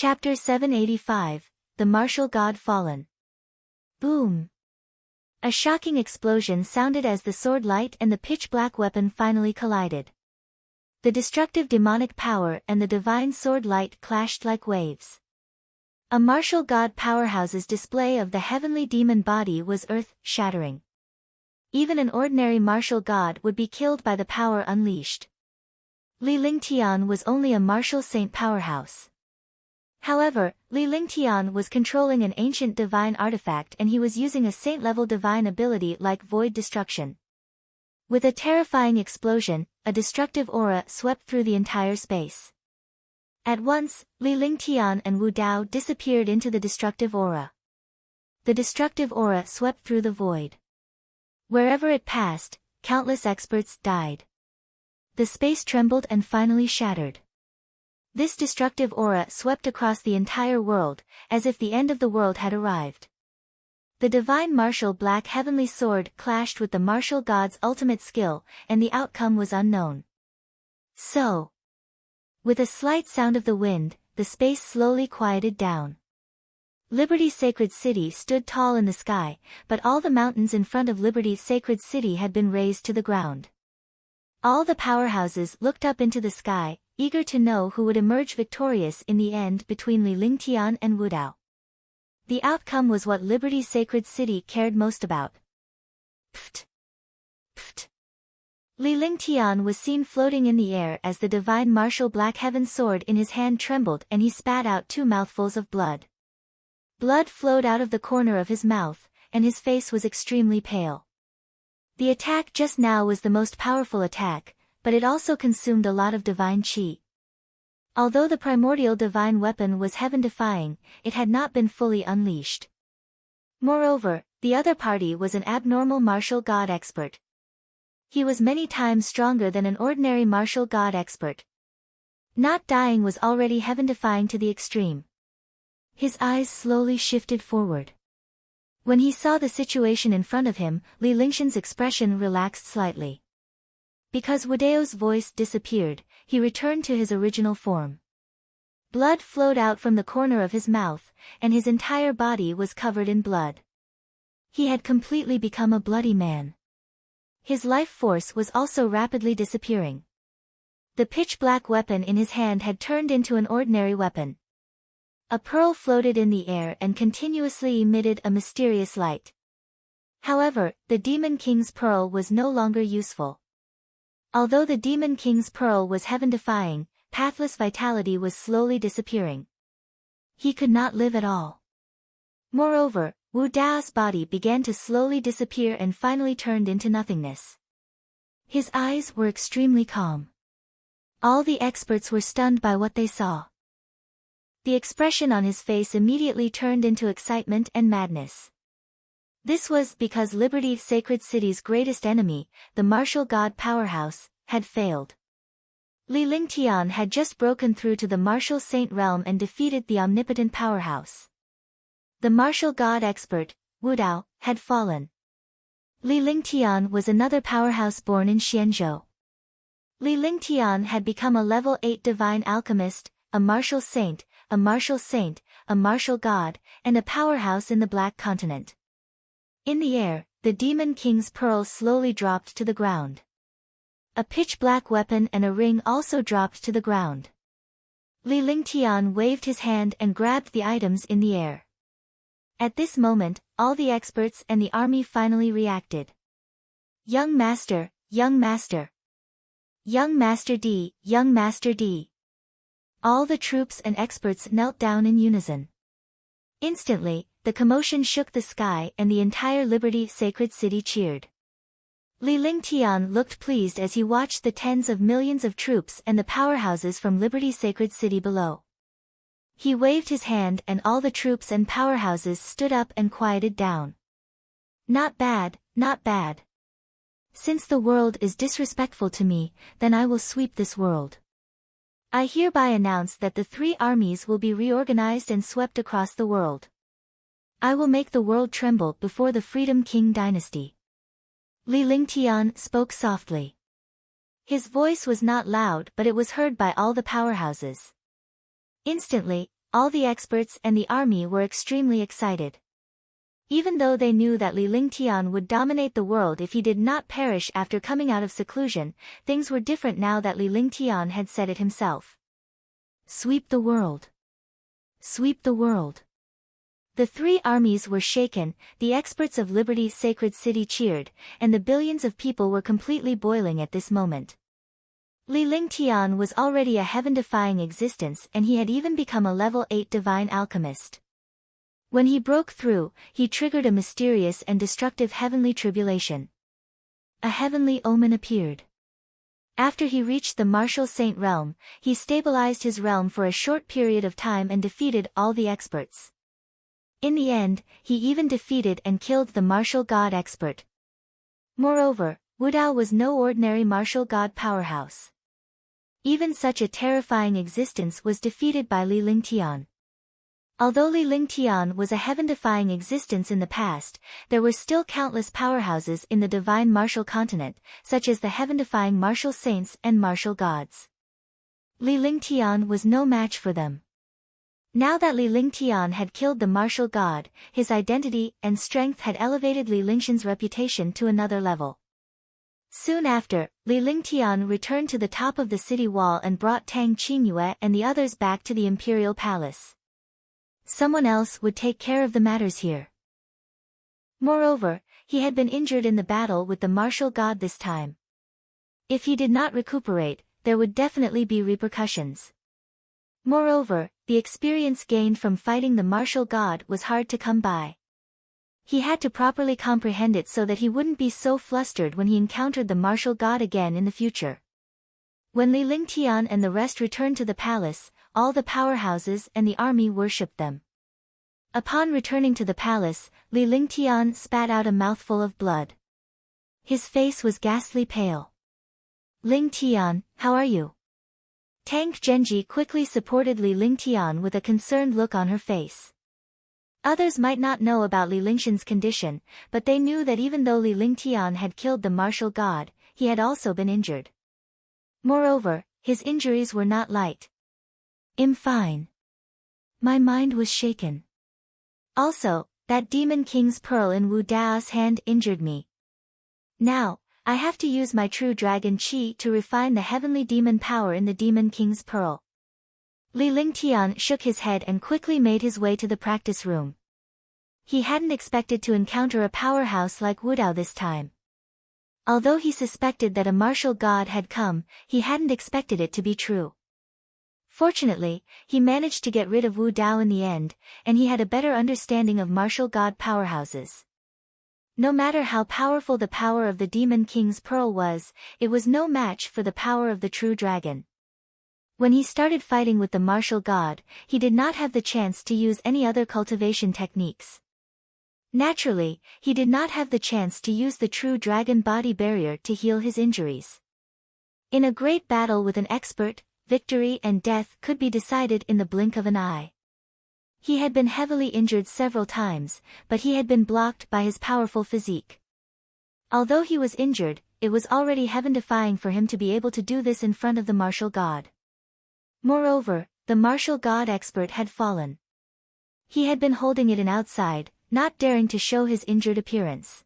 Chapter 785, The Martial God Fallen. Boom! A shocking explosion sounded as the sword light and the pitch-black weapon finally collided. The destructive demonic power and the divine sword light clashed like waves. A martial god powerhouse's display of the heavenly demon body was earth-shattering. Even an ordinary martial god would be killed by the power unleashed. Li Lingtian was only a martial saint powerhouse. However, Li Lingtian was controlling an ancient divine artifact and he was using a saint-level divine ability like void destruction. With a terrifying explosion, a destructive aura swept through the entire space. At once, Li Lingtian and Wu Dao disappeared into the destructive aura. The destructive aura swept through the void. Wherever it passed, countless experts died. The space trembled and finally shattered. This destructive aura swept across the entire world, as if the end of the world had arrived. The divine martial black heavenly sword clashed with the martial god's ultimate skill, and the outcome was unknown. So, with a slight sound of the wind, the space slowly quieted down. Liberty's sacred city stood tall in the sky, but all the mountains in front of Liberty's sacred city had been razed to the ground. All the powerhouses looked up into the sky, eager to know who would emerge victorious in the end between Li Lingtian and Wu Dao. The outcome was what Liberty's sacred city cared most about. Pft! Pft! Li Lingtian was seen floating in the air as the divine martial black heaven sword in his hand trembled and he spat out 2 mouthfuls of blood. Blood flowed out of the corner of his mouth, and his face was extremely pale. The attack just now was the most powerful attack, but it also consumed a lot of divine chi. Although the primordial divine weapon was heaven-defying, it had not been fully unleashed. Moreover, the other party was an abnormal martial god expert. He was many times stronger than an ordinary martial god expert. Not dying was already heaven-defying to the extreme. His eyes slowly shifted forward. When he saw the situation in front of him, Li Lingtian's expression relaxed slightly. Because Wu Dao's voice disappeared, he returned to his original form. Blood flowed out from the corner of his mouth, and his entire body was covered in blood. He had completely become a bloody man. His life force was also rapidly disappearing. The pitch-black weapon in his hand had turned into an ordinary weapon. A pearl floated in the air and continuously emitted a mysterious light. However, the Demon King's pearl was no longer useful. Although the Demon King's pearl was heaven-defying, pathless vitality was slowly disappearing. He could not live at all. Moreover, Wu Dao's body began to slowly disappear and finally turned into nothingness. His eyes were extremely calm. All the experts were stunned by what they saw. The expression on his face immediately turned into excitement and madness. This was because Liberty's sacred city's greatest enemy, the martial god powerhouse, had failed. Li Lingtian had just broken through to the martial saint realm and defeated the omnipotent powerhouse. The martial god expert, Wu Dao, had fallen. Li Lingtian was another powerhouse born in Xianzhou. Li Lingtian had become a level 8 divine alchemist, a martial saint, a martial god, and a powerhouse in the Black Continent. In the air, the Demon King's pearl slowly dropped to the ground. A pitch-black weapon and a ring also dropped to the ground. Li Lingtian waved his hand and grabbed the items in the air. At this moment, all the experts and the army finally reacted. Young Master, Young Master. Young Master D, Young Master D. All the troops and experts knelt down in unison. Instantly, the commotion shook the sky and the entire Liberty sacred city cheered. Li Lingtian looked pleased as he watched the tens of millions of troops and the powerhouses from Liberty sacred city below. He waved his hand and all the troops and powerhouses stood up and quieted down. Not bad, not bad. Since the world is disrespectful to me, then I will sweep this world. I hereby announce that the 3 armies will be reorganized and swept across the world. I will make the world tremble before the Freedom King dynasty. Li Lingtian spoke softly. His voice was not loud but it was heard by all the powerhouses. Instantly, all the experts and the army were extremely excited. Even though they knew that Li Lingtian would dominate the world if he did not perish after coming out of seclusion, things were different now that Li Lingtian had said it himself. Sweep the world. Sweep the world. The three armies were shaken, the experts of Liberty's sacred city cheered, and the billions of people were completely boiling at this moment. Li Lingtian was already a heaven-defying existence, and he had even become a level 8 divine alchemist. When he broke through, he triggered a mysterious and destructive heavenly tribulation. A heavenly omen appeared. After he reached the martial saint realm, he stabilized his realm for a short period of time and defeated all the experts. In the end, he even defeated and killed the martial god expert. Moreover, Wudao was no ordinary martial god powerhouse. Even such a terrifying existence was defeated by Li Lingtian. Although Li Lingtian was a heaven-defying existence in the past, there were still countless powerhouses in the divine martial continent, such as the heaven-defying martial saints and martial gods. Li Lingtian was no match for them. Now that Li Lingtian had killed the martial god, his identity and strength had elevated Li Lingtian's reputation to another level. Soon after, Li Lingtian returned to the top of the city wall and brought Tang Qingyue and the others back to the imperial palace. Someone else would take care of the matters here. Moreover, he had been injured in the battle with the martial god this time. If he did not recuperate, there would definitely be repercussions. Moreover, the experience gained from fighting the martial god was hard to come by. He had to properly comprehend it so that he wouldn't be so flustered when he encountered the martial god again in the future. When Li Lingtian and the rest returned to the palace, all the powerhouses and the army worshipped them. Upon returning to the palace, Li Lingtian spat out a mouthful of blood. His face was ghastly pale. Lingtian, how are you? Tang Genji quickly supported Li Lingtian with a concerned look on her face. Others might not know about Li Lingtian's condition, but they knew that even though Li Lingtian had killed the martial god, he had also been injured. Moreover, his injuries were not light. I'm fine. My mind was shaken. Also, that demon king's pearl in Wu Dao's hand injured me. Now, I have to use my true dragon qi to refine the heavenly demon power in the demon king's pearl. Li Lingtian shook his head and quickly made his way to the practice room. He hadn't expected to encounter a powerhouse like Wu Dao this time. Although he suspected that a martial god had come, he hadn't expected it to be true. Fortunately, he managed to get rid of Wu Dao in the end, and he had a better understanding of martial god powerhouses. No matter how powerful the power of the Demon King's Pearl was, it was no match for the power of the true dragon. When he started fighting with the martial god, he did not have the chance to use any other cultivation techniques. Naturally, he did not have the chance to use the true dragon body barrier to heal his injuries. In a great battle with an expert, victory and death could be decided in the blink of an eye. He had been heavily injured several times, but he had been blocked by his powerful physique. Although he was injured, it was already heaven-defying for him to be able to do this in front of the martial god. Moreover, the martial god expert had fallen. He had been holding it outside, not daring to show his injured appearance.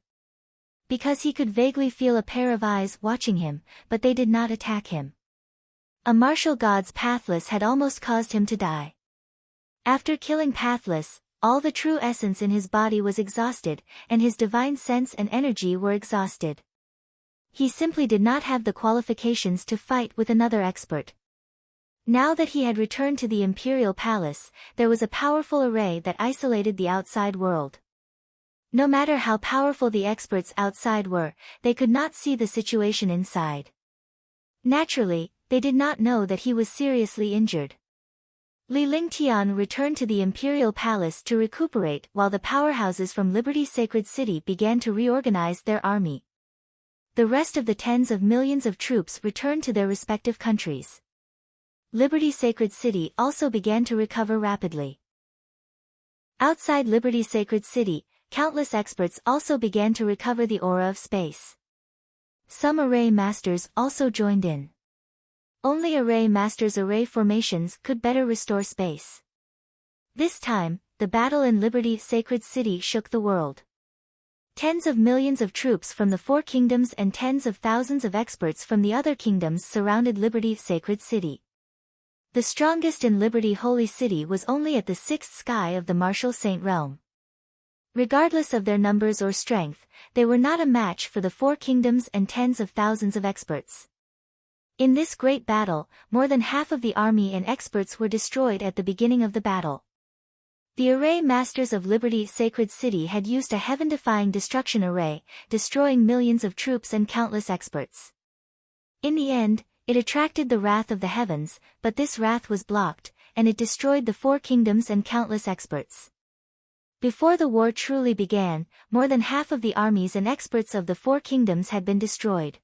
Because he could vaguely feel a pair of eyes watching him, but they did not attack him. A martial god's Pathless had almost caused him to die. After killing Pathless, all the true essence in his body was exhausted, and his divine sense and energy were exhausted. He simply did not have the qualifications to fight with another expert. Now that he had returned to the imperial palace, there was a powerful array that isolated the outside world. No matter how powerful the experts outside were, they could not see the situation inside. Naturally, they did not know that he was seriously injured. Li Lingtian returned to the imperial palace to recuperate while the powerhouses from Liberty's sacred city began to reorganize their army. The rest of the tens of millions of troops returned to their respective countries. Liberty's sacred city also began to recover rapidly. Outside Liberty's sacred city, countless experts also began to recover the aura of space. Some array masters also joined in. Only array masters' array formations could better restore space. This time, the battle in Liberty Sacred City shook the world. Tens of millions of troops from the four kingdoms and tens of thousands of experts from the other kingdoms surrounded Liberty Sacred City. The strongest in Liberty Holy City was only at the sixth sky of the martial saint realm. Regardless of their numbers or strength, they were not a match for the four kingdoms and tens of thousands of experts. In this great battle, more than half of the army and experts were destroyed at the beginning of the battle. The array masters of Liberty Sacred City had used a heaven-defying destruction array, destroying millions of troops and countless experts. In the end, it attracted the wrath of the heavens, but this wrath was blocked, and it destroyed the four kingdoms and countless experts. Before the war truly began, more than half of the armies and experts of the four kingdoms had been destroyed.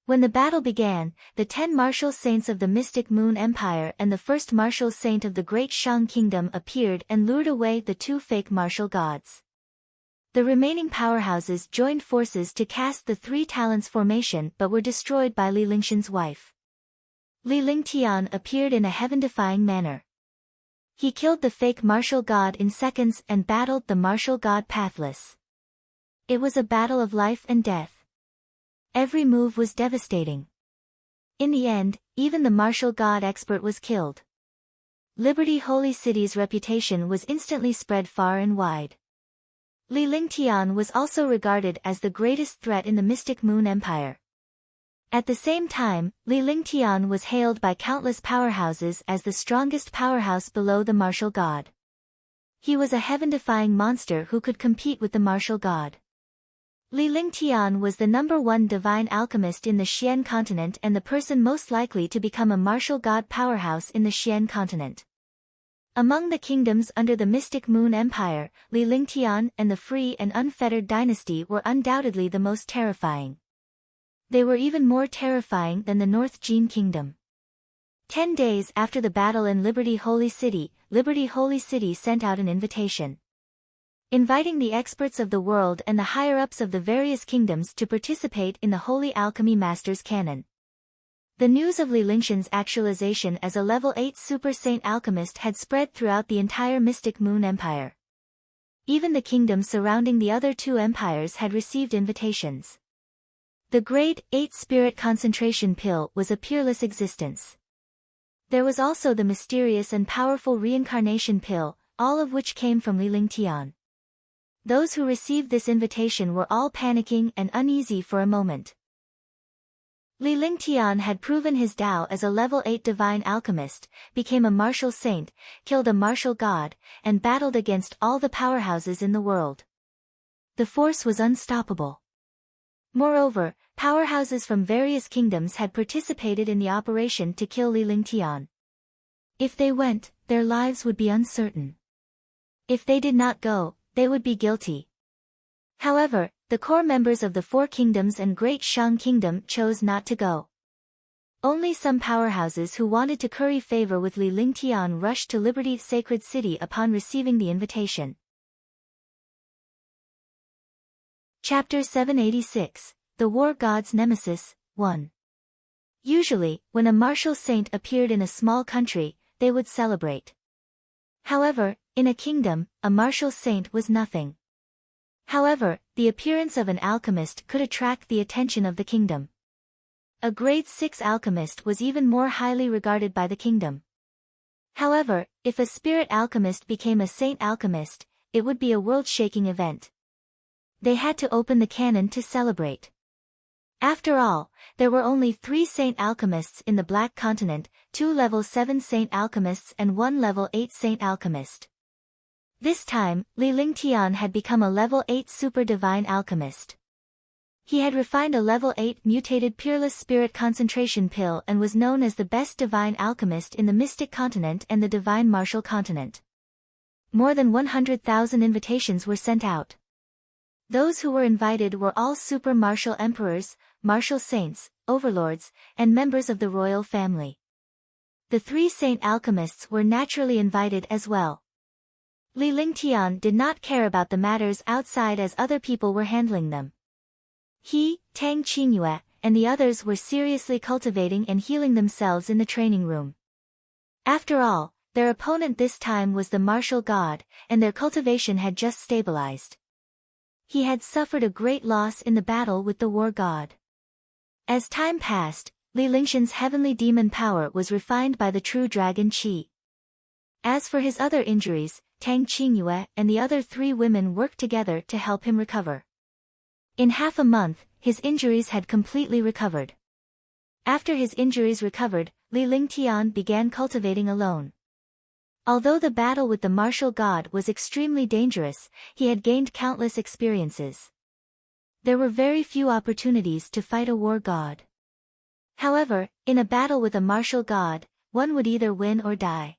When the battle began, the 10 martial saints of the Mystic Moon Empire and the first martial saint of the Great Shang Kingdom appeared and lured away the two fake martial gods. The remaining powerhouses joined forces to cast the Three Talents formation but were destroyed by Li Lingxian's wife. Li Lingtian appeared in a heaven-defying manner. He killed the fake martial god in seconds and battled the martial god pathless. It was a battle of life and death. Every move was devastating. In the end, even the martial god expert was killed. Liberty Holy City's reputation was instantly spread far and wide. Li Lingtian was also regarded as the greatest threat in the Mystic Moon Empire. At the same time, Li Lingtian was hailed by countless powerhouses as the strongest powerhouse below the martial god. He was a heaven-defying monster who could compete with the martial god. Li Lingtian was the #1 divine alchemist in the Xian continent and the person most likely to become a martial god powerhouse in the Xian continent. Among the kingdoms under the Mystic Moon Empire, Li Lingtian and the Free and Unfettered Dynasty were undoubtedly the most terrifying. They were even more terrifying than the North Jin Kingdom. 10 days after the battle in Liberty Holy City sent out an invitation, inviting the experts of the world and the higher-ups of the various kingdoms to participate in the Holy Alchemy Masters Canon. The news of Li Lingxian's actualization as a level 8 Super Saint Alchemist had spread throughout the entire Mystic Moon Empire. Even the kingdoms surrounding the other two empires had received invitations. The Grade 8 Spirit Concentration Pill was a peerless existence. There was also the mysterious and powerful Reincarnation Pill, all of which came from Li Lingtian. Those who received this invitation were all panicking and uneasy for a moment. Li Lingtian had proven his Tao as a level 8 divine alchemist, became a martial saint, killed a martial god, and battled against all the powerhouses in the world. The force was unstoppable. Moreover, powerhouses from various kingdoms had participated in the operation to kill Li Lingtian. If they went, their lives would be uncertain. If they did not go, they would be guilty. However, the core members of the four kingdoms and Great Shang Kingdom chose not to go. Only some powerhouses who wanted to curry favor with Li Lingtian rushed to Liberty Sacred City upon receiving the invitation. Chapter 786, The War God's Nemesis, 1. Usually, when a martial saint appeared in a small country, they would celebrate. However, in a kingdom, a martial saint was nothing. However, the appearance of an alchemist could attract the attention of the kingdom. A grade 6 alchemist was even more highly regarded by the kingdom. However, if a spirit alchemist became a saint alchemist, it would be a world-shaking event. They had to open the canon to celebrate. After all, there were only 3 saint alchemists in the Black Continent, 2 level 7 saint alchemists and 1 level 8 saint alchemist. This time, Li Lingtian had become a level 8 super divine alchemist. He had refined a level 8 mutated peerless spirit concentration pill and was known as the best divine alchemist in the Mystic Continent and the Divine Martial Continent. More than 100,000 invitations were sent out. Those who were invited were all super martial emperors, martial saints, overlords, and members of the royal family. The 3 saint alchemists were naturally invited as well. Li Lingtian did not care about the matters outside as other people were handling them. He, Tang Qingyue, and the others were seriously cultivating and healing themselves in the training room. After all, their opponent this time was the martial god, and their cultivation had just stabilized. He had suffered a great loss in the battle with the war god. As time passed, Li Lingshan's heavenly demon power was refined by the true dragon qi. As for his other injuries, Tang Qingyue and the other 3 women worked together to help him recover. In half a month, his injuries had completely recovered. After his injuries recovered, Li Lingtian began cultivating alone. Although the battle with the martial god was extremely dangerous, he had gained countless experiences. There were very few opportunities to fight a war god. However, in a battle with a martial god, one would either win or die.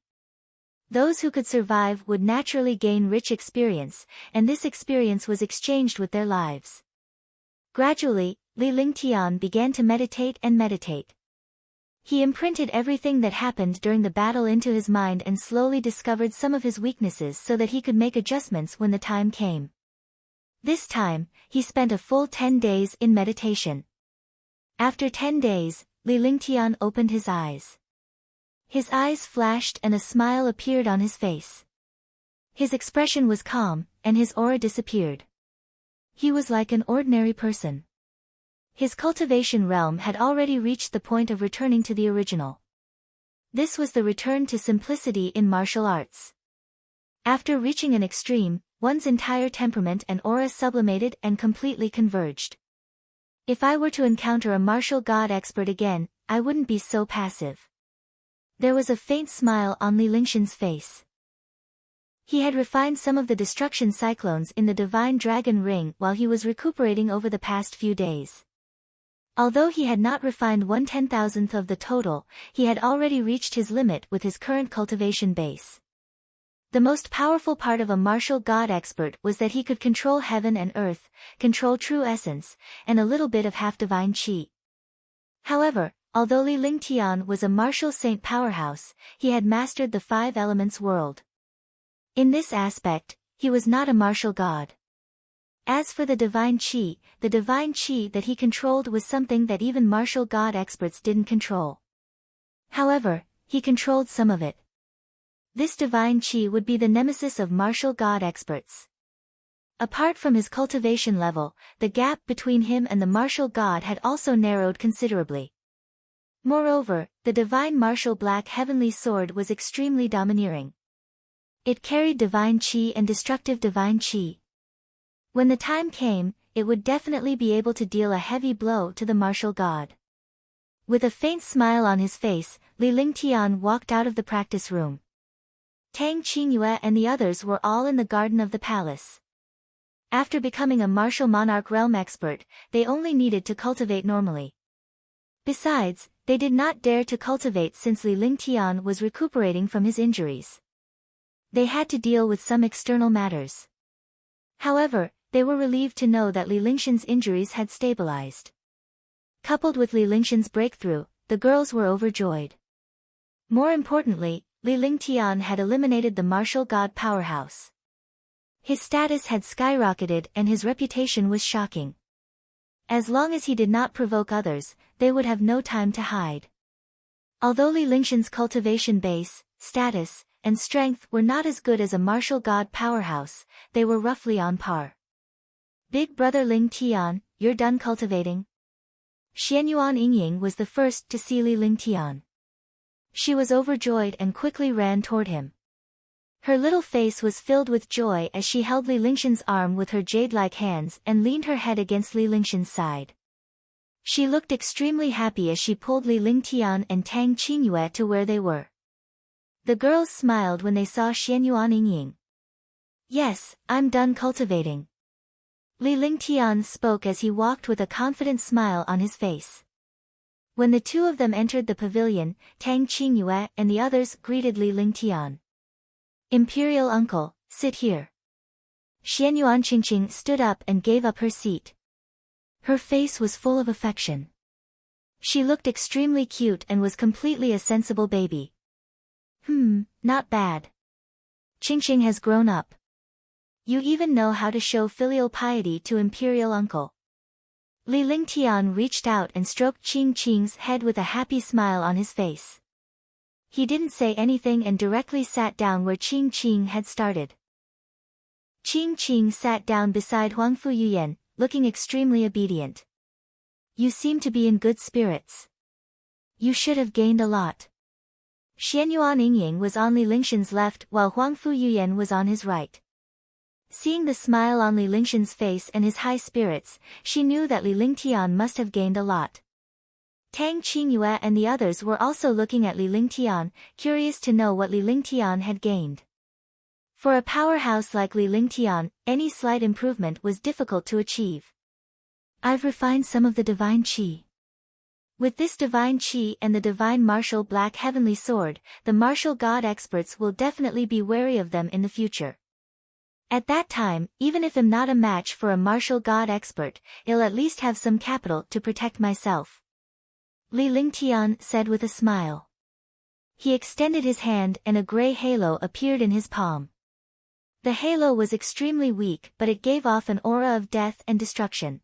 Those who could survive would naturally gain rich experience, and this experience was exchanged with their lives. Gradually, Li Lingtian began to meditate and meditate. He imprinted everything that happened during the battle into his mind and slowly discovered some of his weaknesses so that he could make adjustments when the time came. This time, he spent a full 10 days in meditation. After 10 days, Li Lingtian opened his eyes. His eyes flashed and a smile appeared on his face. His expression was calm, and his aura disappeared. He was like an ordinary person. His cultivation realm had already reached the point of returning to the original. This was the return to simplicity in martial arts. After reaching an extreme, one's entire temperament and aura sublimated and completely converged. If I were to encounter a martial god expert again, I wouldn't be so passive. There was a faint smile on Li Lingshan's face. He had refined some of the destruction cyclones in the divine dragon ring while he was recuperating over the past few days. Although he had not refined 1/10,000th of the total, he had already reached his limit with his current cultivation base. The most powerful part of a martial god expert was that he could control heaven and earth, control true essence, and a little bit of half-divine qi. However, although Li Lingtian was a martial saint powerhouse, he had mastered the 5 elements world. In this aspect, he was not a martial god. As for the divine qi that he controlled was something that even martial god experts didn't control. However, he controlled some of it. This divine qi would be the nemesis of martial god experts. Apart from his cultivation level, the gap between him and the martial god had also narrowed considerably. Moreover, the divine martial black heavenly sword was extremely domineering. It carried divine qi and destructive divine qi. When the time came, it would definitely be able to deal a heavy blow to the martial god. With a faint smile on his face, Li Lingtian walked out of the practice room. Tang Qingyue and the others were all in the garden of the palace. After becoming a martial monarch realm expert, they only needed to cultivate normally. Besides, they did not dare to cultivate since Li Lingtian was recuperating from his injuries. They had to deal with some external matters. However, they were relieved to know that Li Lingshan's injuries had stabilized. Coupled with Li Lingshan's breakthrough, the girls were overjoyed. More importantly, Li Lingtian had eliminated the martial god powerhouse. His status had skyrocketed and his reputation was shocking. As long as he did not provoke others, they would have no time to hide. Although Li Lingshan's cultivation base, status, and strength were not as good as a martial god powerhouse, they were roughly on par. Big brother Ling Tian, you're done cultivating? Xianyuan Yingying was the first to see Li Lingtian. She was overjoyed and quickly ran toward him. Her little face was filled with joy as she held Li Lingshan's arm with her jade-like hands and leaned her head against Li Lingshan's side. She looked extremely happy as she pulled Li Lingtian and Tang Qingyue to where they were. The girls smiled when they saw Xianyuan Yingying. Yes, I'm done cultivating. Li Lingtian spoke as he walked with a confident smile on his face. When the two of them entered the pavilion, Tang Qingyue and the others greeted Li Lingtian. Imperial uncle, sit here. Xianyuan Qingqing stood up and gave up her seat. Her face was full of affection. She looked extremely cute and was completely a sensible baby. Not bad. Qingqing has grown up. You even know how to show filial piety to imperial uncle. Li Lingtian reached out and stroked Qingqing's head with a happy smile on his face. He didn't say anything and directly sat down where Qing Qing had started. Qing Qing sat down beside Huang Fuyuyan, looking extremely obedient. You seem to be in good spirits. You should have gained a lot. Xianyuan Yingying was on Li Lingshan's left while Huang Fuyuyan was on his right. Seeing the smile on Li Lingshan's face and his high spirits, she knew that Li Lingtian must have gained a lot. Tang Qingyue and the others were also looking at Li Lingtian, curious to know what Li Lingtian had gained. For a powerhouse like Li Lingtian, any slight improvement was difficult to achieve. I've refined some of the divine qi. With this divine qi and the divine martial black heavenly sword, the martial god experts will definitely be wary of them in the future. At that time, even if I'm not a match for a martial god expert, I'll at least have some capital to protect myself. Li Lingtian said with a smile. He extended his hand and a gray halo appeared in his palm. The halo was extremely weak but it gave off an aura of death and destruction.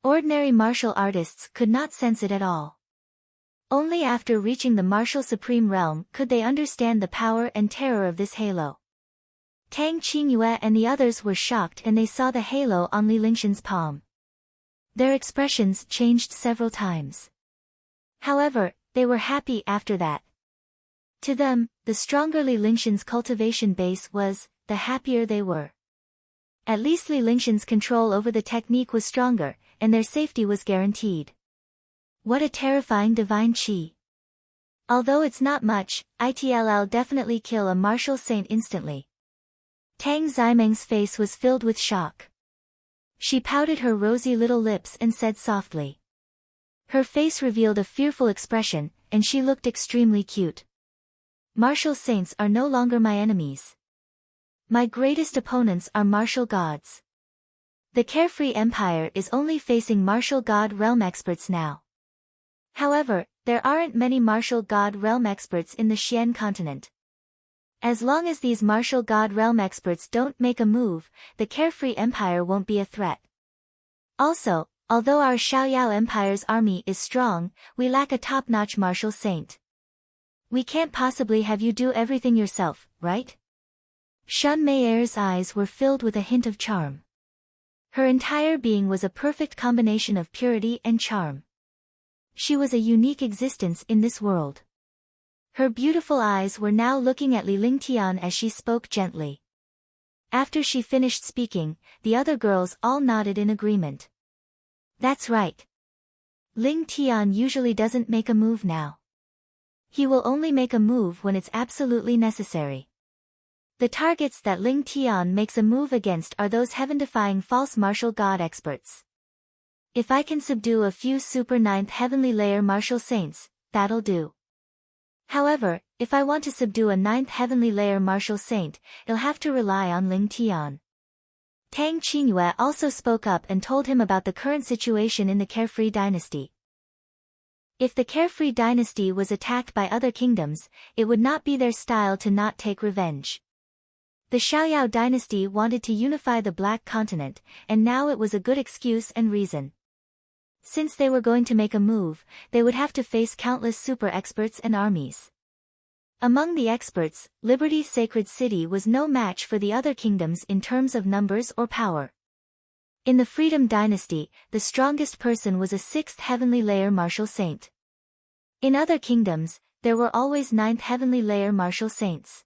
Ordinary martial artists could not sense it at all. Only after reaching the martial supreme realm could they understand the power and terror of this halo. Tang Qingyue and the others were shocked and they saw the halo on Li Lingshan's palm. Their expressions changed several times. However, they were happy after that. To them, the stronger Li Lingshan's cultivation base was, the happier they were. At least Li Lingshan's control over the technique was stronger, and their safety was guaranteed. What a terrifying divine qi. Although it's not much, it'll definitely kill a martial saint instantly. Tang Ximeng's face was filled with shock. She pouted her rosy little lips and said softly. Her face revealed a fearful expression, and she looked extremely cute. Martial saints are no longer my enemies. My greatest opponents are martial gods. The Carefree Empire is only facing martial god realm experts now. However, there aren't many martial god realm experts in the Xian continent. As long as these martial god realm experts don't make a move, the Carefree Empire won't be a threat. Also, although our Xiaoyao Empire's army is strong, we lack a top-notch martial saint. We can't possibly have you do everything yourself, right? Shun Meier's eyes were filled with a hint of charm. Her entire being was a perfect combination of purity and charm. She was a unique existence in this world. Her beautiful eyes were now looking at Li Lingtian as she spoke gently. After she finished speaking, the other girls all nodded in agreement. That's right. Lingtian usually doesn't make a move now. He will only make a move when it's absolutely necessary. The targets that Lingtian makes a move against are those heaven-defying false martial god experts. If I can subdue a few super 9th heavenly layer martial saints, that'll do. However, if I want to subdue a 9th heavenly layer martial saint, I'll have to rely on Lingtian. Tang Qingyue also spoke up and told him about the current situation in the Carefree dynasty. If the Carefree dynasty was attacked by other kingdoms, it would not be their style to not take revenge. The Xiaoyao dynasty wanted to unify the Black Continent, and now it was a good excuse and reason. Since they were going to make a move, they would have to face countless super experts and armies. Among the experts, Liberty Sacred City was no match for the other kingdoms in terms of numbers or power. In the Freedom Dynasty, the strongest person was a 6th heavenly layer martial saint. In other kingdoms, there were always 9th heavenly layer martial saints.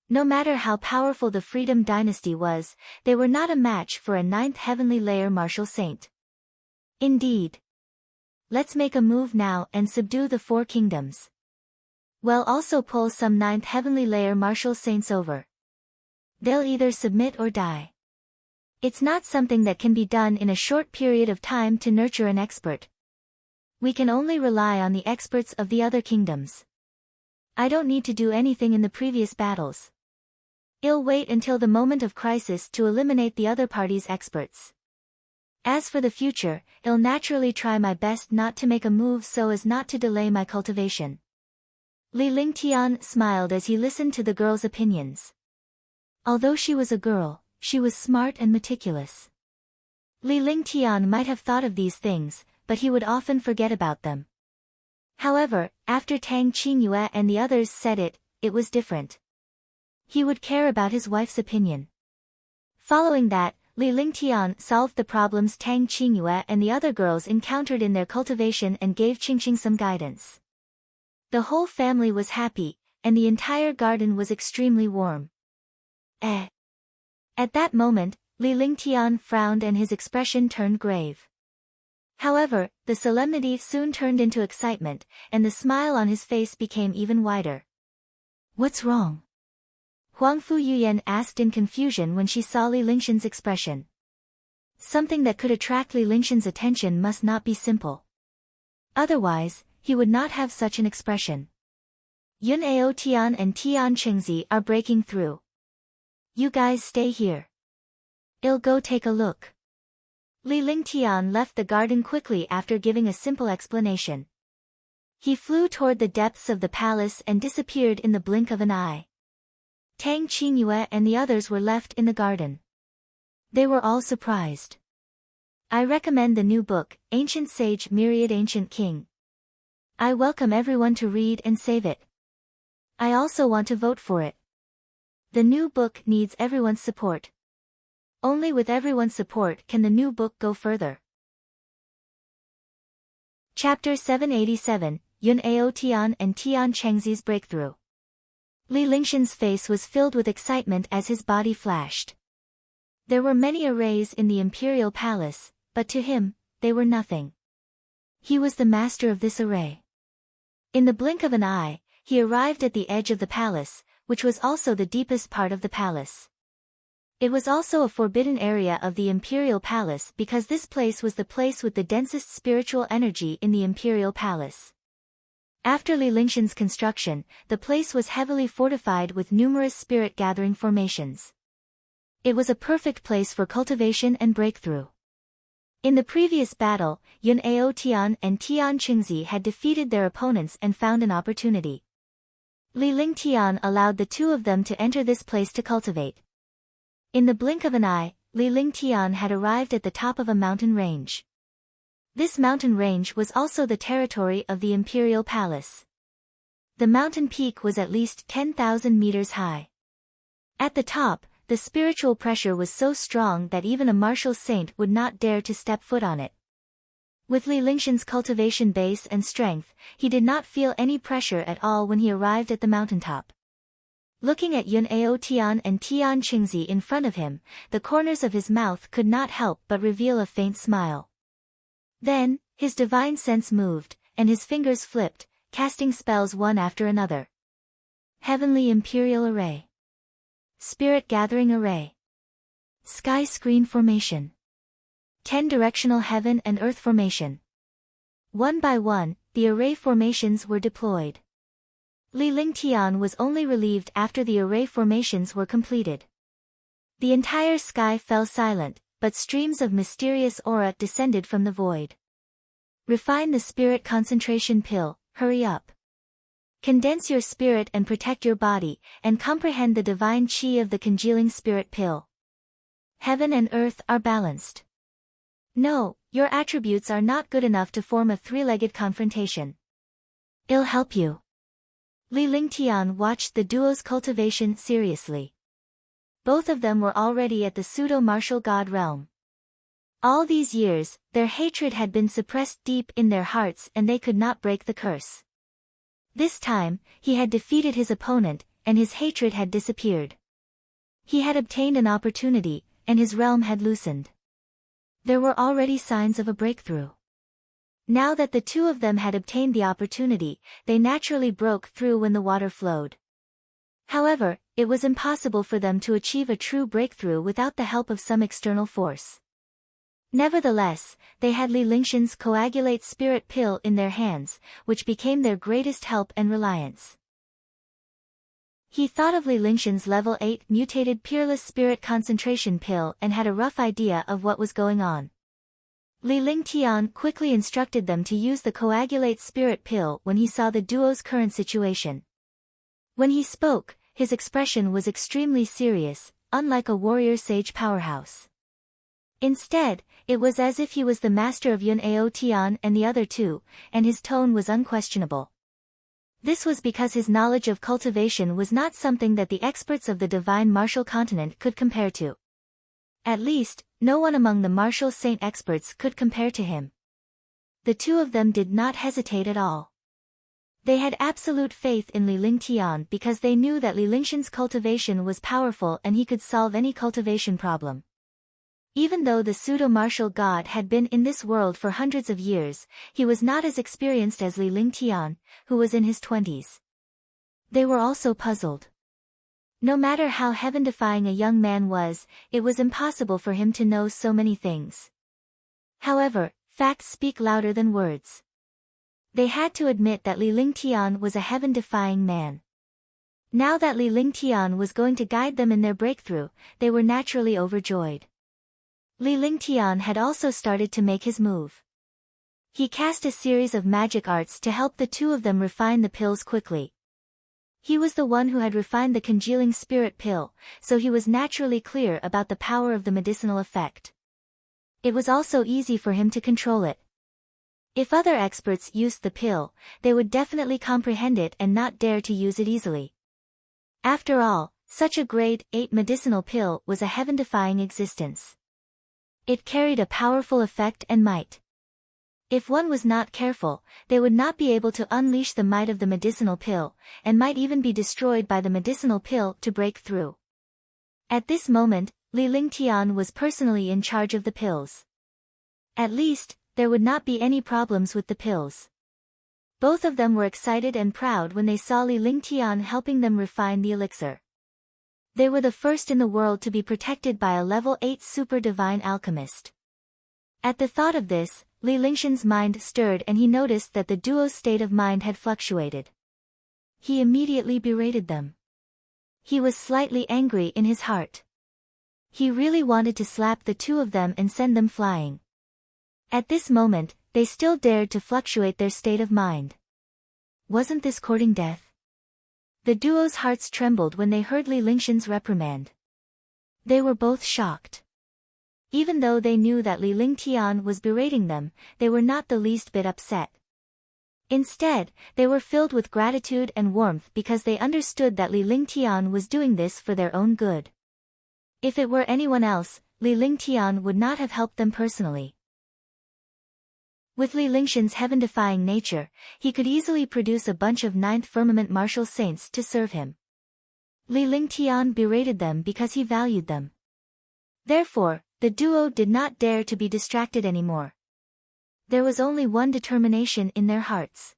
No matter how powerful the Freedom Dynasty was, they were not a match for a 9th heavenly layer martial saint. Indeed. Let's make a move now and subdue the 4 kingdoms. We'll also pull some 9th heavenly layer martial saints over. They'll either submit or die. It's not something that can be done in a short period of time to nurture an expert. We can only rely on the experts of the other kingdoms. I don't need to do anything in the previous battles. I'll wait until the moment of crisis to eliminate the other party's experts. As for the future, I'll naturally try my best not to make a move so as not to delay my cultivation. Li Lingtian smiled as he listened to the girl's opinions. Although she was a girl, she was smart and meticulous. Li Lingtian might have thought of these things, but he would often forget about them. However, after Tang Qingyue and the others said it, it was different. He would care about his wife's opinion. Following that, Li Lingtian solved the problems Tang Qingyue and the other girls encountered in their cultivation and gave Qingqing some guidance. The whole family was happy, and the entire garden was extremely warm. At that moment, Li Lingtian frowned and his expression turned grave. However, the solemnity soon turned into excitement, and the smile on his face became even wider. "What's wrong?" Huangfu Yuyan asked in confusion when she saw Li Lingxian's expression. Something that could attract Li Lingxian's attention must not be simple. Otherwise, he would not have such an expression. "Yun Ao Tian and Tian Qingzi are breaking through. You guys stay here. I'll go take a look." Li Lingtian left the garden quickly after giving a simple explanation. He flew toward the depths of the palace and disappeared in the blink of an eye. Tang Qingyue and the others were left in the garden. They were all surprised. "I recommend the new book, Ancient Sage Myriad Ancient King. I welcome everyone to read and save it. I also want to vote for it. The new book needs everyone's support. Only with everyone's support can the new book go further." Chapter 787, Yun Ao Tian and Tian Chengzi's Breakthrough. Li Lingxian's face was filled with excitement as his body flashed. There were many arrays in the imperial palace, but to him, they were nothing. He was the master of this array. In the blink of an eye, he arrived at the edge of the palace, which was also the deepest part of the palace. It was also a forbidden area of the imperial palace because this place was the place with the densest spiritual energy in the imperial palace. After Li Lingxian's construction, the place was heavily fortified with numerous spirit-gathering formations. It was a perfect place for cultivation and breakthrough. In the previous battle, Yun Ao Tian and Tian Qingzi had defeated their opponents and found an opportunity. Li Lingtian allowed the two of them to enter this place to cultivate. In the blink of an eye, Li Lingtian had arrived at the top of a mountain range. This mountain range was also the territory of the imperial palace. The mountain peak was at least 10,000 meters high. At the top, the spiritual pressure was so strong that even a martial saint would not dare to step foot on it. With Li Lingxian's cultivation base and strength, he did not feel any pressure at all when he arrived at the mountaintop. Looking at Yun Ao Tian and Tian Qingzi in front of him, the corners of his mouth could not help but reveal a faint smile. Then, his divine sense moved, and his fingers flipped, casting spells one after another. Heavenly Imperial Array. Spirit Gathering Array. Sky Screen Formation. 10-directional Heaven and Earth Formation. One by one, the array formations were deployed. Li Lingtian was only relieved after the array formations were completed. The entire sky fell silent, but streams of mysterious aura descended from the void. Refine the spirit concentration pill, hurry up. Condense your spirit and protect your body, and comprehend the divine chi of the congealing spirit pill. Heaven and earth are balanced. No, your attributes are not good enough to form a three-legged confrontation. I'll help you. Li Lingtian watched the duo's cultivation seriously. Both of them were already at the pseudo-martial god realm. All these years, their hatred had been suppressed deep in their hearts and they could not break the curse. This time, he had defeated his opponent, and his hatred had disappeared. He had obtained an opportunity, and his realm had loosened. There were already signs of a breakthrough. Now that the two of them had obtained the opportunity, they naturally broke through when the water flowed. However, it was impossible for them to achieve a true breakthrough without the help of some external force. Nevertheless, they had Li Lingxian's coagulate spirit pill in their hands, which became their greatest help and reliance. He thought of Li Lingxian's level 8 mutated peerless spirit concentration pill and had a rough idea of what was going on. Li Lingtian quickly instructed them to use the coagulate spirit pill when he saw the duo's current situation. When he spoke, his expression was extremely serious, unlike a warrior sage powerhouse. Instead, it was as if he was the master of Yun Ao Tian and the other two, and his tone was unquestionable. This was because his knowledge of cultivation was not something that the experts of the divine martial continent could compare to. At least, no one among the martial saint experts could compare to him. The two of them did not hesitate at all. They had absolute faith in Li Lingtian because they knew that Li Lingshan's cultivation was powerful and he could solve any cultivation problem. Even though the pseudo-martial god had been in this world for hundreds of years, he was not as experienced as Li Lingtian, who was in his 20s. They were also puzzled. No matter how heaven-defying a young man was, it was impossible for him to know so many things. However, facts speak louder than words. They had to admit that Li Lingtian was a heaven-defying man. Now that Li Lingtian was going to guide them in their breakthrough, they were naturally overjoyed. Li Lingtian had also started to make his move. He cast a series of magic arts to help the two of them refine the pills quickly. He was the one who had refined the congealing spirit pill, so he was naturally clear about the power of the medicinal effect. It was also easy for him to control it. If other experts used the pill, they would definitely comprehend it and not dare to use it easily. After all, such a grade 8 medicinal pill was a heaven-defying existence. It carried a powerful effect and might. If one was not careful, they would not be able to unleash the might of the medicinal pill, and might even be destroyed by the medicinal pill to break through. At this moment, Li Lingtian was personally in charge of the pills. At least, there would not be any problems with the pills. Both of them were excited and proud when they saw Li Lingtian helping them refine the elixir. They were the first in the world to be protected by a level 8 super divine alchemist. At the thought of this, Li Lingshan's mind stirred and he noticed that the duo's state of mind had fluctuated. He immediately berated them. He was slightly angry in his heart. He really wanted to slap the two of them and send them flying. At this moment, they still dared to fluctuate their state of mind. Wasn't this courting death? The duo's hearts trembled when they heard Li Lingshan's reprimand. They were both shocked. Even though they knew that Li Lingtian was berating them, they were not the least bit upset. Instead, they were filled with gratitude and warmth because they understood that Li Lingtian was doing this for their own good. If it were anyone else, Li Lingtian would not have helped them personally. With Li Lingshan's heaven-defying nature, he could easily produce a bunch of 9th firmament martial saints to serve him. Li Lingtian berated them because he valued them. Therefore, the duo did not dare to be distracted anymore. There was only one determination in their hearts.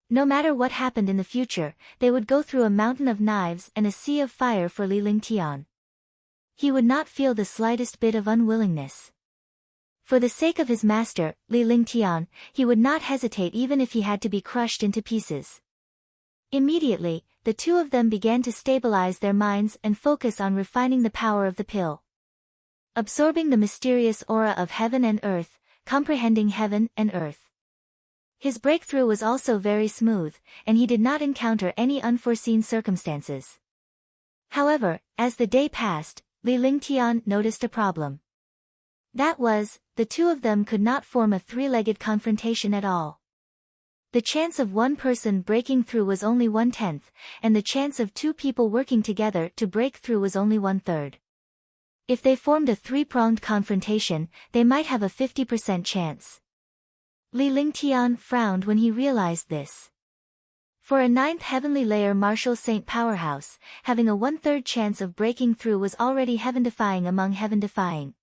No matter what happened in the future, they would go through a mountain of knives and a sea of fire for Li Lingtian. He would not feel the slightest bit of unwillingness. For the sake of his master, Li Lingtian, he would not hesitate even if he had to be crushed into pieces. Immediately, the two of them began to stabilize their minds and focus on refining the power of the pill. Absorbing the mysterious aura of heaven and earth, comprehending heaven and earth. His breakthrough was also very smooth, and he did not encounter any unforeseen circumstances. However, as the day passed, Li Lingtian noticed a problem. That was, the two of them could not form a three-legged confrontation at all. The chance of one person breaking through was only 1/10, and the chance of two people working together to break through was only 1/3. If they formed a three-pronged confrontation, they might have a 50% chance. Li Lingtian frowned when he realized this. For a 9th heavenly layer martial saint powerhouse, having a 1/3 chance of breaking through was already heaven-defying among heaven-defying.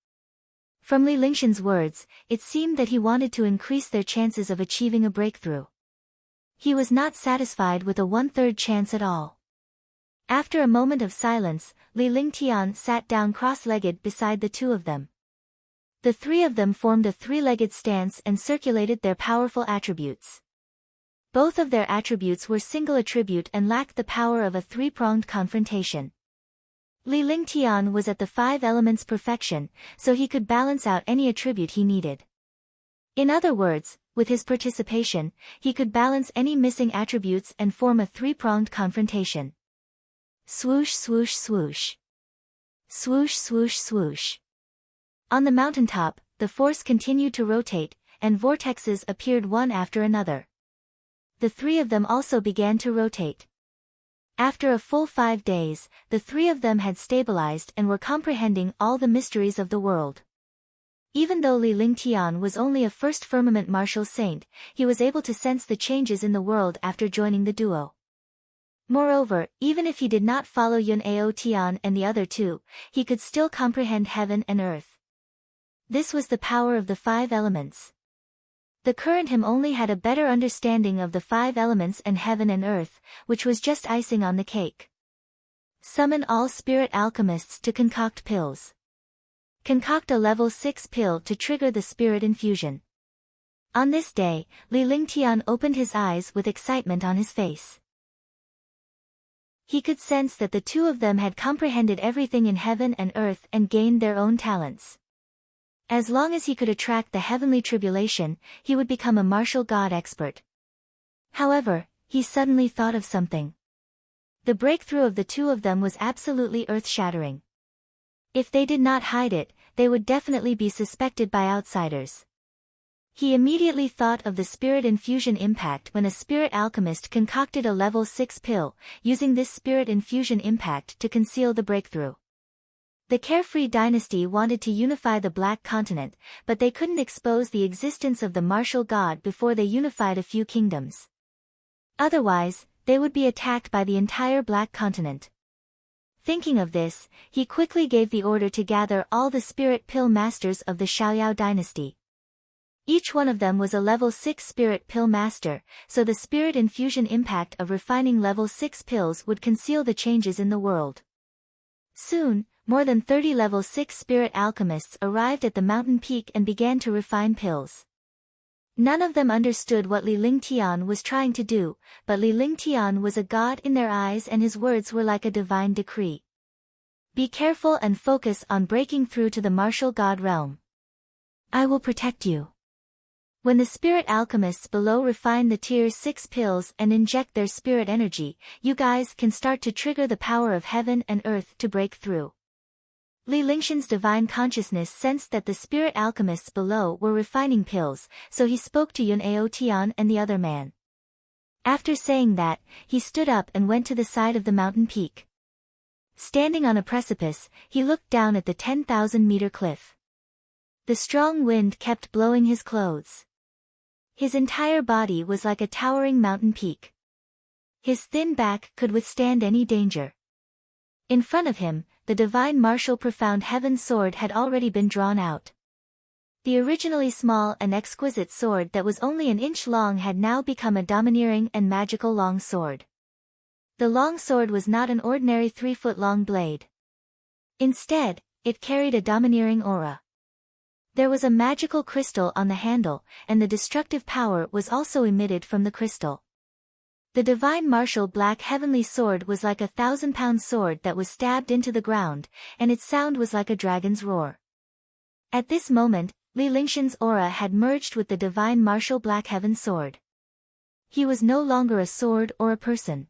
From Li Lingshan's words, it seemed that he wanted to increase their chances of achieving a breakthrough. He was not satisfied with a 1/3 chance at all. After a moment of silence, Li Lingtian sat down cross-legged beside the two of them. The three of them formed a three-legged stance and circulated their powerful attributes. Both of their attributes were single attribute and lacked the power of a three-pronged confrontation. Li Lingtian was at the 5 elements perfection, so he could balance out any attribute he needed. In other words, with his participation, he could balance any missing attributes and form a three-pronged confrontation. Swoosh swoosh swoosh. Swoosh swoosh swoosh. On the mountaintop, the force continued to rotate, and vortexes appeared one after another. The three of them also began to rotate. After a full 5 days, the three of them had stabilized and were comprehending all the mysteries of the world. Even though Li Lingtian was only a first firmament martial saint, he was able to sense the changes in the world after joining the duo. Moreover, even if he did not follow Yun Ao Tian and the other two, he could still comprehend heaven and earth. This was the power of the 5 elements. The current him only had a better understanding of the 5 elements and heaven and earth, which was just icing on the cake. Summon all spirit alchemists to concoct pills. Concoct a level 6 pill to trigger the spirit infusion. On this day, Li Lingtian opened his eyes with excitement on his face. He could sense that the two of them had comprehended everything in heaven and earth and gained their own talents. As long as he could attract the heavenly tribulation, he would become a martial god expert. However, he suddenly thought of something. The breakthrough of the two of them was absolutely earth-shattering. If they did not hide it, they would definitely be suspected by outsiders. He immediately thought of the spirit infusion impact when a spirit alchemist concocted a level 6 pill, using this spirit infusion impact to conceal the breakthrough. The Carefree dynasty wanted to unify the Black Continent, but they couldn't expose the existence of the martial god before they unified a few kingdoms. Otherwise, they would be attacked by the entire Black Continent. Thinking of this, he quickly gave the order to gather all the spirit pill masters of the Xiaoyao dynasty. Each one of them was a level 6 spirit pill master, so the spirit infusion impact of refining level 6 pills would conceal the changes in the world. Soon, more than 30 level 6 spirit alchemists arrived at the mountain peak and began to refine pills. None of them understood what Li Lingtian was trying to do, but Li Lingtian was a god in their eyes and his words were like a divine decree. Be careful and focus on breaking through to the martial god realm. I will protect you. When the spirit alchemists below refine the tier 6 pills and inject their spirit energy, you guys can start to trigger the power of heaven and earth to break through. Li Lingshan's divine consciousness sensed that the spirit alchemists below were refining pills, so he spoke to Yun Ao Tian and the other man. After saying that, he stood up and went to the side of the mountain peak. Standing on a precipice, he looked down at the 10,000-meter cliff. The strong wind kept blowing his clothes. His entire body was like a towering mountain peak. His thin back could withstand any danger. In front of him, the divine martial profound heaven sword had already been drawn out. The originally small and exquisite sword that was only an inch long had now become a domineering and magical long sword. The long sword was not an ordinary 3-foot-long blade. Instead, it carried a domineering aura. There was a magical crystal on the handle, and the destructive power was also emitted from the crystal. The divine martial black heavenly sword was like a 1,000-pound sword that was stabbed into the ground, and its sound was like a dragon's roar. At this moment, Li Lingshan's aura had merged with the divine martial black heaven sword. He was no longer a sword or a person.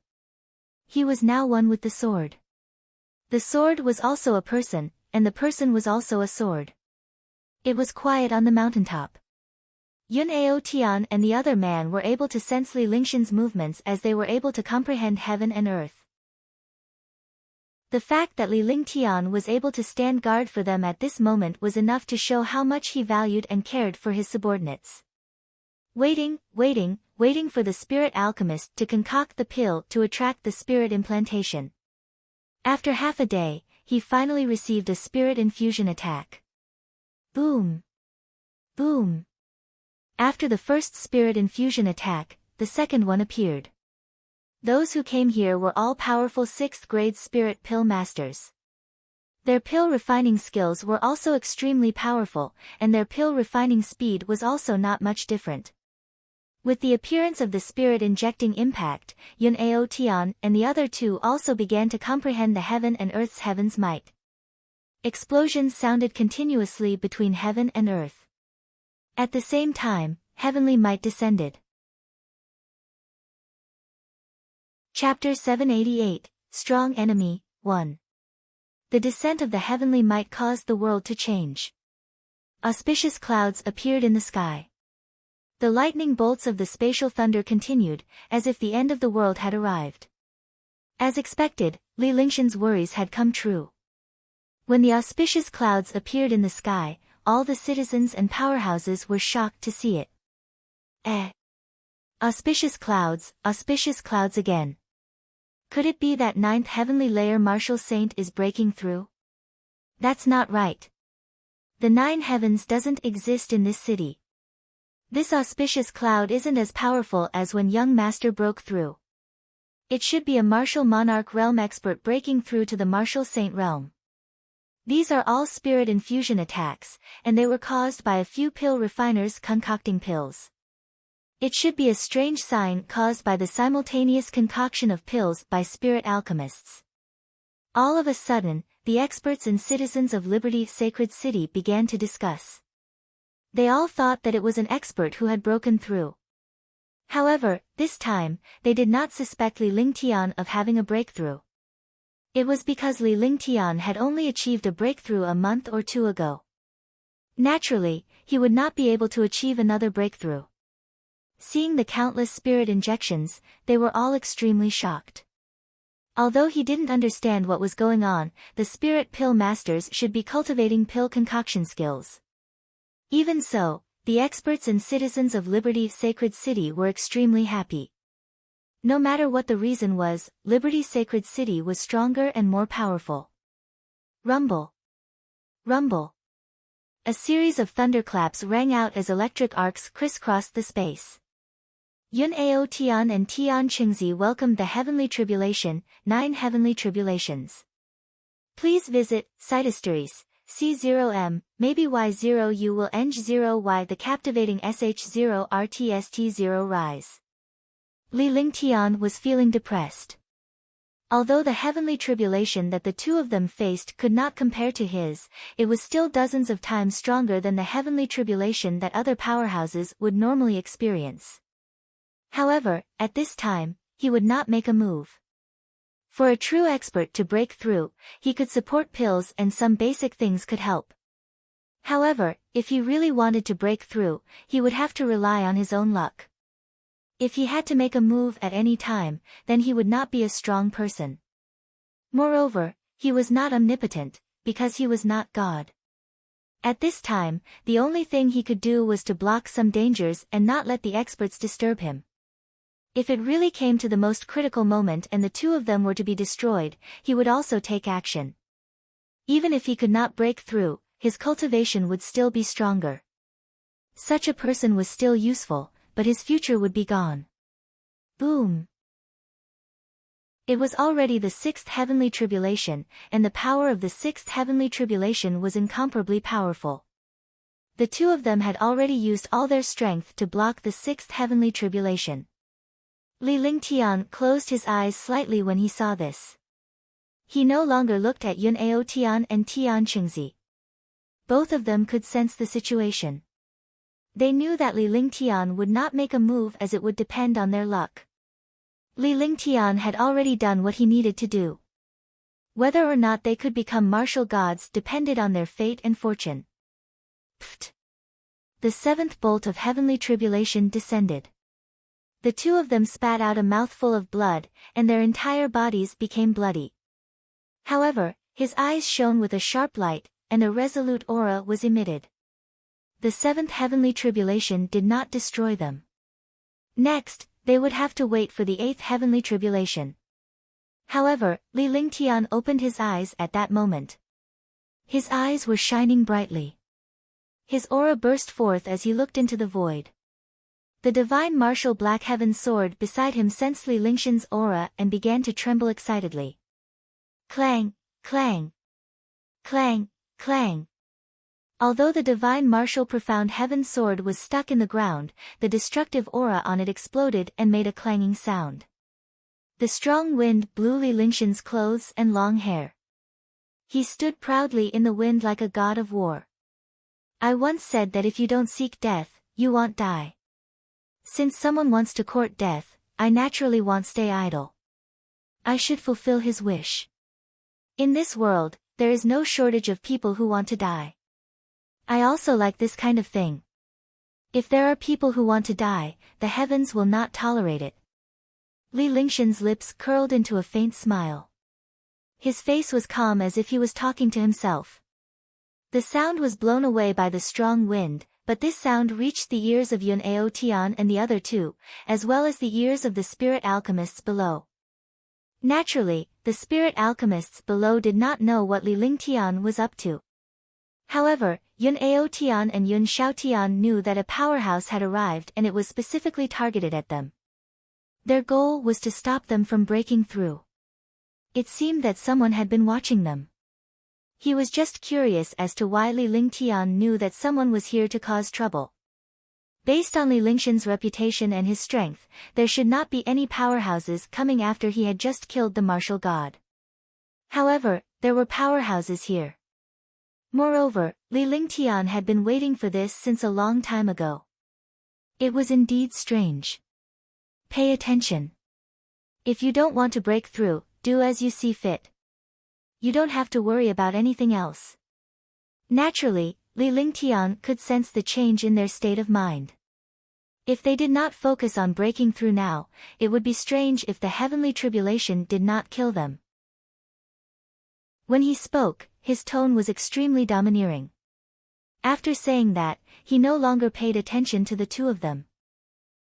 He was now one with the sword. The sword was also a person, and the person was also a sword. It was quiet on the mountaintop. Yun Ao Tian and the other man were able to sense Li Lingshan's movements as they were able to comprehend heaven and earth. The fact that Li Lingtian was able to stand guard for them at this moment was enough to show how much he valued and cared for his subordinates. Waiting for the spirit alchemist to concoct the pill to attract the spirit implantation. After half a day, he finally received a spirit infusion attack. Boom! Boom! After the first spirit infusion attack, the second one appeared. Those who came here were all powerful 6th-grade spirit pill masters. Their pill refining skills were also extremely powerful, and their pill refining speed was also not much different. With the appearance of the spirit injecting impact, Yun Ao Tian and the other two also began to comprehend the heaven and earth's heaven's might. Explosions sounded continuously between heaven and earth. At the same time, heavenly might descended. Chapter 788, Strong Enemy, 1. The descent of the heavenly might caused the world to change. Auspicious clouds appeared in the sky. The lightning bolts of the spatial thunder continued, as if the end of the world had arrived. As expected, Li Lingshan's worries had come true. When the auspicious clouds appeared in the sky, all the citizens and powerhouses were shocked to see it. Auspicious clouds again. Could it be that ninth heavenly layer martial saint is breaking through? That's not right. The 9 heavens doesn't exist in this city. This auspicious cloud isn't as powerful as when young master broke through. It should be a martial monarch realm expert breaking through to the martial saint realm. These are all spirit infusion attacks, and they were caused by a few pill refiners concocting pills. It should be a strange sign caused by the simultaneous concoction of pills by spirit alchemists. All of a sudden, the experts and citizens of Liberty Sacred City began to discuss. They all thought that it was an expert who had broken through. However, this time, they did not suspect Li Lingtian of having a breakthrough. It was because Li Lingtian had only achieved a breakthrough a month or 2 ago. Naturally, he would not be able to achieve another breakthrough. Seeing the countless spirit injections, they were all extremely shocked. Although he didn't understand what was going on, the spirit pill masters should be cultivating pill concoction skills. Even so, the experts and citizens of Liberty Sacred City were extremely happy. No matter what the reason was, Liberty Sacred City was stronger and more powerful. Rumble. Rumble. A series of thunderclaps rang out as electric arcs crisscrossed the space. Yun Ao Tian and Tian Qingzi welcomed the Heavenly Tribulation, 9 Heavenly Tribulations. Please visit, Cytosteries, C0M, maybe Y0U will eng 0Y the captivating SH0 RTST0 rise. Li Lingtian was feeling depressed. Although the heavenly tribulation that the two of them faced could not compare to his, it was still dozens of times stronger than the heavenly tribulation that other powerhouses would normally experience. However, at this time, he would not make a move. For a true expert to break through, he could support pills and some basic things could help. However, if he really wanted to break through, he would have to rely on his own luck. If he had to make a move at any time, then he would not be a strong person. Moreover, he was not omnipotent, because he was not God. At this time, the only thing he could do was to block some dangers and not let the experts disturb him. If it really came to the most critical moment and the two of them were to be destroyed, he would also take action. Even if he could not break through, his cultivation would still be stronger. Such a person was still useful, but his future would be gone. Boom! It was already the 6th heavenly tribulation, and the power of the 6th heavenly tribulation was incomparably powerful. The two of them had already used all their strength to block the 6th heavenly tribulation. Li Lingtian closed his eyes slightly when he saw this. He no longer looked at Yun Ao Tian and Tian Qingzi. Both of them could sense the situation. They knew that Li Lingtian would not make a move as it would depend on their luck. Li Lingtian had already done what he needed to do. Whether or not they could become martial gods depended on their fate and fortune. Pfft! The 7th bolt of heavenly tribulation descended. The two of them spat out a mouthful of blood, and their entire bodies became bloody. However, his eyes shone with a sharp light, and a resolute aura was emitted. The 7th heavenly tribulation did not destroy them. Next, they would have to wait for the 8th heavenly tribulation. However, Li Lingtian opened his eyes at that moment. His eyes were shining brightly. His aura burst forth as he looked into the void. The divine martial Black Heaven sword beside him sensed Li Lingshan's aura and began to tremble excitedly. Clang, clang. Clang, clang. Although the divine martial profound heaven sword was stuck in the ground, the destructive aura on it exploded and made a clanging sound. The strong wind blew Li Lingshan's clothes and long hair. He stood proudly in the wind like a god of war. I once said that if you don't seek death, you won't die. Since someone wants to court death, I naturally won't stay idle. I should fulfill his wish. In this world, there is no shortage of people who want to die. I also like this kind of thing. If there are people who want to die, the heavens will not tolerate it. Li Lingxian's lips curled into a faint smile. His face was calm as if he was talking to himself. The sound was blown away by the strong wind, but this sound reached the ears of Yun Ao Tian and the other two, as well as the ears of the spirit alchemists below. Naturally, the spirit alchemists below did not know what Li Lingtian was up to. However, Yun Ao Tian and Yun Xiaotian knew that a powerhouse had arrived and it was specifically targeted at them. Their goal was to stop them from breaking through. It seemed that someone had been watching them. He was just curious as to why Li Lingtian knew that someone was here to cause trouble. Based on Li Lingxian's reputation and his strength, there should not be any powerhouses coming after he had just killed the martial god. However, there were powerhouses here. Moreover, Li Lingtian had been waiting for this since a long time ago. It was indeed strange. Pay attention. If you don't want to break through, do as you see fit. You don't have to worry about anything else. Naturally, Li Lingtian could sense the change in their state of mind. If they did not focus on breaking through now, it would be strange if the heavenly tribulation did not kill them. When he spoke, his tone was extremely domineering. After saying that, he no longer paid attention to the two of them.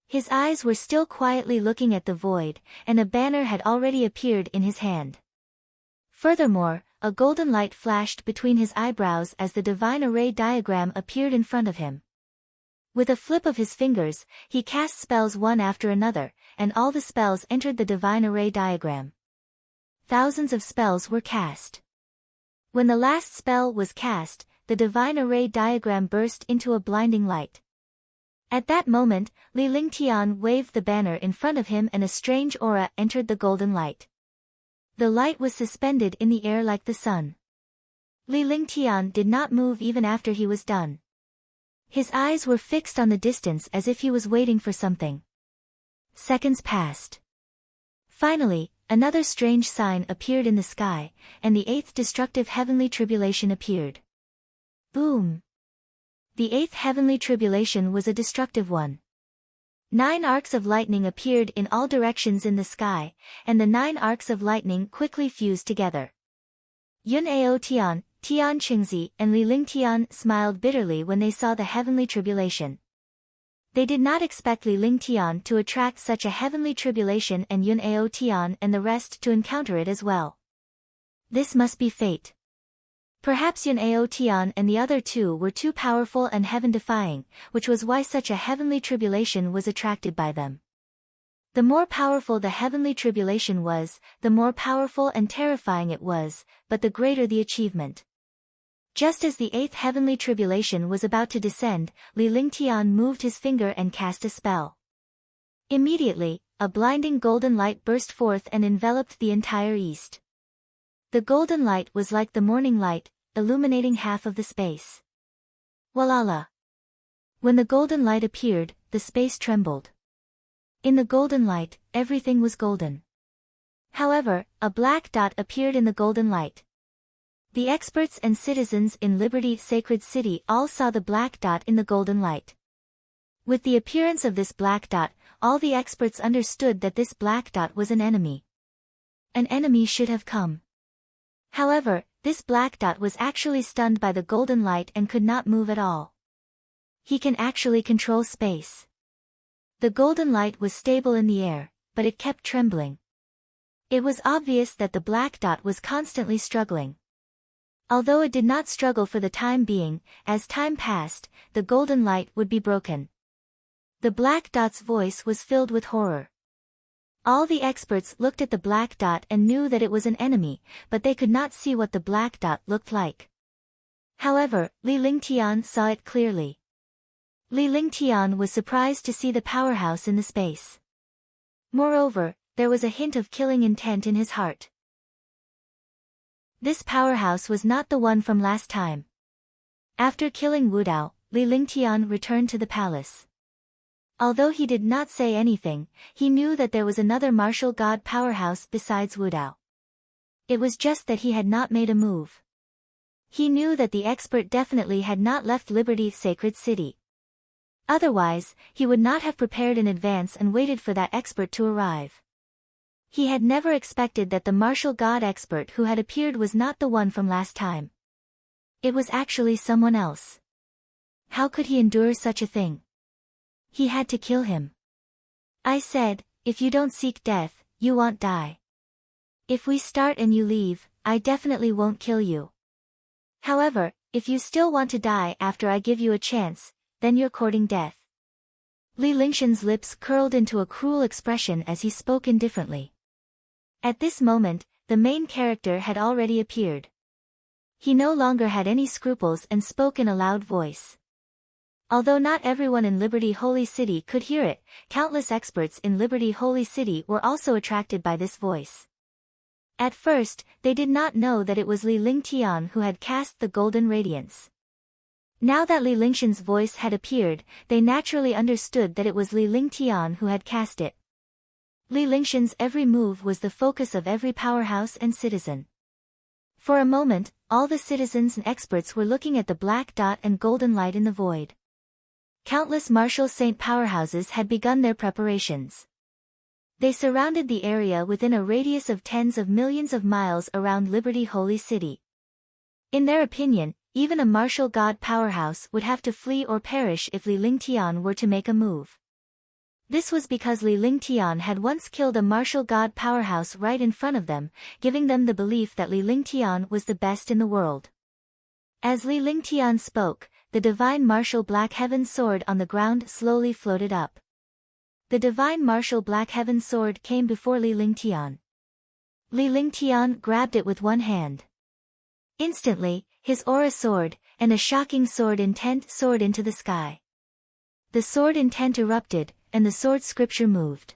His eyes were still quietly looking at the void, and a banner had already appeared in his hand. Furthermore, a golden light flashed between his eyebrows as the divine array diagram appeared in front of him. With a flip of his fingers, he cast spells one after another, and all the spells entered the divine array diagram. Thousands of spells were cast. When the last spell was cast, the divine array diagram burst into a blinding light. At that moment, Li Lingtian waved the banner in front of him and a strange aura entered the golden light. The light was suspended in the air like the sun. Li Lingtian did not move even after he was done. His eyes were fixed on the distance as if he was waiting for something. Seconds passed. Finally, another strange sign appeared in the sky, and the eighth destructive heavenly tribulation appeared. Boom! The eighth heavenly tribulation was a destructive one. 9 arcs of lightning appeared in all directions in the sky, and the 9 arcs of lightning quickly fused together. Yun Ao Tian, Tian Qingzi and Li Lingtian smiled bitterly when they saw the heavenly tribulation. They did not expect Li Lingtian to attract such a heavenly tribulation and Yun Ao Tian and the rest to encounter it as well. This must be fate. Perhaps Yun Ao Tian and the other two were too powerful and heaven-defying, which was why such a heavenly tribulation was attracted by them. The more powerful the heavenly tribulation was, the more powerful and terrifying it was, but the greater the achievement. Just as the eighth heavenly tribulation was about to descend, Li Lingtian moved his finger and cast a spell. Immediately, a blinding golden light burst forth and enveloped the entire east. The golden light was like the morning light, illuminating half of the space. Walala! When the golden light appeared, the space trembled. In the golden light, everything was golden. However, a black dot appeared in the golden light. The experts and citizens in Liberty Sacred City all saw the black dot in the golden light. With the appearance of this black dot, all the experts understood that this black dot was an enemy. An enemy should have come. However, this black dot was actually stunned by the golden light and could not move at all. He can actually control space. The golden light was stable in the air, but it kept trembling. It was obvious that the black dot was constantly struggling. Although it did not struggle for the time being, as time passed, the golden light would be broken. The black dot's voice was filled with horror. All the experts looked at the black dot and knew that it was an enemy, but they could not see what the black dot looked like. However, Li Lingtian saw it clearly. Li Lingtian was surprised to see the powerhouse in the space. Moreover, there was a hint of killing intent in his heart. This powerhouse was not the one from last time. After killing Wu Dao, Li Lingtian returned to the palace. Although he did not say anything, he knew that there was another martial god powerhouse besides Wu Dao. It was just that he had not made a move. He knew that the expert definitely had not left Liberty's sacred city. Otherwise, he would not have prepared in advance and waited for that expert to arrive. He had never expected that the martial god expert who had appeared was not the one from last time. It was actually someone else. How could he endure such a thing? He had to kill him. I said, if you don't seek death, you won't die. If we start and you leave, I definitely won't kill you. However, if you still want to die after I give you a chance, then you're courting death. Li Lingshan's lips curled into a cruel expression as he spoke indifferently. At this moment, the main character had already appeared. He no longer had any scruples and spoke in a loud voice. Although not everyone in Liberty Holy City could hear it, countless experts in Liberty Holy City were also attracted by this voice. At first, they did not know that it was Li Lingtian who had cast the golden radiance. Now that Li Lingshan's voice had appeared, they naturally understood that it was Li Lingtian who had cast it. Li Lingshan's every move was the focus of every powerhouse and citizen. For a moment, all the citizens and experts were looking at the black dot and golden light in the void. Countless martial saint powerhouses had begun their preparations. They surrounded the area within a radius of tens of millions of miles around Liberty Holy City. In their opinion, even a martial god powerhouse would have to flee or perish if Li Lingtian were to make a move. This was because Li Lingtian had once killed a martial god powerhouse right in front of them, giving them the belief that Li Lingtian was the best in the world. As Li Lingtian spoke, the divine martial black heaven sword on the ground slowly floated up. The divine martial black heaven sword came before Li Lingtian. Li Lingtian grabbed it with one hand. Instantly, his aura soared, and a shocking sword intent soared into the sky. The sword intent erupted, and the sword scripture moved.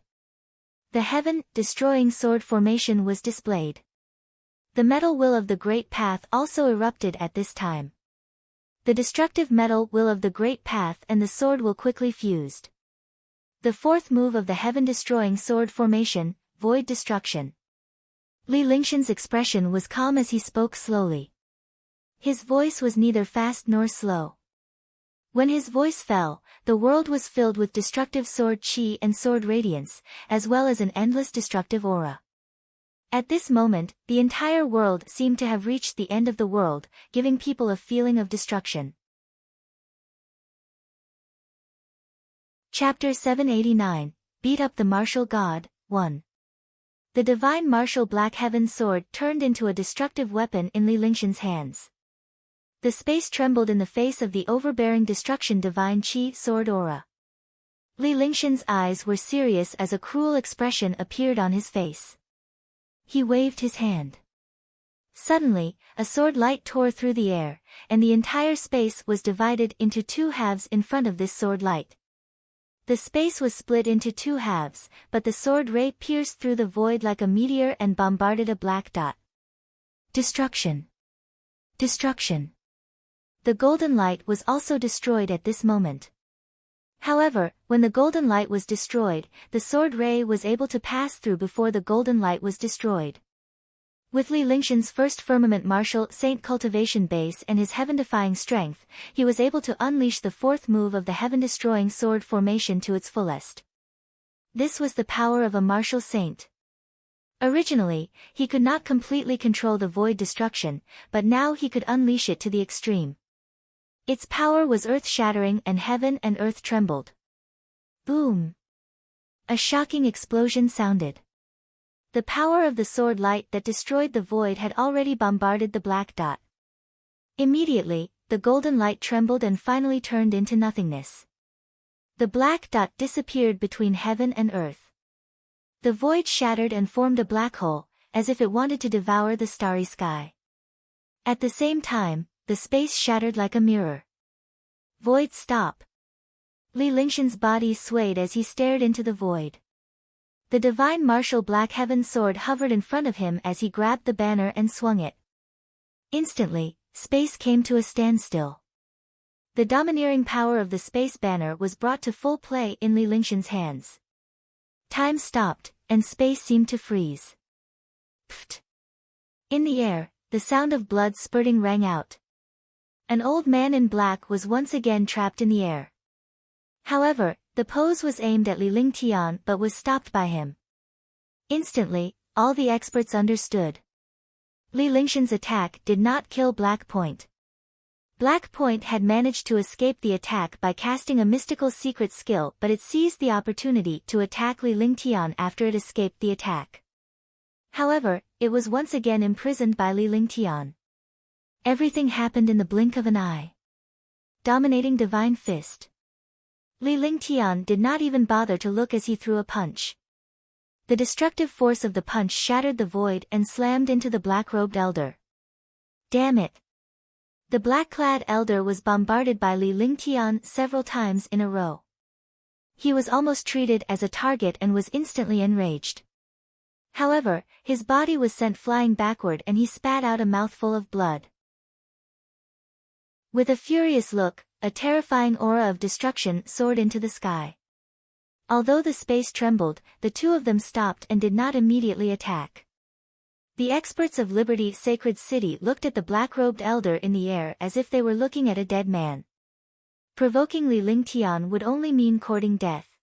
The heaven-destroying sword formation was displayed. The metal will of the great path also erupted at this time. The destructive metal will of the great path and the sword will quickly fused. The fourth move of the heaven-destroying sword formation, void destruction. Li Lingshan's expression was calm as he spoke slowly. His voice was neither fast nor slow. When his voice fell, the world was filled with destructive sword chi and sword radiance, as well as an endless destructive aura. At this moment, the entire world seemed to have reached the end of the world, giving people a feeling of destruction. Chapter 789, Beat Up the Martial God, 1. The divine martial black heaven sword turned into a destructive weapon in Li Lingshan's hands. The space trembled in the face of the overbearing destruction divine chi sword aura. Li Lingshan's eyes were serious as a cruel expression appeared on his face. He waved his hand. Suddenly, a sword light tore through the air, and the entire space was divided into two halves in front of this sword light. The space was split into two halves, but the sword ray pierced through the void like a meteor and bombarded a black dot. Destruction. Destruction. The golden light was also destroyed at this moment. However, when the golden light was destroyed, the sword ray was able to pass through before the golden light was destroyed. With Li Lingshan's first firmament martial saint cultivation base and his heaven-defying strength, he was able to unleash the fourth move of the heaven-destroying sword formation to its fullest. This was the power of a martial saint. Originally, he could not completely control the void destruction, but now he could unleash it to the extreme. Its power was earth-shattering and heaven and earth trembled. Boom! A shocking explosion sounded. The power of the sword light that destroyed the void had already bombarded the black dot. Immediately, the golden light trembled and finally turned into nothingness. The black dot disappeared between heaven and earth. The void shattered and formed a black hole, as if it wanted to devour the starry sky. At the same time, the space shattered like a mirror. Void stop. Li Lingshan's body swayed as he stared into the void. The divine martial black heaven sword hovered in front of him as he grabbed the banner and swung it. Instantly, space came to a standstill. The domineering power of the space banner was brought to full play in Li Lingshan's hands. Time stopped, and space seemed to freeze. Pfft! In the air, the sound of blood spurting rang out. An old man in black was once again trapped in the air. However, the pose was aimed at Li Lingtian but was stopped by him. Instantly, all the experts understood. Li Lingshan's attack did not kill Black Point. Black Point had managed to escape the attack by casting a mystical secret skill, but it seized the opportunity to attack Li Lingtian after it escaped the attack. However, it was once again imprisoned by Li Lingtian. Everything happened in the blink of an eye. Dominating Divine Fist. Li Lingtian did not even bother to look as he threw a punch. The destructive force of the punch shattered the void and slammed into the black-robed elder. Damn it! The black-clad elder was bombarded by Li Lingtian several times in a row. He was almost treated as a target and was instantly enraged. However, his body was sent flying backward and he spat out a mouthful of blood. With a furious look, a terrifying aura of destruction soared into the sky. Although the space trembled, the two of them stopped and did not immediately attack. The experts of Liberty Sacred City looked at the black-robed elder in the air as if they were looking at a dead man. Provoking Li Lingtian would only mean courting death.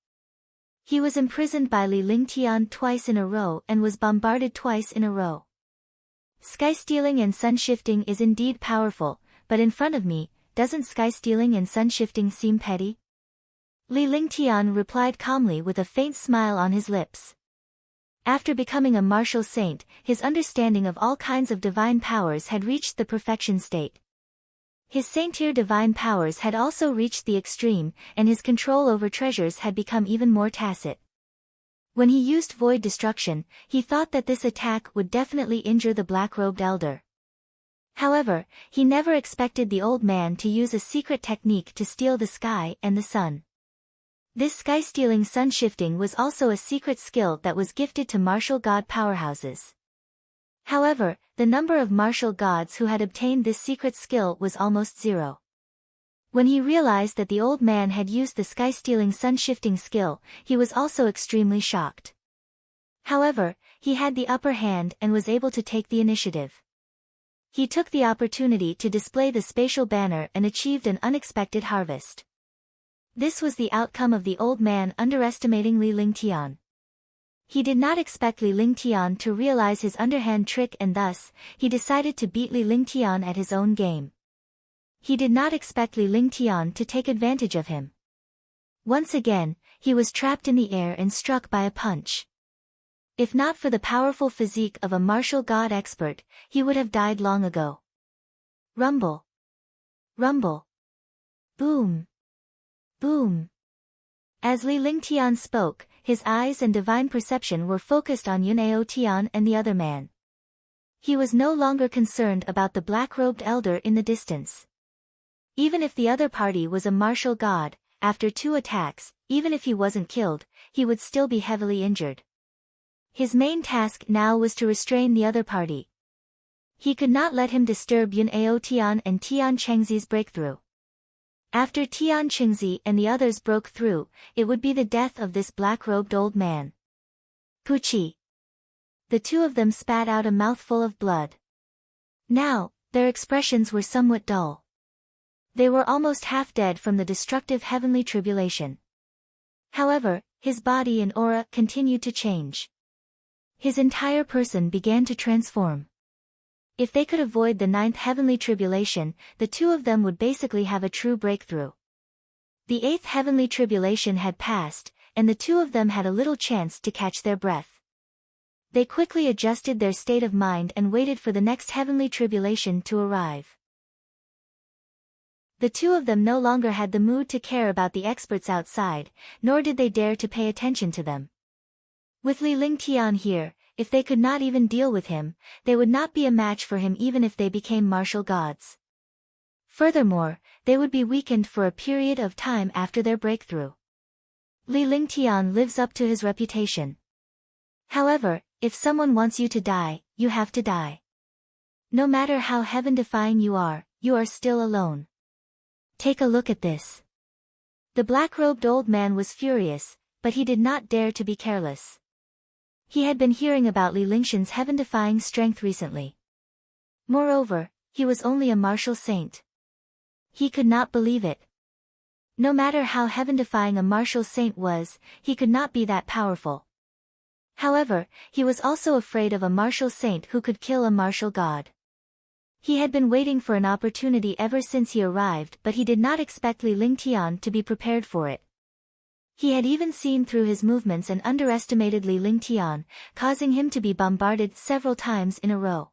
He was imprisoned by Li Lingtian twice in a row and was bombarded twice in a row. Sky-stealing and sun-shifting is indeed powerful, but in front of me, doesn't sky-stealing and sun-shifting seem petty? Li Lingtian replied calmly with a faint smile on his lips. After becoming a martial saint, his understanding of all kinds of divine powers had reached the perfection state. His saint-tier divine powers had also reached the extreme, and his control over treasures had become even more tacit. When he used void destruction, he thought that this attack would definitely injure the black-robed elder. However, he never expected the old man to use a secret technique to steal the sky and the sun. This sky-stealing sun-shifting was also a secret skill that was gifted to martial god powerhouses. However, the number of martial gods who had obtained this secret skill was almost zero. When he realized that the old man had used the sky-stealing sun-shifting skill, he was also extremely shocked. However, he had the upper hand and was able to take the initiative. He took the opportunity to display the spatial banner and achieved an unexpected harvest. This was the outcome of the old man underestimating Li Lingtian. He did not expect Li Lingtian to realize his underhand trick and thus, he decided to beat Li Lingtian at his own game. He did not expect Li Lingtian to take advantage of him. Once again, he was trapped in the air and struck by a punch. If not for the powerful physique of a martial god expert, he would have died long ago. Rumble. Rumble. Boom. Boom. As Li Lingtian spoke, his eyes and divine perception were focused on Yun Aotian and the other man. He was no longer concerned about the black-robed elder in the distance. Even if the other party was a martial god, after 2 attacks, even if he wasn't killed, he would still be heavily injured. His main task now was to restrain the other party. He could not let him disturb Yun Aotian and Tian Chengzi's breakthrough. After Tian Chengzi and the others broke through, it would be the death of this black-robed old man. Puchi. The two of them spat out a mouthful of blood. Now, their expressions were somewhat dull. They were almost half dead from the destructive heavenly tribulation. However, his body and aura continued to change. His entire person began to transform. If they could avoid the 9th heavenly tribulation, the two of them would basically have a true breakthrough. The 8th heavenly tribulation had passed, and the two of them had a little chance to catch their breath. They quickly adjusted their state of mind and waited for the next heavenly tribulation to arrive. The two of them no longer had the mood to care about the experts outside, nor did they dare to pay attention to them. With Li Lingtian here, if they could not even deal with him, they would not be a match for him even if they became martial gods. Furthermore, they would be weakened for a period of time after their breakthrough. Li Lingtian lives up to his reputation. However, if someone wants you to die, you have to die. No matter how heaven-defying you are still alone. Take a look at this. The black-robed old man was furious, but he did not dare to be careless. He had been hearing about Li Lingshan's heaven-defying strength recently. Moreover, he was only a martial saint. He could not believe it. No matter how heaven-defying a martial saint was, he could not be that powerful. However, he was also afraid of a martial saint who could kill a martial god. He had been waiting for an opportunity ever since he arrived, but he did not expect Li Lingtian to be prepared for it. He had even seen through his movements and underestimated Li Lingtian, causing him to be bombarded several times in a row.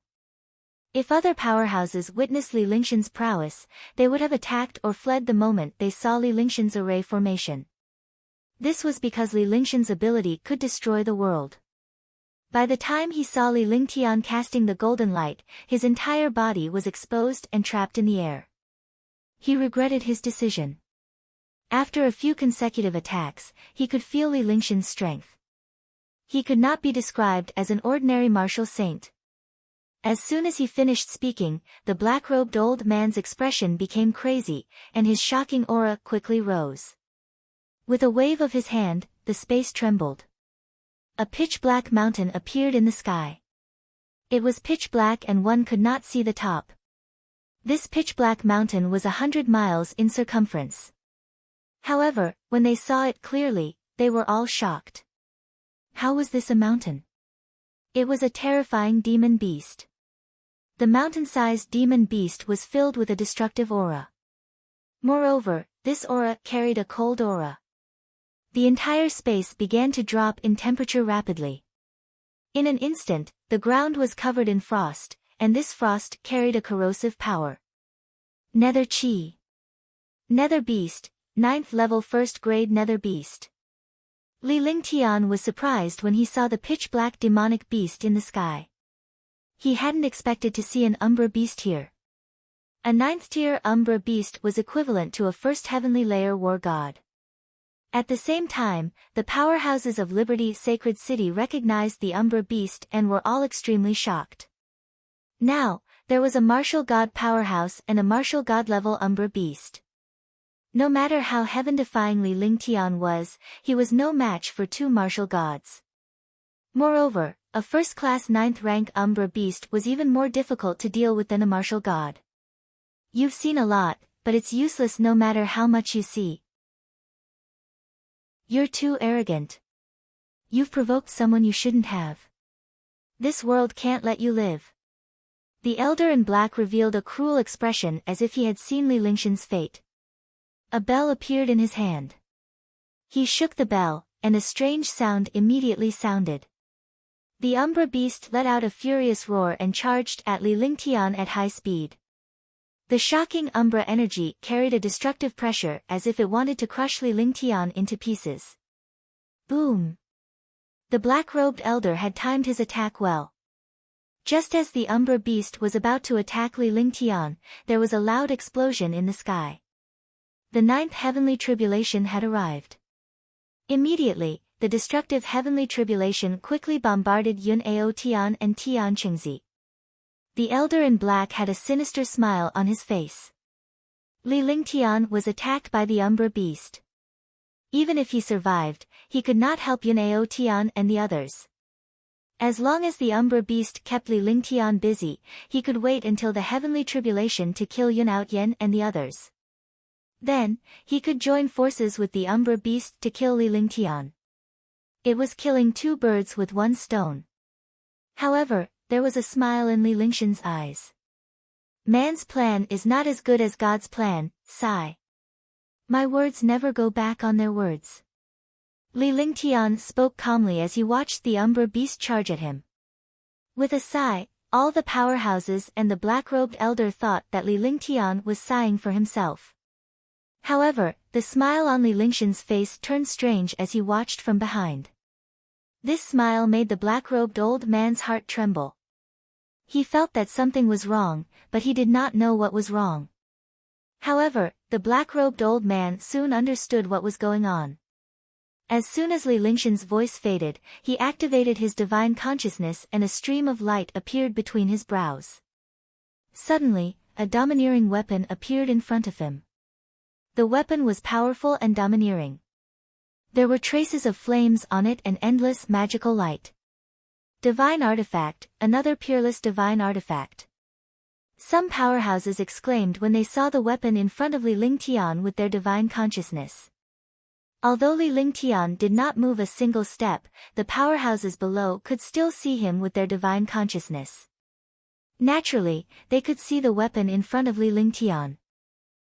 If other powerhouses witnessed Li Lingtian's prowess, they would have attacked or fled the moment they saw Li Lingtian's array formation. This was because Li Lingtian's ability could destroy the world. By the time he saw Li Lingtian casting the golden light, his entire body was exposed and trapped in the air. He regretted his decision. After a few consecutive attacks, he could feel Li Lingtian's strength. He could not be described as an ordinary martial saint. As soon as he finished speaking, the black-robed old man's expression became crazy, and his shocking aura quickly rose. With a wave of his hand, the space trembled. A pitch-black mountain appeared in the sky. It was pitch black and one could not see the top. This pitch-black mountain was 100 miles in circumference. However, when they saw it clearly, they were all shocked. How was this a mountain? It was a terrifying demon beast. The mountain-sized demon beast was filled with a destructive aura. Moreover, this aura carried a cold aura. The entire space began to drop in temperature rapidly. In an instant, the ground was covered in frost, and this frost carried a corrosive power. Nether Chi. Nether Beast, 9th level 1st grade Nether Beast. Li Lingtian was surprised when he saw the pitch-black demonic beast in the sky. He hadn't expected to see an Umbra beast here. A 9th-tier Umbra beast was equivalent to a 1st heavenly layer war god. At the same time, the powerhouses of Liberty Sacred City recognized the Umbra beast and were all extremely shocked. Now, there was a martial god powerhouse and a martial god level Umbra beast. No matter how heaven-defying Li Lingtian was, he was no match for two martial gods. Moreover, a first-class 9th rank Umbra beast was even more difficult to deal with than a martial god. You've seen a lot, but it's useless no matter how much you see. You're too arrogant. You've provoked someone you shouldn't have. This world can't let you live. The Elder in Black revealed a cruel expression as if he had seen Li Lingtian's fate. A bell appeared in his hand. He shook the bell, and a strange sound immediately sounded. The Umbra beast let out a furious roar and charged at Li Lingtian at high speed. The shocking Umbra energy carried a destructive pressure as if it wanted to crush Li Lingtian into pieces. Boom! The black-robed elder had timed his attack well. Just as the Umbra beast was about to attack Li Lingtian, there was a loud explosion in the sky. The 9th heavenly tribulation had arrived. Immediately, the destructive heavenly tribulation quickly bombarded Yun Ao Tian and Tian Qingzi. The Elder in Black had a sinister smile on his face. Li Lingtian was attacked by the Umbra beast. Even if he survived, he could not help Yun Ao Tian and the others. As long as the Umbra beast kept Li Lingtian busy, he could wait until the heavenly tribulation to kill Yun Ao Tian and the others. Then, he could join forces with the Umbra beast to kill Li Lingtian. It was killing two birds with one stone. However, there was a smile in Li Lingtian's eyes. Man's plan is not as good as God's plan, sigh. My words never go back on their words. Li Lingtian spoke calmly as he watched the Umbra beast charge at him. With a sigh, all the powerhouses and the black-robed elder thought that Li Lingtian was sighing for himself. However, the smile on Li Lingtian's face turned strange as he watched from behind. This smile made the black-robed old man's heart tremble. He felt that something was wrong, but he did not know what was wrong. However, the black-robed old man soon understood what was going on. As soon as Li Lingtian's voice faded, he activated his divine consciousness and a stream of light appeared between his brows. Suddenly, a domineering weapon appeared in front of him. The weapon was powerful and domineering. There were traces of flames on it and endless magical light. Divine artifact, another peerless divine artifact. Some powerhouses exclaimed when they saw the weapon in front of Li Lingtian with their divine consciousness. Although Li Lingtian did not move a single step, the powerhouses below could still see him with their divine consciousness. Naturally, they could see the weapon in front of Li Lingtian.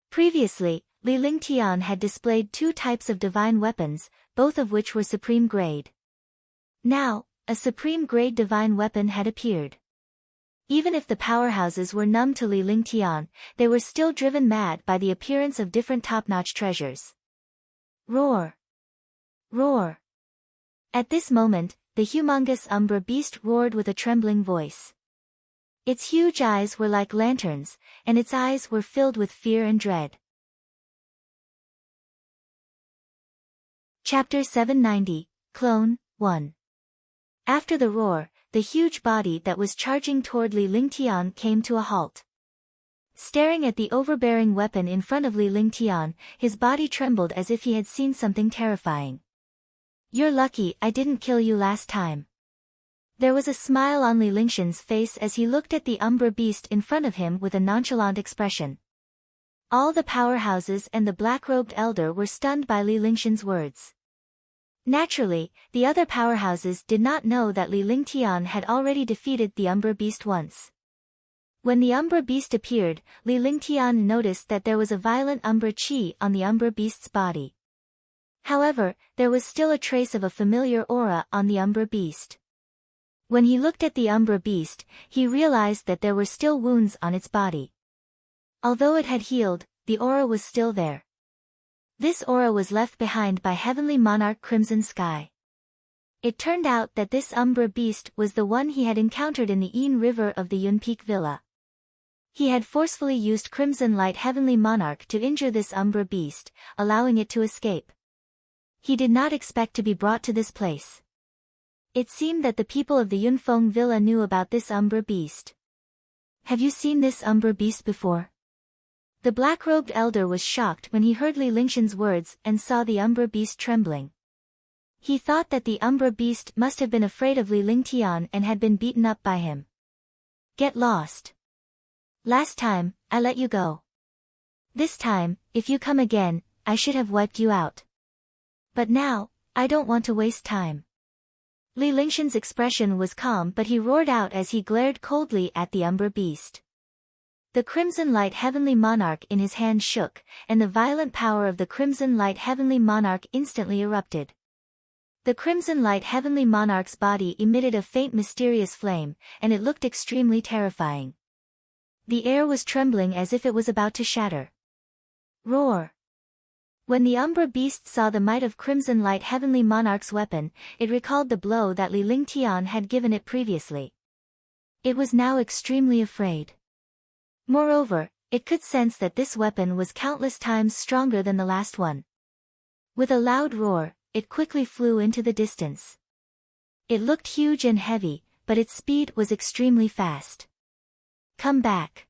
Previously, Li Lingtian had displayed 2 types of divine weapons, both of which were supreme grade. Now, a supreme grade divine weapon had appeared. Even if the powerhouses were numb to Li Lingtian, they were still driven mad by the appearance of different top-notch treasures. Roar! Roar! At this moment, the humongous Umbra beast roared with a trembling voice. Its huge eyes were like lanterns, and its eyes were filled with fear and dread. Chapter 790, Clone 1. After the roar, the huge body that was charging toward Li Lingtian came to a halt. Staring at the overbearing weapon in front of Li Lingtian, his body trembled as if he had seen something terrifying. "You're lucky I didn't kill you last time." There was a smile on Li Lingshan's face as he looked at the Umbra beast in front of him with a nonchalant expression. All the powerhouses and the black-robed elder were stunned by Li Lingshan's words. Naturally, the other powerhouses did not know that Li Lingtian had already defeated the Umbra beast once. When the Umbra beast appeared, Li Lingtian noticed that there was a violent Umbra chi on the Umbra beast's body. However, there was still a trace of a familiar aura on the Umbra beast. When he looked at the Umbra beast, he realized that there were still wounds on its body. Although it had healed, the aura was still there. This aura was left behind by Heavenly Monarch Crimson Sky. It turned out that this Umbra beast was the one he had encountered in the Een River of the Yun Peak Villa. He had forcefully used Crimson Light Heavenly Monarch to injure this Umbra beast, allowing it to escape. He did not expect to be brought to this place. It seemed that the people of the Yunfeng Villa knew about this Umbra beast. "Have you seen this Umbra beast before?" The black-robed elder was shocked when he heard Li Lingshan's words and saw the Umbra beast trembling. He thought that the Umbra beast must have been afraid of Li Lingtian and had been beaten up by him. "Get lost. Last time, I let you go. This time, if you come again, I should have wiped you out. But now, I don't want to waste time." Li Lingshan's expression was calm, but he roared out as he glared coldly at the Umbra beast. The Crimson Light Heavenly Monarch in his hand shook, and the violent power of the Crimson Light Heavenly Monarch instantly erupted. The Crimson Light Heavenly Monarch's body emitted a faint mysterious flame, and it looked extremely terrifying. The air was trembling as if it was about to shatter. Roar! When the Umbra beast saw the might of Crimson Light Heavenly Monarch's weapon, it recalled the blow that Li Lingtian had given it previously. It was now extremely afraid. Moreover, it could sense that this weapon was countless times stronger than the last one. With a loud roar, it quickly flew into the distance. It looked huge and heavy, but its speed was extremely fast. "Come back."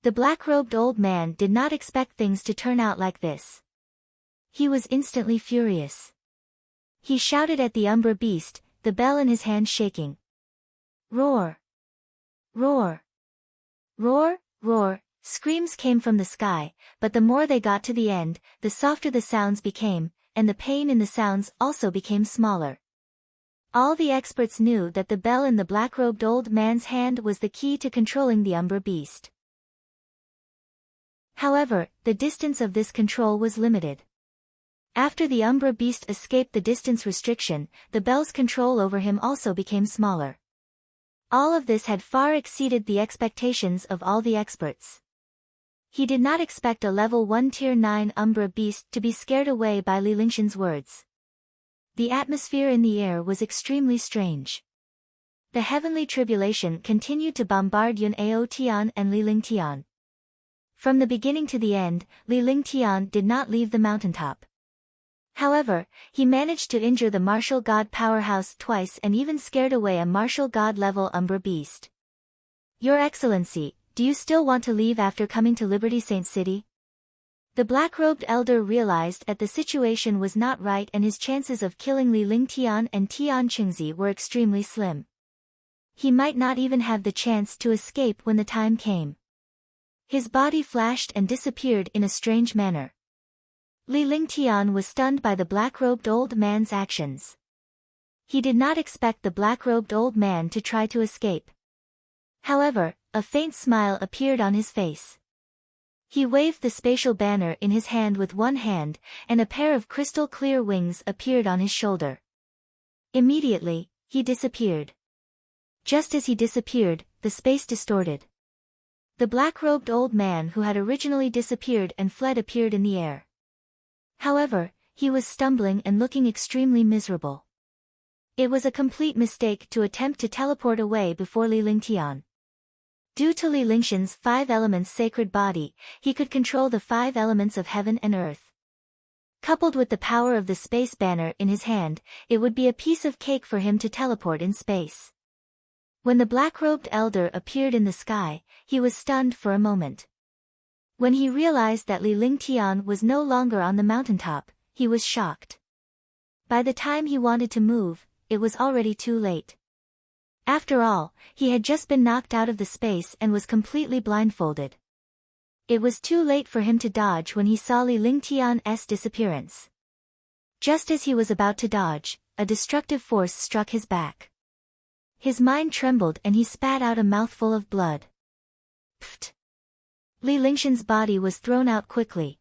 The black-robed old man did not expect things to turn out like this. He was instantly furious. He shouted at the Umbra beast, the bell in his hand shaking. Roar! Roar! Roar, roar, screams came from the sky, but the more they got to the end, the softer the sounds became, and the pain in the sounds also became smaller. All the experts knew that the bell in the black-robed old man's hand was the key to controlling the Umbra beast. However, the distance of this control was limited. After the Umbra beast escaped the distance restriction, the bell's control over him also became smaller. All of this had far exceeded the expectations of all the experts. He did not expect a level 1 tier 9 Umbra beast to be scared away by Li Lingshan's words. The atmosphere in the air was extremely strange. The heavenly tribulation continued to bombard Yun Ao Tian and Li Lingtian. From the beginning to the end, Li Lingtian did not leave the mountaintop. However, he managed to injure the martial god powerhouse twice and even scared away a martial god-level Umbra beast. "Your Excellency, do you still want to leave after coming to Liberty Saint City?" The black-robed elder realized that the situation was not right and his chances of killing Li Lingtian and Tian Qingzi were extremely slim. He might not even have the chance to escape when the time came. His body flashed and disappeared in a strange manner. Li Lingtian was stunned by the black-robed old man's actions. He did not expect the black-robed old man to try to escape. However, a faint smile appeared on his face. He waved the spatial banner in his hand with one hand, and a pair of crystal-clear wings appeared on his shoulder. Immediately, he disappeared. Just as he disappeared, the space distorted. The black-robed old man who had originally disappeared and fled appeared in the air. However, he was stumbling and looking extremely miserable. It was a complete mistake to attempt to teleport away before Li Lingtian. Due to Li Lingshan's 5 elements sacred body, he could control the 5 elements of heaven and earth. Coupled with the power of the space banner in his hand, it would be a piece of cake for him to teleport in space. When the black-robed elder appeared in the sky, he was stunned for a moment. When he realized that Li Lingtian was no longer on the mountaintop, he was shocked. By the time he wanted to move, it was already too late. After all, he had just been knocked out of the space and was completely blindfolded. It was too late for him to dodge when he saw Li Lingtian's disappearance. Just as he was about to dodge, a destructive force struck his back. His mind trembled and he spat out a mouthful of blood. Pfft! Li Lingshan's body was thrown out quickly.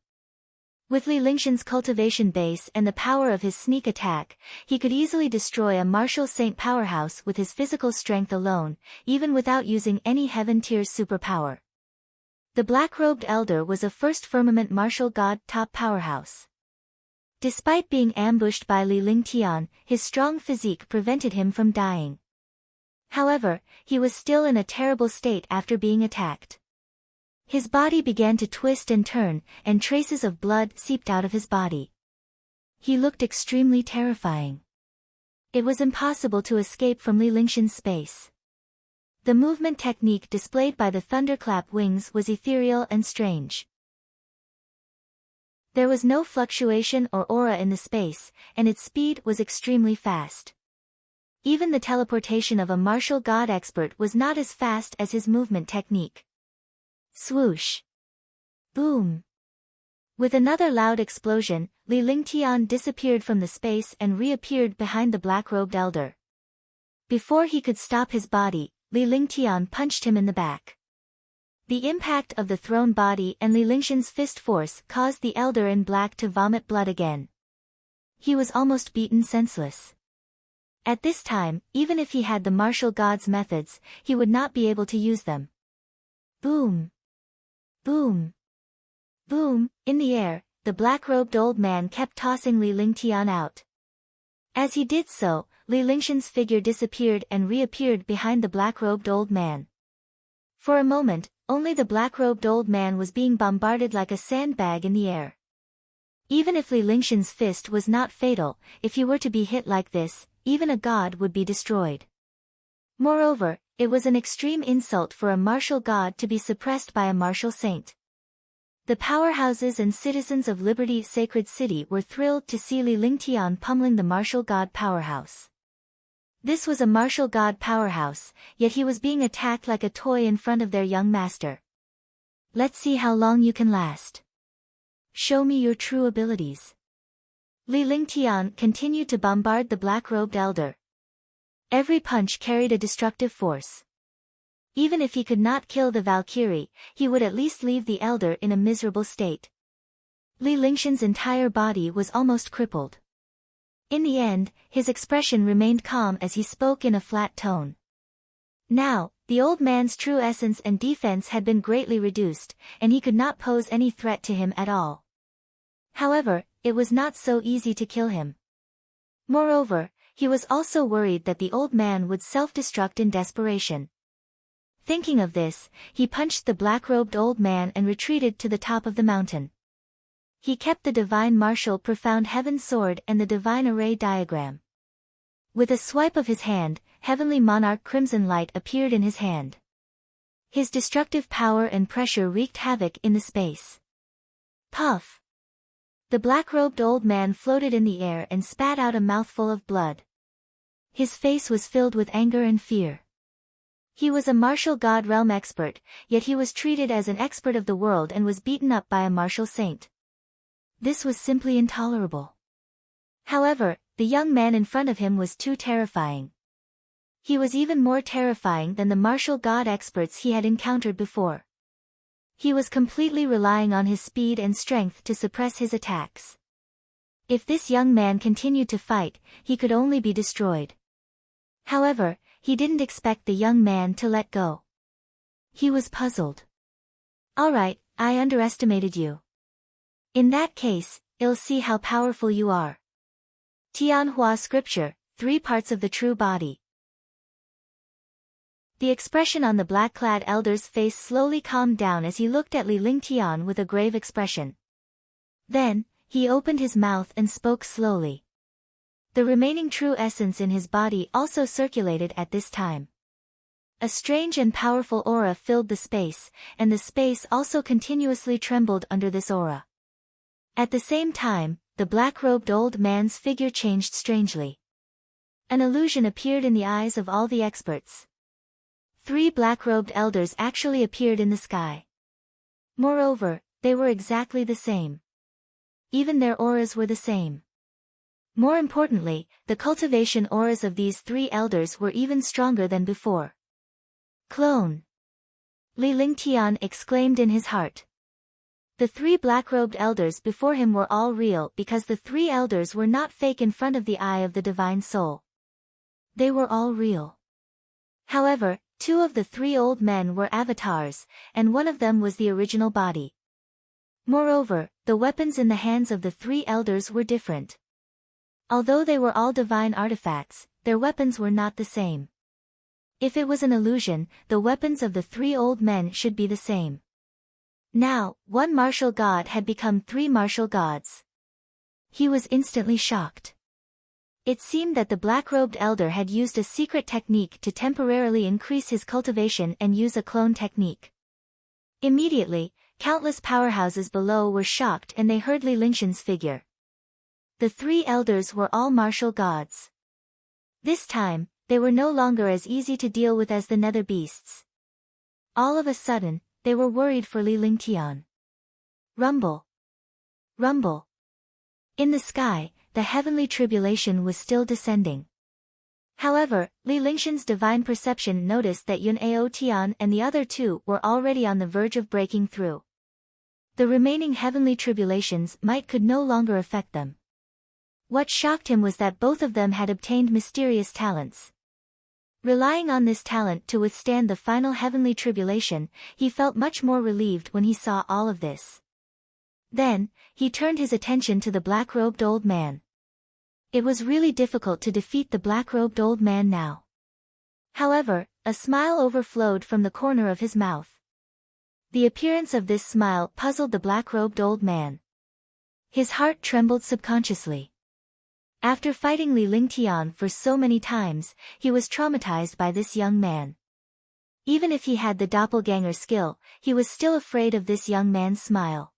With Li Lingshan's cultivation base and the power of his sneak attack, he could easily destroy a martial saint powerhouse with his physical strength alone, even without using any heaven-tier superpower. The black-robed elder was a first firmament martial god top powerhouse. Despite being ambushed by Li Lingtian, his strong physique prevented him from dying. However, he was still in a terrible state after being attacked. His body began to twist and turn, and traces of blood seeped out of his body. He looked extremely terrifying. It was impossible to escape from Li Lingshan's space. The movement technique displayed by the thunderclap wings was ethereal and strange. There was no fluctuation or aura in the space, and its speed was extremely fast. Even the teleportation of a martial god expert was not as fast as his movement technique. Swoosh! Boom! With another loud explosion, Li Lingtian disappeared from the space and reappeared behind the black-robed elder. Before he could stop his body, Li Lingtian punched him in the back. The impact of the thrown body and Li Lingshan's fist force caused the elder in black to vomit blood again. He was almost beaten senseless. At this time, even if he had the martial god's methods, he would not be able to use them. Boom! Boom! Boom! In the air, the black-robed old man kept tossing Li Lingtian out. As he did so, Li Lingshan's figure disappeared and reappeared behind the black-robed old man. For a moment, only the black-robed old man was being bombarded like a sandbag in the air. Even if Li Lingshan's fist was not fatal, if he were to be hit like this, even a god would be destroyed. Moreover, it was an extreme insult for a martial god to be suppressed by a martial saint. The powerhouses and citizens of Liberty Sacred City were thrilled to see Li Lingtian pummeling the martial god powerhouse. This was a martial god powerhouse, yet he was being attacked like a toy in front of their young master. Let's see how long you can last. Show me your true abilities. Li Lingtian continued to bombard the black-robed elder. Every punch carried a destructive force. Even if he could not kill the Valkyrie, he would at least leave the elder in a miserable state. Li Lingshan's entire body was almost crippled. In the end, his expression remained calm as he spoke in a flat tone. Now, the old man's true essence and defense had been greatly reduced, and he could not pose any threat to him at all. However, it was not so easy to kill him. Moreover, he was also worried that the old man would self-destruct in desperation. Thinking of this, he punched the black-robed old man and retreated to the top of the mountain. He kept the divine martial profound heaven sword and the divine array diagram. With a swipe of his hand, heavenly monarch crimson light appeared in his hand. His destructive power and pressure wreaked havoc in the space. Puff! The black-robed old man floated in the air and spat out a mouthful of blood. His face was filled with anger and fear. He was a martial god realm expert, yet he was treated as an expert of the world and was beaten up by a martial saint. This was simply intolerable. However, the young man in front of him was too terrifying. He was even more terrifying than the martial god experts he had encountered before. He was completely relying on his speed and strength to suppress his attacks. If this young man continued to fight, he could only be destroyed. However, he didn't expect the young man to let go. He was puzzled. "Alright, I underestimated you. In that case, I'll see how powerful you are." Tianhua Scripture, 3 parts of the true body. The expression on the black-clad elder's face slowly calmed down as he looked at Li Lingtian with a grave expression. Then, he opened his mouth and spoke slowly. The remaining true essence in his body also circulated at this time. A strange and powerful aura filled the space, and the space also continuously trembled under this aura. At the same time, the black-robed old man's figure changed strangely. An illusion appeared in the eyes of all the experts. 3 black-robed elders actually appeared in the sky. Moreover, they were exactly the same. Even their auras were the same. More importantly, the cultivation auras of these 3 elders were even stronger than before. "Clone!" Li Lingtian exclaimed in his heart. The 3 black-robed elders before him were all real because the 3 elders were not fake in front of the eye of the divine soul. They were all real. However, 2 of the 3 old men were avatars, and one of them was the original body. Moreover, the weapons in the hands of the 3 elders were different. Although they were all divine artifacts, their weapons were not the same. If it was an illusion, the weapons of the 3 old men should be the same. Now, 1 martial god had become 3 martial gods. He was instantly shocked. It seemed that the black-robed elder had used a secret technique to temporarily increase his cultivation and use a clone technique. Immediately, countless powerhouses below were shocked and they heard Li Lingshan's figure. The 3 elders were all martial gods. This time, they were no longer as easy to deal with as the nether beasts. All of a sudden, they were worried for Li Lingtian. Rumble! Rumble! In the sky, the heavenly tribulation was still descending. However, Li Lingshan's divine perception noticed that Yun Ao Tian and the other 2 were already on the verge of breaking through. The remaining heavenly tribulations could no longer affect them. What shocked him was that both of them had obtained mysterious talents. Relying on this talent to withstand the final heavenly tribulation, he felt much more relieved when he saw all of this. Then, he turned his attention to the black-robed old man. It was really difficult to defeat the black-robed old man now. However, a smile overflowed from the corner of his mouth. The appearance of this smile puzzled the black-robed old man. His heart trembled subconsciously. After fighting Li Lingtian for so many times, he was traumatized by this young man. Even if he had the doppelganger skill, he was still afraid of this young man's smile.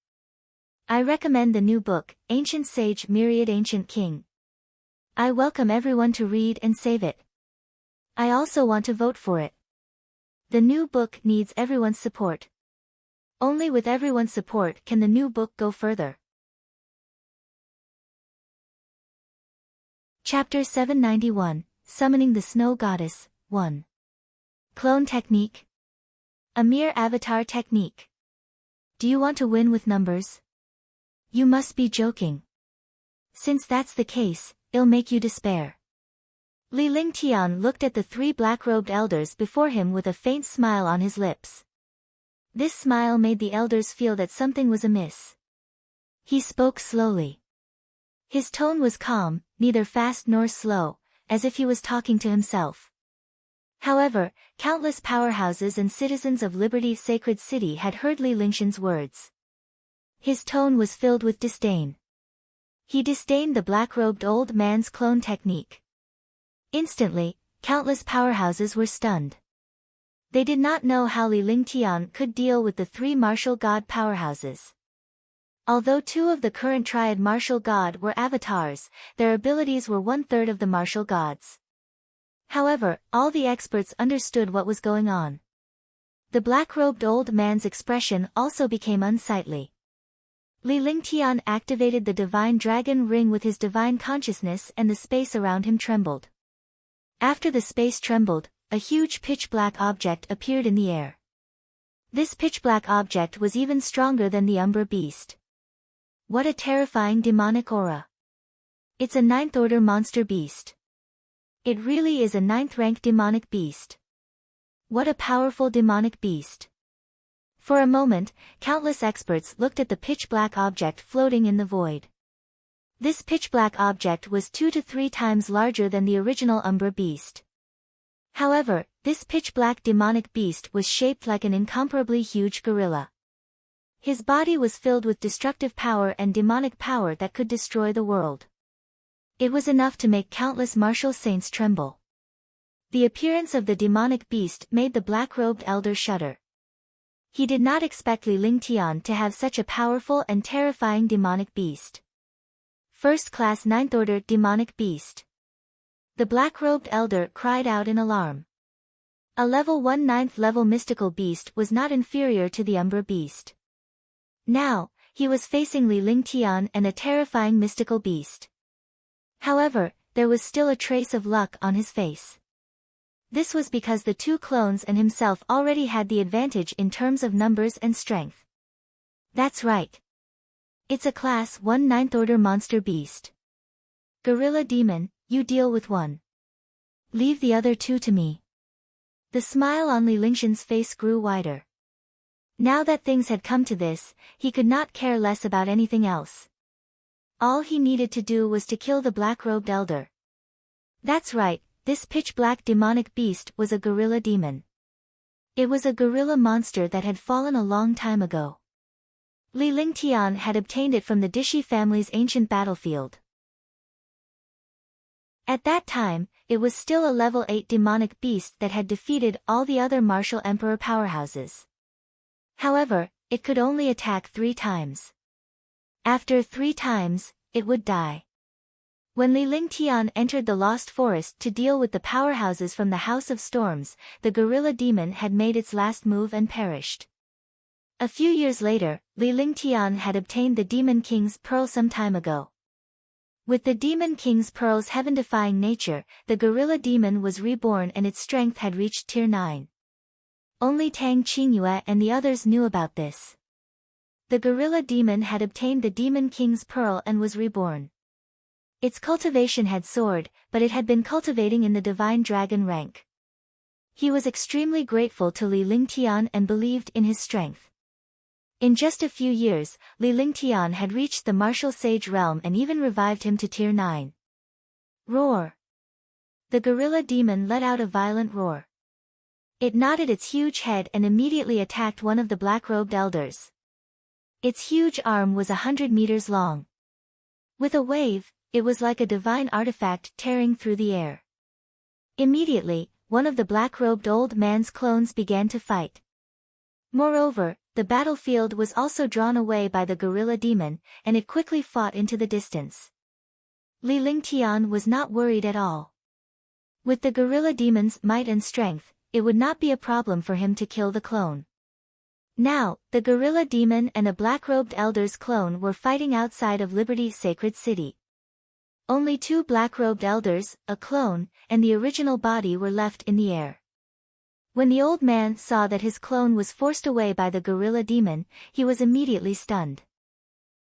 I recommend the new book, Ancient Sage Myriad Ancient King. I welcome everyone to read and save it. I also want to vote for it. The new book needs everyone's support. Only with everyone's support can the new book go further. Chapter 791, Summoning the Snow Goddess, 1. Clone Technique. A mere avatar technique. Do you want to win with numbers? You must be joking. Since that's the case, it'll make you despair. Li Lingtian looked at the 3 black-robed elders before him with a faint smile on his lips. This smile made the elders feel that something was amiss. He spoke slowly. His tone was calm, neither fast nor slow, as if he was talking to himself. However, countless powerhouses and citizens of Liberty's sacred city had heard Li Lingshan's words. His tone was filled with disdain. He disdained the black-robed old man's clone technique. Instantly, countless powerhouses were stunned. They did not know how Li Lingtian could deal with the 3 martial god powerhouses. Although 2 of the current triad martial god were avatars, their abilities were 1/3 of the martial gods. However, all the experts understood what was going on. The black-robed old man's expression also became unsightly. Li Lingtian activated the divine dragon ring with his divine consciousness and the space around him trembled. After the space trembled, a huge pitch-black object appeared in the air. This pitch-black object was even stronger than the Umbra beast. What a terrifying demonic aura. It's a ninth-order monster beast. It really is a ninth-rank demonic beast. What a powerful demonic beast. For a moment, countless experts looked at the pitch-black object floating in the void. This pitch-black object was 2 to 3 times larger than the original Umbra beast. However, this pitch-black demonic beast was shaped like an incomparably huge gorilla. His body was filled with destructive power and demonic power that could destroy the world. It was enough to make countless martial saints tremble. The appearance of the demonic beast made the black-robed elder shudder. He did not expect Li Lingtian to have such a powerful and terrifying demonic beast. First-class ninth-order demonic beast. The black-robed elder cried out in alarm. A level 1 ninth level mystical beast was not inferior to the Umbra beast. Now, he was facing Li Lingtian and a terrifying mystical beast. However, there was still a trace of luck on his face. This was because the two clones and himself already had the advantage in terms of numbers and strength. That's right. It's a class 1 ninth order monster beast. Gorilla demon, you deal with one. Leave the other two to me. The smile on Li Lingtian's face grew wider. Now that things had come to this, he could not care less about anything else. All he needed to do was to kill the black-robed elder. That's right, this pitch-black demonic beast was a gorilla demon. It was a gorilla monster that had fallen a long time ago. Li Lingtian had obtained it from the Dishi family's ancient battlefield. At that time, it was still a level 8 demonic beast that had defeated all the other martial emperor powerhouses. However, it could only attack 3 times. After 3 times, it would die. When Li Lingtian entered the Lost Forest to deal with the powerhouses from the House of Storms, the gorilla demon had made its last move and perished. A few years later, Li Lingtian had obtained the Demon King's Pearl some time ago. With the Demon King's Pearl's heaven-defying nature, the gorilla demon was reborn and its strength had reached Tier 9. Only Tang Qingyue and the others knew about this. The gorilla demon had obtained the Demon King's Pearl and was reborn. Its cultivation had soared, but it had been cultivating in the divine dragon rank. He was extremely grateful to Li Lingtian and believed in his strength. In just a few years, Li Lingtian had reached the martial sage realm and even revived him to Tier 9. Roar! The gorilla demon let out a violent roar. It nodded its huge head and immediately attacked one of the black-robed elders. Its huge arm was 100 meters long. With a wave, it was like a divine artifact tearing through the air. Immediately, one of the black-robed old man's clones began to fight. Moreover, the battlefield was also drawn away by the gorilla demon, and it quickly fought into the distance. Li Lingtian was not worried at all. With the gorilla demon's might and strength, it would not be a problem for him to kill the clone. Now, the gorilla demon and a black-robed elder's clone were fighting outside of Liberty's sacred city. Only 2 black-robed elders, a clone, and the original body were left in the air. When the old man saw that his clone was forced away by the gorilla demon, he was immediately stunned.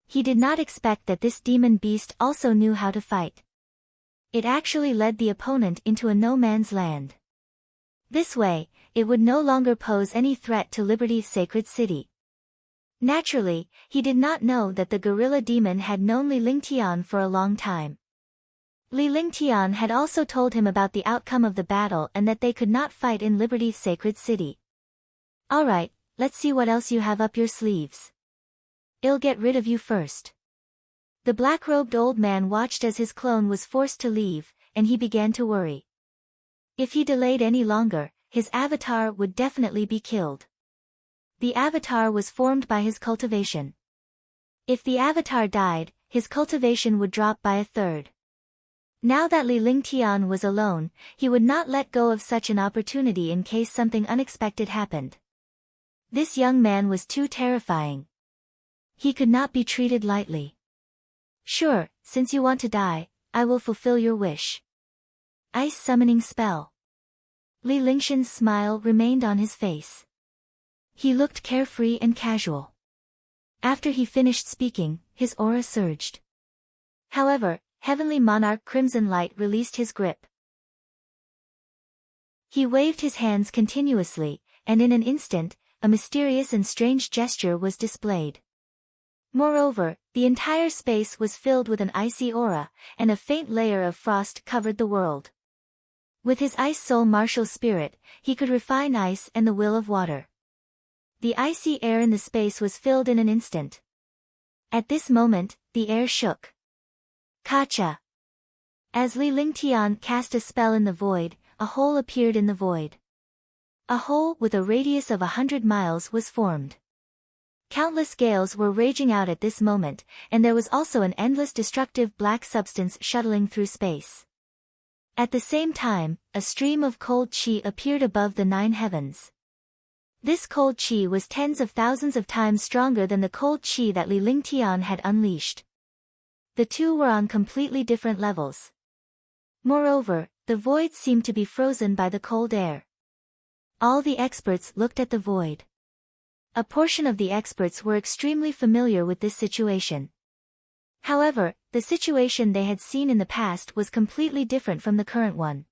He did not expect that this demon beast also knew how to fight. It actually led the opponent into a no-man's land. This way, it would no longer pose any threat to Liberty's sacred city. Naturally, he did not know that the gorilla demon had known Li Lingtian for a long time. Li Lingtian had also told him about the outcome of the battle and that they could not fight in Liberty's sacred city. Alright, let's see what else you have up your sleeves. I'll get rid of you first. The black-robed old man watched as his clone was forced to leave, and he began to worry. If he delayed any longer, his avatar would definitely be killed. The avatar was formed by his cultivation. If the avatar died, his cultivation would drop by 1/3. Now that Li Lingtian was alone, he would not let go of such an opportunity in case something unexpected happened. This young man was too terrifying. He could not be treated lightly. Sure, since you want to die, I will fulfill your wish. Ice summoning spell. Li Lingtian's smile remained on his face. He looked carefree and casual. After he finished speaking, his aura surged. However, Heavenly Monarch Crimson Light released his grip. He waved his hands continuously, and in an instant, a mysterious and strange gesture was displayed. Moreover, the entire space was filled with an icy aura, and a faint layer of frost covered the world. With his ice soul martial spirit, he could refine ice and the will of water. The icy air in the space was filled in an instant. At this moment, the air shook. Kacha! As Li Lingtian cast a spell in the void, a hole appeared in the void. A hole with a radius of 100 miles was formed. Countless gales were raging out at this moment, and there was also an endless destructive black substance shuttling through space. At the same time, a stream of cold chi appeared above the 9 heavens. This cold chi was tens of thousands of times stronger than the cold chi that Li Lingtian had unleashed. The two were on completely different levels. Moreover, the void seemed to be frozen by the cold air. All the experts looked at the void. A portion of the experts were extremely familiar with this situation. However, the situation they had seen in the past was completely different from the current one.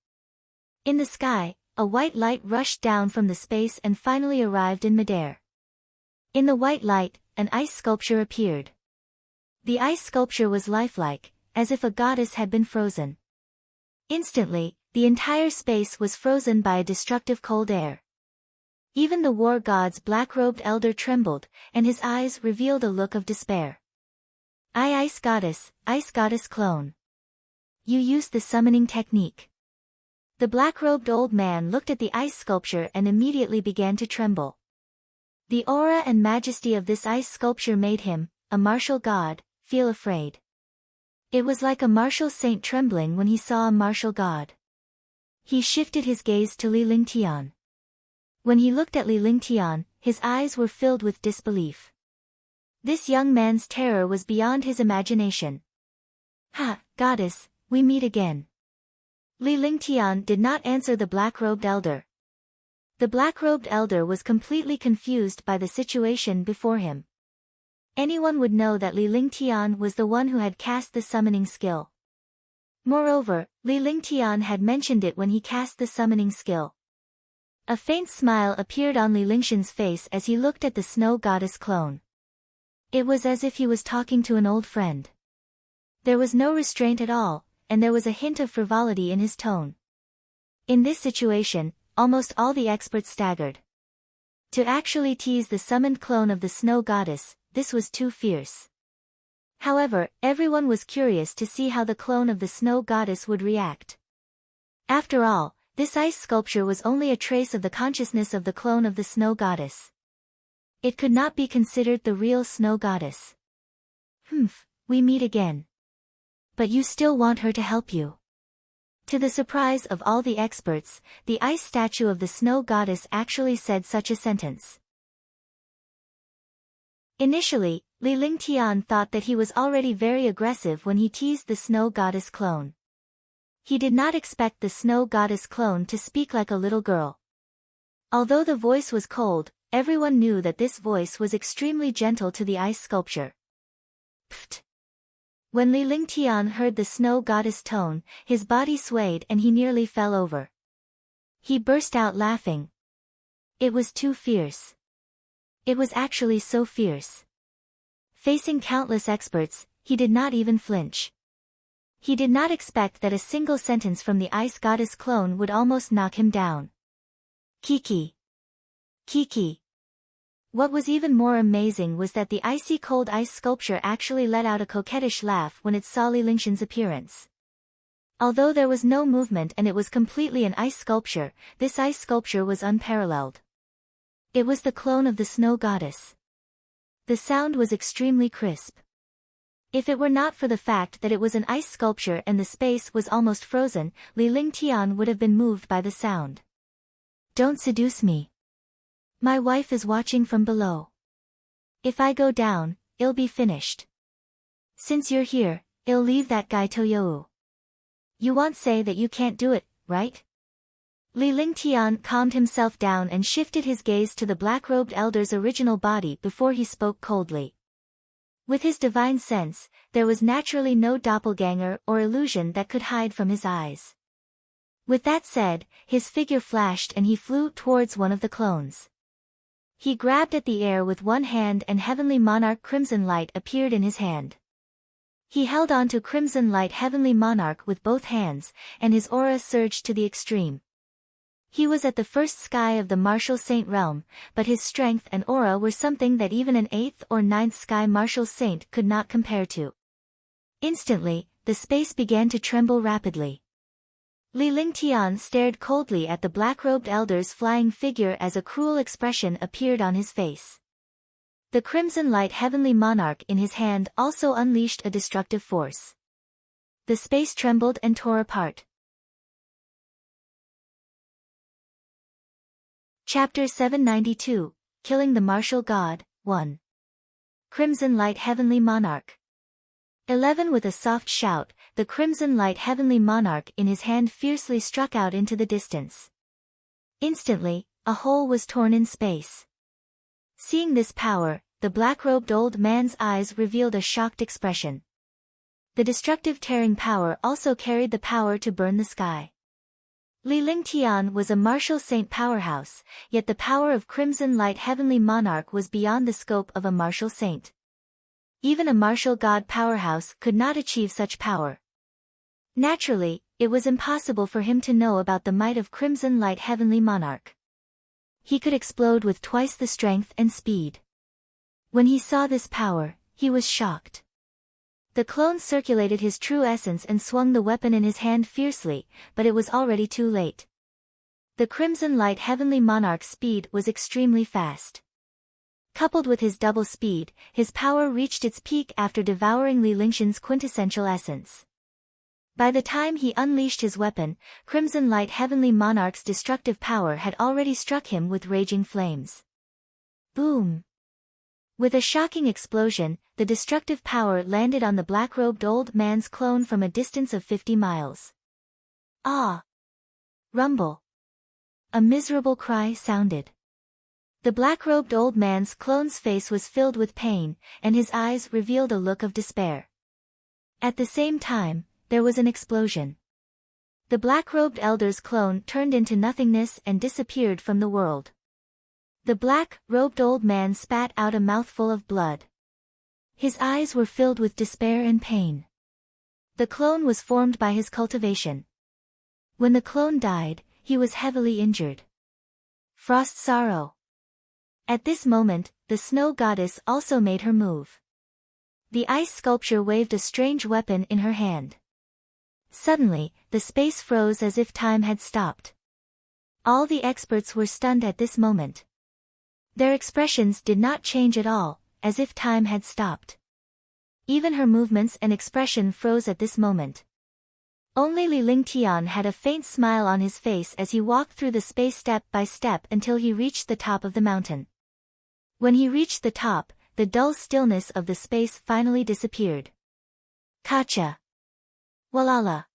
In the sky, a white light rushed down from the space and finally arrived in midair. In the white light, an ice sculpture appeared. The ice sculpture was lifelike, as if a goddess had been frozen. Instantly, the entire space was frozen by a destructive cold air. Even the war god's black-robed elder trembled, and his eyes revealed a look of despair. Ice goddess clone. You used the summoning technique. The black-robed old man looked at the ice sculpture and immediately began to tremble. The aura and majesty of this ice sculpture made him, a martial god, feel afraid. It was like a martial saint trembling when he saw a martial god. He shifted his gaze to Li Lingtian. When he looked at Li Lingtian, his eyes were filled with disbelief. This young man's terror was beyond his imagination. Ha, goddess, we meet again. Li Lingtian did not answer the black-robed elder. The black-robed elder was completely confused by the situation before him. Anyone would know that Li Lingtian was the one who had cast the summoning skill. Moreover, Li Lingtian had mentioned it when he cast the summoning skill. A faint smile appeared on Li Lingtian's face as he looked at the snow goddess clone. It was as if he was talking to an old friend. There was no restraint at all, and there was a hint of frivolity in his tone. In this situation, almost all the experts staggered. To actually tease the summoned clone of the snow goddess, this was too fierce. However, everyone was curious to see how the clone of the snow goddess would react. After all, this ice sculpture was only a trace of the consciousness of the clone of the snow goddess. It could not be considered the real snow goddess. We meet again. But you still want her to help you. To the surprise of all the experts, the ice statue of the snow goddess actually said such a sentence. Initially, Li Lingtian thought that he was already very aggressive when he teased the snow goddess clone. He did not expect the snow goddess clone to speak like a little girl. Although the voice was cold, everyone knew that this voice was extremely gentle to the ice sculpture. Pfft! When Li Lingtian heard the snow goddess tone, his body swayed and he nearly fell over. He burst out laughing. It was too fierce. It was actually so fierce. Facing countless experts, he did not even flinch. He did not expect that a single sentence from the ice goddess clone would almost knock him down. Kiki. Kiki. What was even more amazing was that the icy cold ice sculpture actually let out a coquettish laugh when it saw Li Lingtian's appearance. Although there was no movement and it was completely an ice sculpture, this ice sculpture was unparalleled. It was the clone of the snow goddess. The sound was extremely crisp. If it were not for the fact that it was an ice sculpture and the space was almost frozen, Li Lingtian would have been moved by the sound. Don't seduce me. My wife is watching from below. If I go down, it'll be finished. Since you're here, I'll leave that guy Toyou. You won't say that you can't do it, right? Li Lingtian calmed himself down and shifted his gaze to the black-robed elder's original body before he spoke coldly. With his divine sense, there was naturally no doppelganger or illusion that could hide from his eyes. With that said, his figure flashed and he flew towards one of the clones. He grabbed at the air with one hand and Heavenly Monarch Crimson Light appeared in his hand. He held on to Crimson Light Heavenly Monarch with both hands, and his aura surged to the extreme. He was at the first sky of the Martial Saint realm, but his strength and aura were something that even an 8th or 9th sky Martial Saint could not compare to. Instantly, the space began to tremble rapidly. Li Lingtian stared coldly at the black-robed elder's flying figure as a cruel expression appeared on his face. The Crimson Light Heavenly Monarch in his hand also unleashed a destructive force. The space trembled and tore apart. Chapter 792, Killing the Martial God, 1. Crimson Light Heavenly Monarch. 11 With a soft shout, the Crimson Light Heavenly Monarch in his hand fiercely struck out into the distance. Instantly, a hole was torn in space. Seeing this power, the black-robed old man's eyes revealed a shocked expression. The destructive tearing power also carried the power to burn the sky. Li Lingtian was a martial saint powerhouse, yet the power of Crimson Light Heavenly Monarch was beyond the scope of a martial saint. Even a martial god powerhouse could not achieve such power. Naturally, it was impossible for him to know about the might of Crimson Light Heavenly Monarch. He could explode with twice the strength and speed. When he saw this power, he was shocked. The clone circulated his true essence and swung the weapon in his hand fiercely, but it was already too late. The Crimson Light Heavenly Monarch's speed was extremely fast. Coupled with his double speed, his power reached its peak after devouring Li Lingtian's quintessential essence. By the time he unleashed his weapon, Crimson Light Heavenly Monarch's destructive power had already struck him with raging flames. Boom! With a shocking explosion, the destructive power landed on the black-robed old man's clone from a distance of 50 miles. Ah! Rumble! A miserable cry sounded. The black-robed old man's clone's face was filled with pain, and his eyes revealed a look of despair. At the same time, there was an explosion. The black-robed elder's clone turned into nothingness and disappeared from the world. The black-robed old man spat out a mouthful of blood. His eyes were filled with despair and pain. The clone was formed by his cultivation. When the clone died, he was heavily injured. Frost sorrow. At this moment, the snow goddess also made her move. The ice sculpture waved a strange weapon in her hand. Suddenly, the space froze as if time had stopped. All the experts were stunned at this moment. Their expressions did not change at all, as if time had stopped. Even her movements and expression froze at this moment. Only Li Lingtian had a faint smile on his face as he walked through the space step by step until he reached the top of the mountain. When he reached the top, the dull stillness of the space finally disappeared. Kacha! Walala!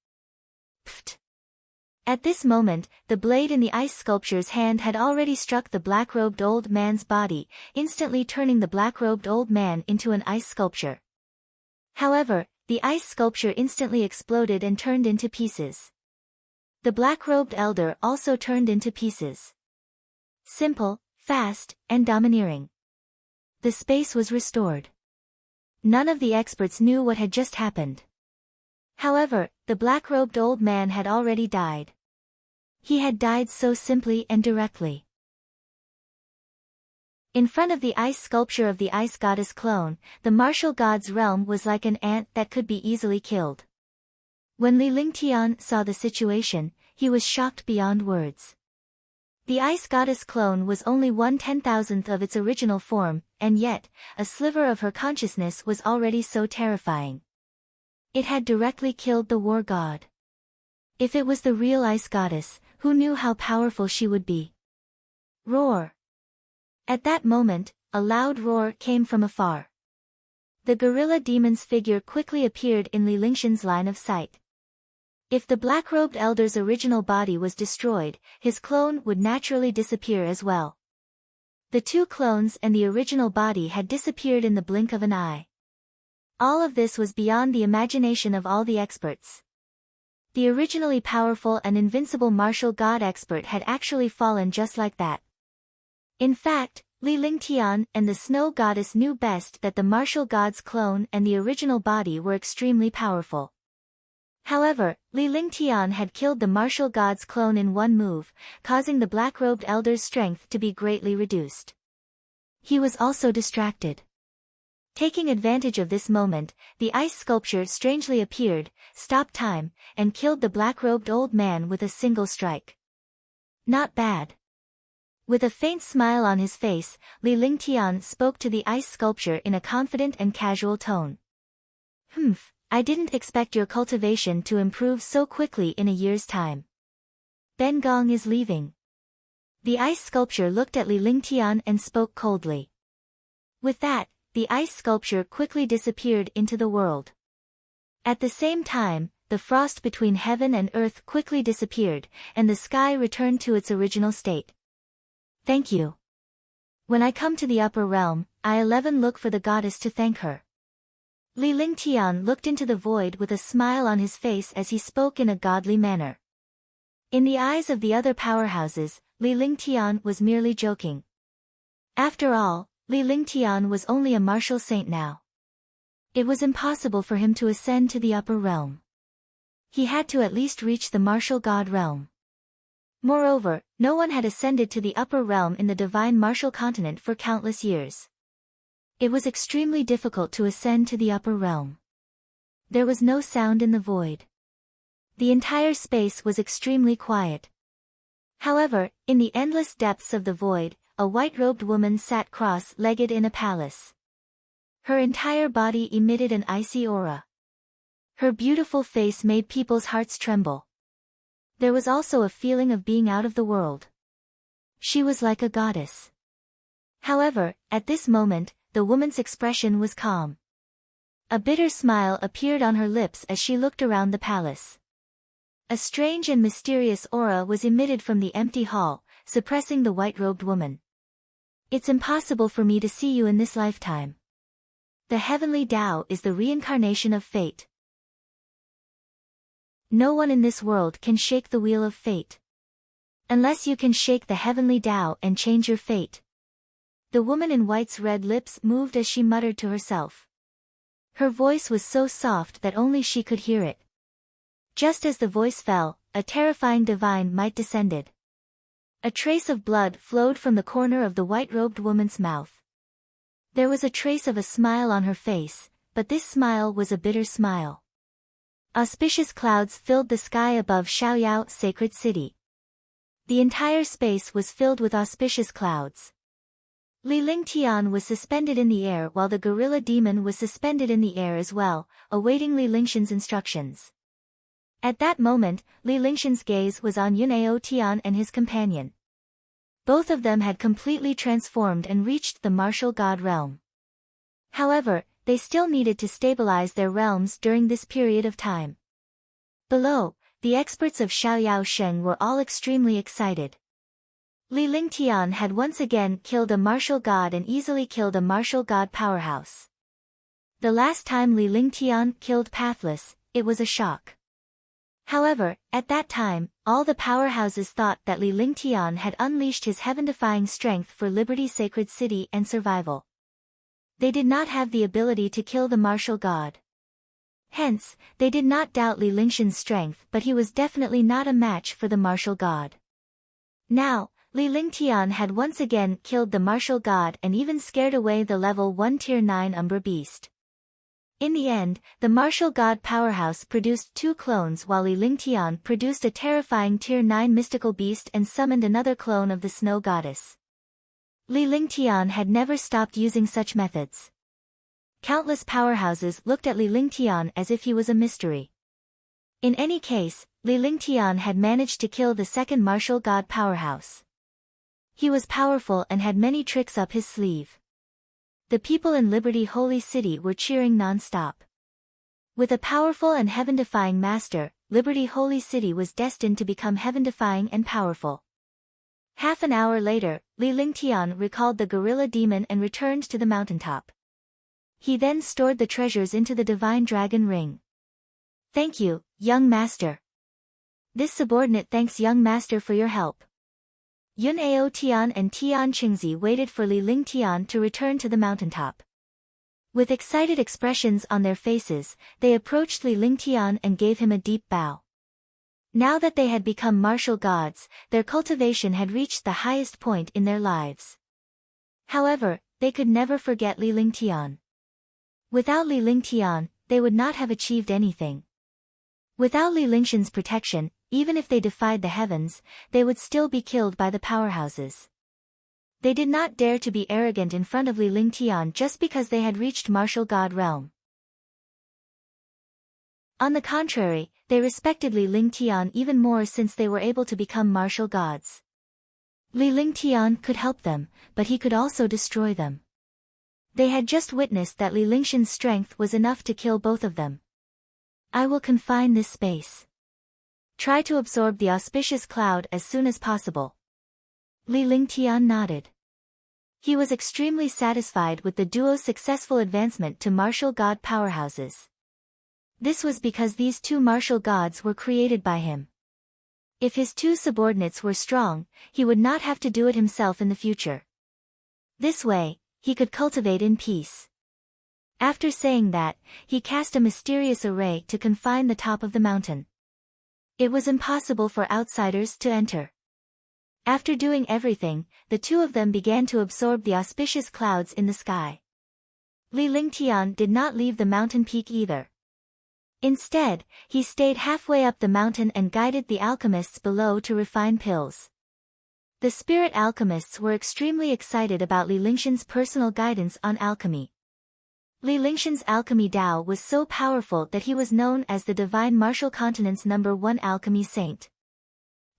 Pft! At this moment, the blade in the ice sculpture's hand had already struck the black-robed old man's body, instantly turning the black-robed old man into an ice sculpture. However, the ice sculpture instantly exploded and turned into pieces. The black-robed elder also turned into pieces. Simple, fast, and domineering. The space was restored. None of the experts knew what had just happened. However, the black-robed old man had already died. He had died so simply and directly. In front of the ice sculpture of the ice goddess clone, the martial god's realm was like an ant that could be easily killed. When Li Lingtian saw the situation, he was shocked beyond words. The ice goddess clone was only 1/10,000th of its original form, and yet, a sliver of her consciousness was already so terrifying. It had directly killed the war god. If it was the real ice goddess, who knew how powerful she would be? Roar! At that moment, a loud roar came from afar. The gorilla demon's figure quickly appeared in Li Lingxian's line of sight. If the black-robed elder's original body was destroyed, his clone would naturally disappear as well. The two clones and the original body had disappeared in the blink of an eye. All of this was beyond the imagination of all the experts. The originally powerful and invincible martial god expert had actually fallen just like that. In fact, Li Lingtian and the snow goddess knew best that the martial god's clone and the original body were extremely powerful. However, Li Lingtian had killed the martial god's clone in one move, causing the black-robed elder's strength to be greatly reduced. He was also distracted. Taking advantage of this moment, the ice sculpture strangely appeared, stopped time, and killed the black-robed old man with a single strike. Not bad. With a faint smile on his face, Li Lingtian spoke to the ice sculpture in a confident and casual tone. I didn't expect your cultivation to improve so quickly in a year's time. Ben Gong is leaving. The ice sculpture looked at Li Lingtian and spoke coldly. With that, the ice sculpture quickly disappeared into the world. At the same time, the frost between heaven and earth quickly disappeared, and the sky returned to its original state. Thank you. When I come to the upper realm, I look for the goddess to thank her. Li Lingtian looked into the void with a smile on his face as he spoke in a godly manner. In the eyes of the other powerhouses, Li Lingtian was merely joking. After all, Li Lingtian was only a martial saint now. It was impossible for him to ascend to the upper realm. He had to at least reach the martial god realm. Moreover, no one had ascended to the upper realm in the divine martial continent for countless years. It was extremely difficult to ascend to the upper realm. There was no sound in the void. The entire space was extremely quiet. However, in the endless depths of the void, a white-robed woman sat cross-legged in a palace. Her entire body emitted an icy aura. Her beautiful face made people's hearts tremble. There was also a feeling of being out of the world. She was like a goddess. However, at this moment, the woman's expression was calm. A bitter smile appeared on her lips as she looked around the palace. A strange and mysterious aura was emitted from the empty hall, suppressing the white-robed woman. It's impossible for me to see you in this lifetime. The heavenly Tao is the reincarnation of fate. No one in this world can shake the wheel of fate. Unless you can shake the heavenly Tao and change your fate. The woman in white's red lips moved as she muttered to herself. Her voice was so soft that only she could hear it. Just as the voice fell, a terrifying divine might descended. A trace of blood flowed from the corner of the white-robed woman's mouth. There was a trace of a smile on her face, but this smile was a bitter smile. Auspicious clouds filled the sky above Xiaoyao sacred city. The entire space was filled with auspicious clouds. Li Lingtian was suspended in the air while the gorilla demon was suspended in the air as well, awaiting Li Lingxian's instructions. At that moment, Li Lingxian's gaze was on Yunao Tian and his companion. Both of them had completely transformed and reached the martial god realm. However, they still needed to stabilize their realms during this period of time. Below, the experts of Xiaoyao Sheng were all extremely excited. Li Lingtian had once again killed a martial god and easily killed a martial god powerhouse. The last time Li Lingtian killed Pathless, it was a shock. However, at that time, all the powerhouses thought that Li Lingtian had unleashed his heaven-defying strength for Liberty Sacred City and survival. They did not have the ability to kill the martial god. Hence, they did not doubt Li Lingxian's strength, but he was definitely not a match for the martial god. Now, Li Lingtian had once again killed the martial god and even scared away the level 1 tier 9 Umbra beast. In the end, the martial god powerhouse produced 2 clones while Li Lingtian produced a terrifying Tier 9 mystical beast and summoned another clone of the snow goddess. Li Lingtian had never stopped using such methods. Countless powerhouses looked at Li Lingtian as if he was a mystery. In any case, Li Lingtian had managed to kill the second martial god powerhouse. He was powerful and had many tricks up his sleeve. The people in Liberty Holy City were cheering non-stop. With a powerful and heaven-defying master, Liberty Holy City was destined to become heaven-defying and powerful. Half an hour later, Li Lingtian recalled the gorilla demon and returned to the mountaintop. He then stored the treasures into the divine dragon ring. "Thank you, young master." This subordinate thanks young master for your help. Yun Ao Tian and Tian Qingzi waited for Li Lingtian to return to the mountaintop. With excited expressions on their faces, they approached Li Lingtian and gave him a deep bow. Now that they had become martial gods, their cultivation had reached the highest point in their lives. However, they could never forget Li Lingtian. Without Li Lingtian, they would not have achieved anything. Without Li Lingshan's protection, even if they defied the heavens, they would still be killed by the powerhouses. They did not dare to be arrogant in front of Li Lingtian just because they had reached martial god realm. On the contrary, they respected Li Lingtian even more since they were able to become martial gods. Li Lingtian could help them, but he could also destroy them. They had just witnessed that Li Lingshan's strength was enough to kill both of them. "I will confine this space. Try to absorb the auspicious cloud as soon as possible." Li Lingtian nodded. He was extremely satisfied with the duo's successful advancement to martial god powerhouses. This was because these 2 martial gods were created by him. If his 2 subordinates were strong, he would not have to do it himself in the future. This way, he could cultivate in peace. After saying that, he cast a mysterious array to confine the top of the mountain. It was impossible for outsiders to enter. After doing everything, the 2 of them began to absorb the auspicious clouds in the sky. Li Lingtian did not leave the mountain peak either. Instead, he stayed halfway up the mountain and guided the alchemists below to refine pills. The spirit alchemists were extremely excited about Li Lingshan's personal guidance on alchemy. Li Lingshan's alchemy Dao was so powerful that he was known as the Divine Martial Continent's #1 alchemy saint.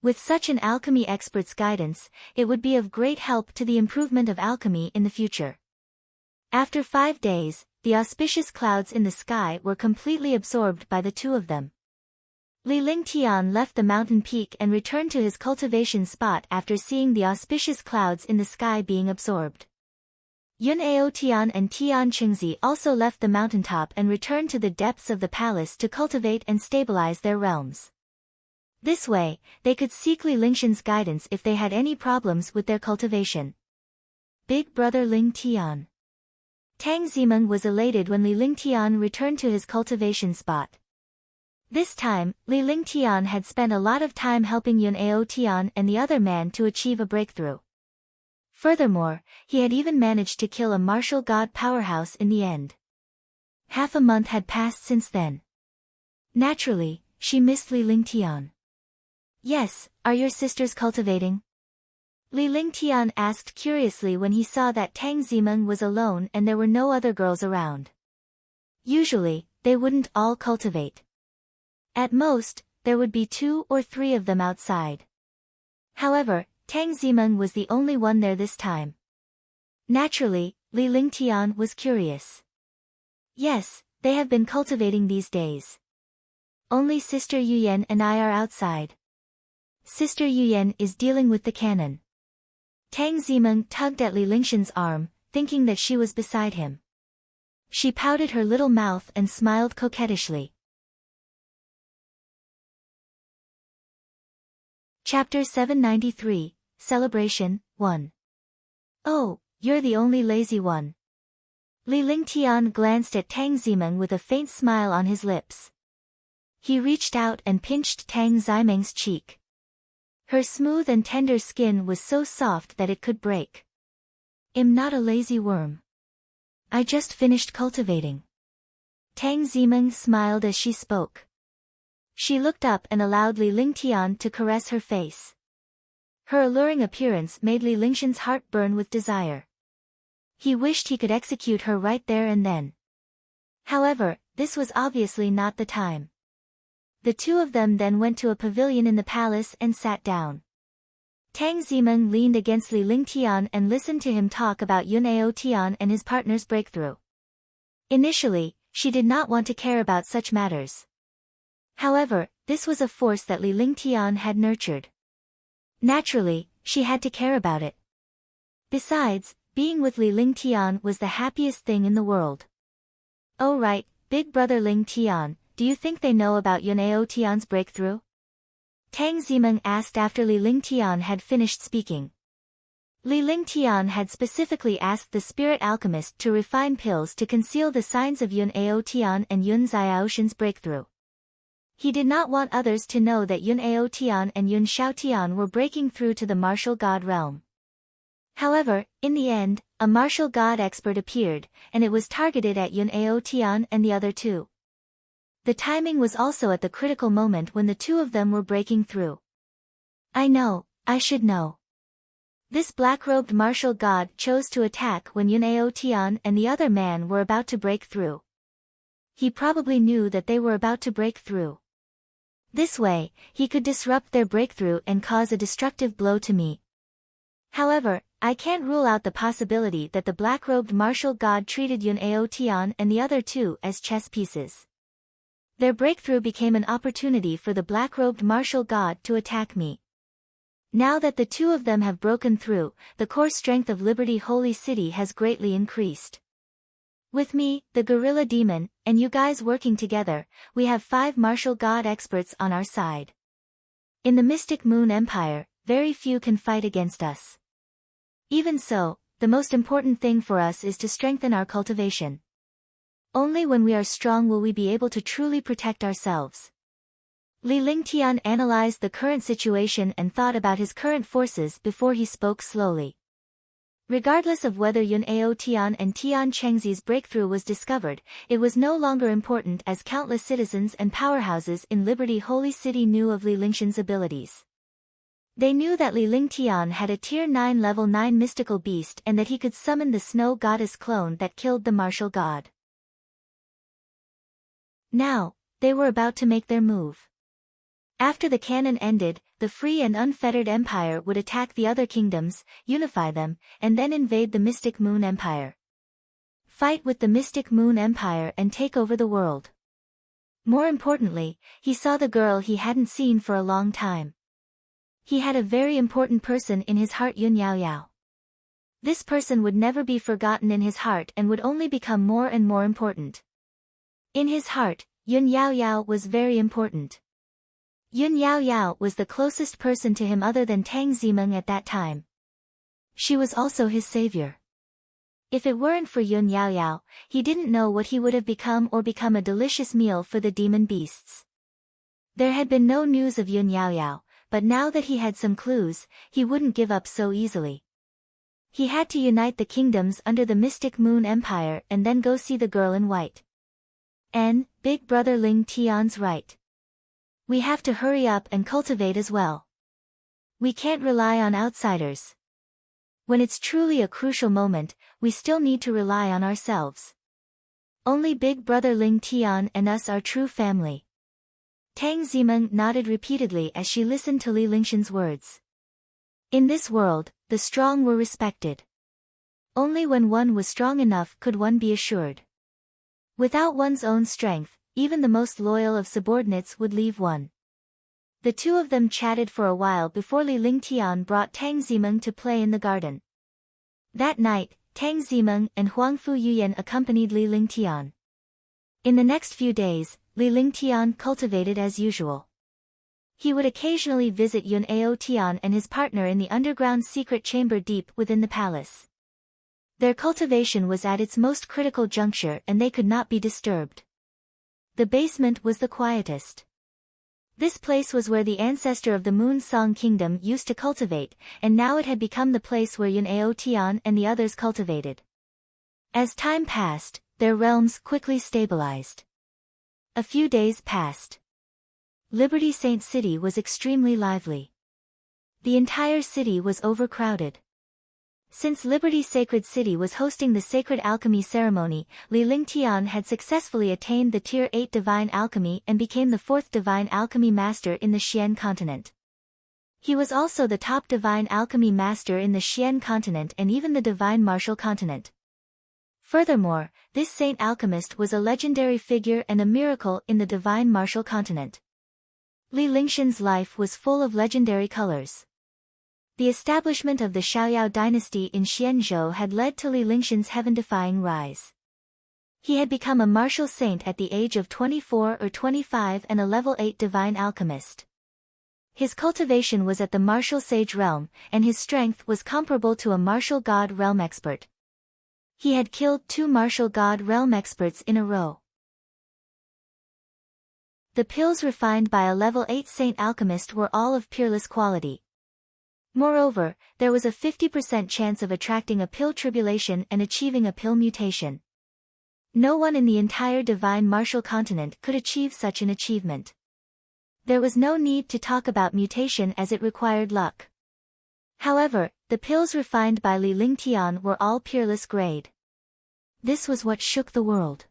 With such an alchemy expert's guidance, it would be of great help to the improvement of alchemy in the future. After 5 days, the auspicious clouds in the sky were completely absorbed by the 2 of them. Li Lingtian left the mountain peak and returned to his cultivation spot after seeing the auspicious clouds in the sky being absorbed. Yun Ao Tian and Tian Qingzi also left the mountaintop and returned to the depths of the palace to cultivate and stabilize their realms. This way, they could seek Li Lingshan's guidance if they had any problems with their cultivation. Big brother Ling Tian. Tang Zimeng was elated when Li Lingtian returned to his cultivation spot. This time, Li Lingtian had spent a lot of time helping Yun Ao Tian and the other man to achieve a breakthrough. Furthermore, he had even managed to kill a martial god powerhouse in the end. Half a month had passed since then. Naturally, she missed Li Lingtian. "Yes, are your sisters cultivating?" Li Lingtian asked curiously when he saw that Tang Zimeng was alone and there were no other girls around. Usually, they wouldn't all cultivate. At most, there would be 2 or 3 of them outside. However, Tang Zimeng was the only one there this time. Naturally, Li Lingtian was curious. "Yes, they have been cultivating these days. Only Sister Yuyan and I are outside. Sister Yuyan is dealing with the cannon." Tang Zimeng tugged at Li Lingshan's arm, thinking that she was beside him. She pouted her little mouth and smiled coquettishly. Chapter 793, Celebration, 1. "Oh, you're the only lazy one." Li Lingtian glanced at Tang Zimeng with a faint smile on his lips. He reached out and pinched Tang Zimeng's cheek. Her smooth and tender skin was so soft that it could break. "I'm not a lazy worm. I just finished cultivating." Tang Zimeng smiled as she spoke. She looked up and allowed Li Lingtian to caress her face. Her alluring appearance made Li Lingshan's heart burn with desire. He wished he could execute her right there and then. However, this was obviously not the time. The two of them then went to a pavilion in the palace and sat down. Tang Zimeng leaned against Li Lingtian and listened to him talk about Yun Aotian and his partner's breakthrough. Initially, she did not want to care about such matters. However, this was a force that Li Lingtian had nurtured. Naturally, she had to care about it. Besides, being with Li Lingtian was the happiest thing in the world. Oh right, big brother Lingtian, do you think they know about Yun Aotian's breakthrough? Tang Zimeng asked after Li Lingtian had finished speaking. Li Lingtian had specifically asked the spirit alchemist to refine pills to conceal the signs of Yun Aotian and Yun Xiaoshan's breakthrough. He did not want others to know that Yun Aotian and Yun Xiaotian were breaking through to the martial god realm. However, in the end, a martial god expert appeared, and it was targeted at Yun Aotian and the other two. The timing was also at the critical moment when the two of them were breaking through. I know, I should know. This black-robed martial god chose to attack when Yun Aotian and the other man were about to break through. He probably knew that they were about to break through. This way, he could disrupt their breakthrough and cause a destructive blow to me. However, I can't rule out the possibility that the black-robed martial god treated Yun Aotian and the other two as chess pieces. Their breakthrough became an opportunity for the black-robed martial god to attack me. Now that the two of them have broken through, the core strength of Liberty Holy City has greatly increased. With me, the gorilla demon, and you guys working together, we have 5 martial god experts on our side. In the Mystic Moon Empire, very few can fight against us. Even so, the most important thing for us is to strengthen our cultivation. Only when we are strong will we be able to truly protect ourselves. Li Lingtian analyzed the current situation and thought about his current forces before he spoke slowly. Regardless of whether Yun Aotian and Tian Chengzi's breakthrough was discovered, it was no longer important as countless citizens and powerhouses in Liberty Holy City knew of Li Lingshan's abilities. They knew that Li Lingtian had a Tier 9 Level 9 mystical beast and that he could summon the snow goddess clone that killed the martial god. Now, they were about to make their move. After the canon ended, the free and unfettered empire would attack the other kingdoms, unify them, and then invade the Mystic Moon Empire. Fight with the Mystic Moon Empire and take over the world. More importantly, he saw the girl he hadn't seen for a long time. He had a very important person in his heart, Yun Yaoyao. This person would never be forgotten in his heart and would only become more and more important. In his heart, Yun Yaoyao was very important. Yun Yaoyao was the closest person to him other than Tang Zimeng at that time. She was also his savior. If it weren't for Yun Yaoyao, he didn't know what he would have become or become a delicious meal for the demon beasts. There had been no news of Yun Yaoyao, but now that he had some clues, he wouldn't give up so easily. He had to unite the kingdoms under the Mystic Moon Empire and then go see the girl in white. Big brother Ling Tian's right. We have to hurry up and cultivate as well. We can't rely on outsiders. When it's truly a crucial moment, we still need to rely on ourselves. Only big brother Ling Tian and us are true family. Tang Zimeng nodded repeatedly as she listened to Li Lingshan's words. In this world, the strong were respected. Only when one was strong enough could one be assured. Without one's own strength, even the most loyal of subordinates would leave one. The two of them chatted for a while before Li Lingtian brought Tang Zimeng to play in the garden. That night, Tang Zimeng and Huangfu Yuyan accompanied Li Lingtian. In the next few days, Li Lingtian cultivated as usual. He would occasionally visit Yun Aotian and his partner in the underground secret chamber deep within the palace. Their cultivation was at its most critical juncture and they could not be disturbed. The basement was the quietest. This place was where the ancestor of the Moon Song Kingdom used to cultivate, and now it had become the place where Yun Aotian and the others cultivated. As time passed, their realms quickly stabilized. A few days passed. Liberty Saint City was extremely lively. The entire city was overcrowded. Since Liberty Sacred City was hosting the Sacred Alchemy Ceremony, Li Lingtian had successfully attained the Tier 8 Divine Alchemy and became the 4th Divine Alchemy Master in the Xian continent. He was also the top Divine Alchemy Master in the Xian continent and even the Divine Martial continent. Furthermore, this saint alchemist was a legendary figure and a miracle in the Divine Martial continent. Li Lingxian's life was full of legendary colors. The establishment of the Xiaoyao dynasty in Xianzhou had led to Li Lingxian's heaven-defying rise. He had become a martial saint at the age of 24 or 25 and a level 8 divine alchemist. His cultivation was at the martial sage realm, and his strength was comparable to a martial god realm expert. He had killed 2 martial god realm experts in a row. The pills refined by a level 8 saint alchemist were all of peerless quality. Moreover, there was a 50% chance of attracting a pill tribulation and achieving a pill mutation. No one in the entire divine martial continent could achieve such an achievement. There was no need to talk about mutation as it required luck. However, the pills refined by Li Lingtian were all peerless grade. This was what shook the world.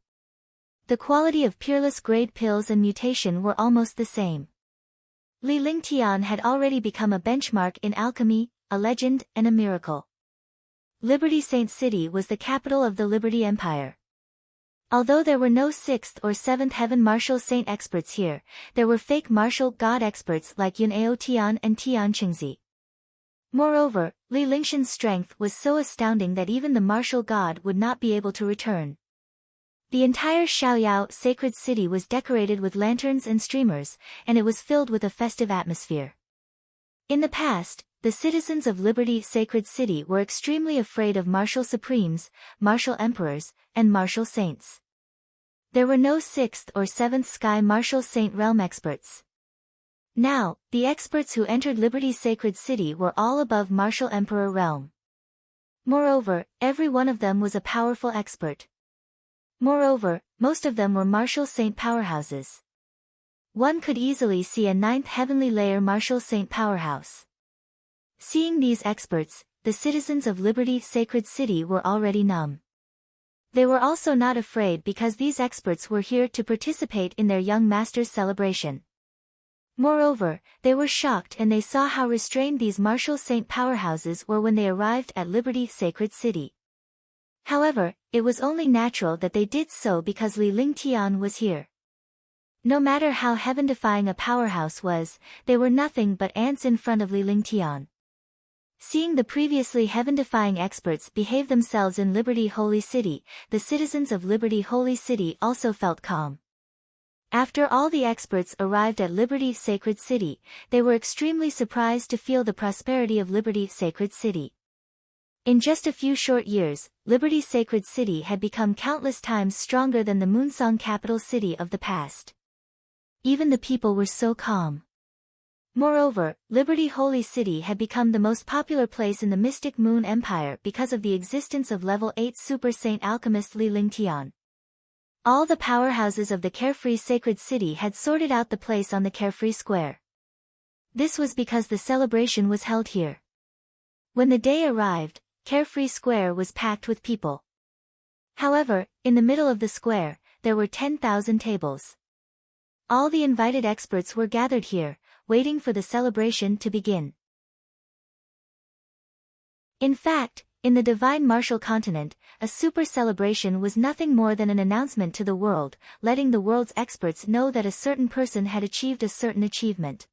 The quality of peerless grade pills and mutation were almost the same. Li Lingtian had already become a benchmark in alchemy, a legend, and a miracle. Liberty Saint City was the capital of the Liberty Empire. Although there were no 6th or 7th heaven martial saint experts here, there were fake martial god experts like Yun Ao Tian and Tian Qingzi. Moreover, Li Lingxian's strength was so astounding that even the martial god would not be able to return. The entire Xiaoyao sacred city was decorated with lanterns and streamers, and it was filled with a festive atmosphere. In the past, the citizens of Liberty Sacred City were extremely afraid of martial supremes, martial emperors, and martial saints. There were no 6th or 7th sky martial saint realm experts. Now, the experts who entered Liberty Sacred City were all above martial emperor realm. Moreover, every one of them was a powerful expert. Moreover, most of them were martial saint powerhouses. One could easily see a 9th heavenly layer martial saint powerhouse. Seeing these experts, the citizens of Liberty Sacred City were already numb. They were also not afraid because these experts were here to participate in their young master's celebration. Moreover, they were shocked and they saw how restrained these martial saint powerhouses were when they arrived at Liberty Sacred City. However, it was only natural that they did so because Li Lingtian was here. No matter how heaven-defying a powerhouse was, they were nothing but ants in front of Li Lingtian. Seeing the previously heaven-defying experts behave themselves in Liberty Holy City, the citizens of Liberty Holy City also felt calm. After all the experts arrived at Liberty Sacred City, they were extremely surprised to feel the prosperity of Liberty Sacred City. In just a few short years, Liberty Sacred City had become countless times stronger than the Moonsong capital city of the past. Even the people were so calm. Moreover, Liberty Holy City had become the most popular place in the Mystic Moon Empire because of the existence of level 8 Super Saint Alchemist Li Lingtian. All the powerhouses of the Carefree Sacred City had sorted out the place on the Carefree Square. This was because the celebration was held here. When the day arrived, Carefree Square was packed with people. However, in the middle of the square, there were 10,000 tables. All the invited experts were gathered here, waiting for the celebration to begin. In fact, in the Divine Martial Continent, a super celebration was nothing more than an announcement to the world, letting the world's experts know that a certain person had achieved a certain achievement.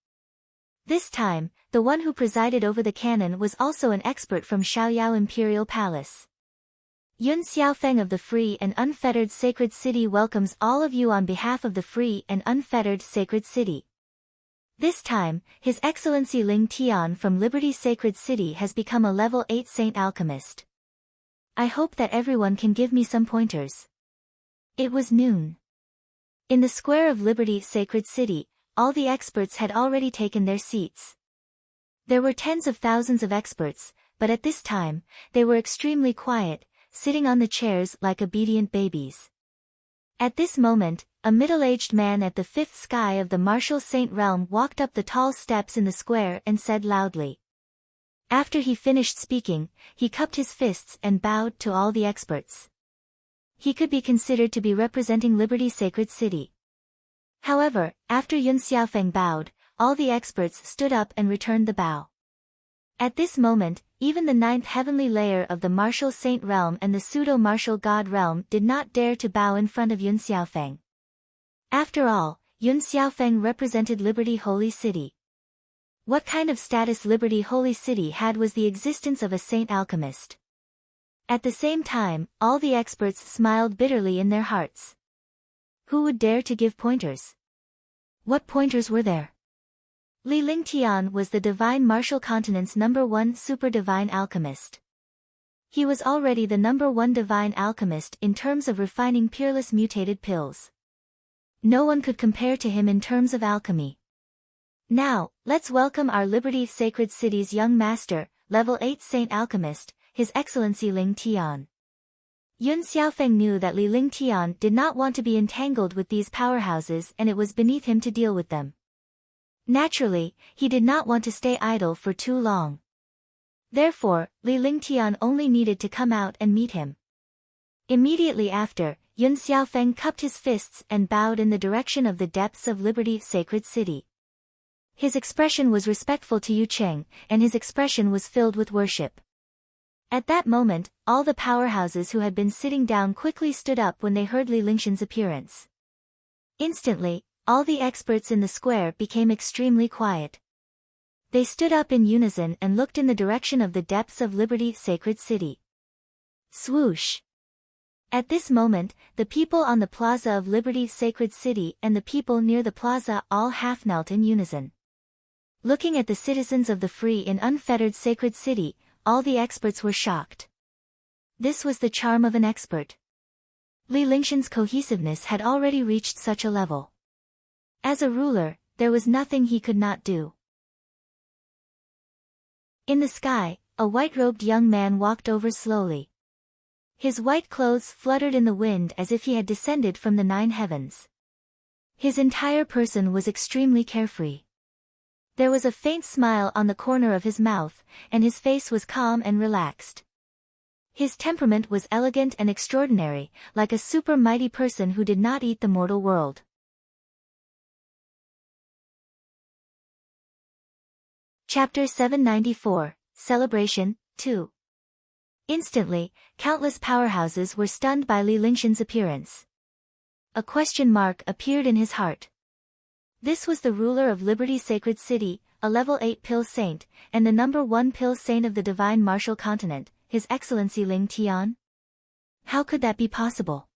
This time, the one who presided over the canon was also an expert from Xiaoyao Imperial Palace. Yun Xiaofeng of the Free and Unfettered Sacred City welcomes all of you on behalf of the Free and Unfettered Sacred City. This time, His Excellency Ling Tian from Liberty Sacred City has become a level 8 Saint Alchemist. I hope that everyone can give me some pointers. It was noon. In the square of Liberty Sacred City, all the experts had already taken their seats. There were tens of thousands of experts, but at this time, they were extremely quiet, sitting on the chairs like obedient babies. At this moment, a middle-aged man at the fifth sky of the martial saint realm walked up the tall steps in the square and said loudly. After he finished speaking, he cupped his fists and bowed to all the experts. He could be considered to be representing Liberty's sacred city. However, after Yun Xiaofeng bowed, all the experts stood up and returned the bow. At this moment, even the ninth heavenly layer of the martial saint realm and the pseudo-martial god realm did not dare to bow in front of Yun Xiaofeng. After all, Yun Xiaofeng represented Liberty Holy City. What kind of status Liberty Holy City had was the existence of a saint alchemist. At the same time, all the experts smiled bitterly in their hearts. Who would dare to give pointers? What pointers were there? Li Lingtian was the divine martial continent's #1 super-divine alchemist. He was already the #1 divine alchemist in terms of refining peerless mutated pills. No one could compare to him in terms of alchemy. Now, let's welcome our Liberty Sacred City's young master, level 8 saint alchemist, His Excellency Ling Tian. Yun Xiaofeng knew that Li Lingtian did not want to be entangled with these powerhouses and it was beneath him to deal with them. Naturally, he did not want to stay idle for too long. Therefore, Li Lingtian only needed to come out and meet him. Immediately after, Yun Xiaofeng cupped his fists and bowed in the direction of the depths of Liberty Sacred City. His expression was respectful to Yu Cheng, and his expression was filled with worship. At that moment, all the powerhouses who had been sitting down quickly stood up when they heard Li Lingshan's appearance. Instantly, all the experts in the square became extremely quiet. They stood up in unison and looked in the direction of the depths of Liberty Sacred City. Swoosh! At this moment, the people on the plaza of Liberty Sacred City and the people near the plaza all half knelt in unison. Looking at the citizens of the free and unfettered sacred city, all the experts were shocked. This was the charm of an expert. Li Lingshan's cohesiveness had already reached such a level. As a ruler, there was nothing he could not do. In the sky, a white-robed young man walked over slowly. His white clothes fluttered in the wind as if he had descended from the 9 heavens. His entire person was extremely carefree. There was a faint smile on the corner of his mouth, and his face was calm and relaxed. His temperament was elegant and extraordinary, like a super mighty person who did not eat the mortal world. Chapter 794, Celebration, 2. Instantly, countless powerhouses were stunned by Li Lingshan's appearance. A question mark appeared in his heart. This was the ruler of Liberty Sacred City, a level 8 pill saint, and the #1 pill saint of the divine martial continent, His Excellency Ling Tian? How could that be possible?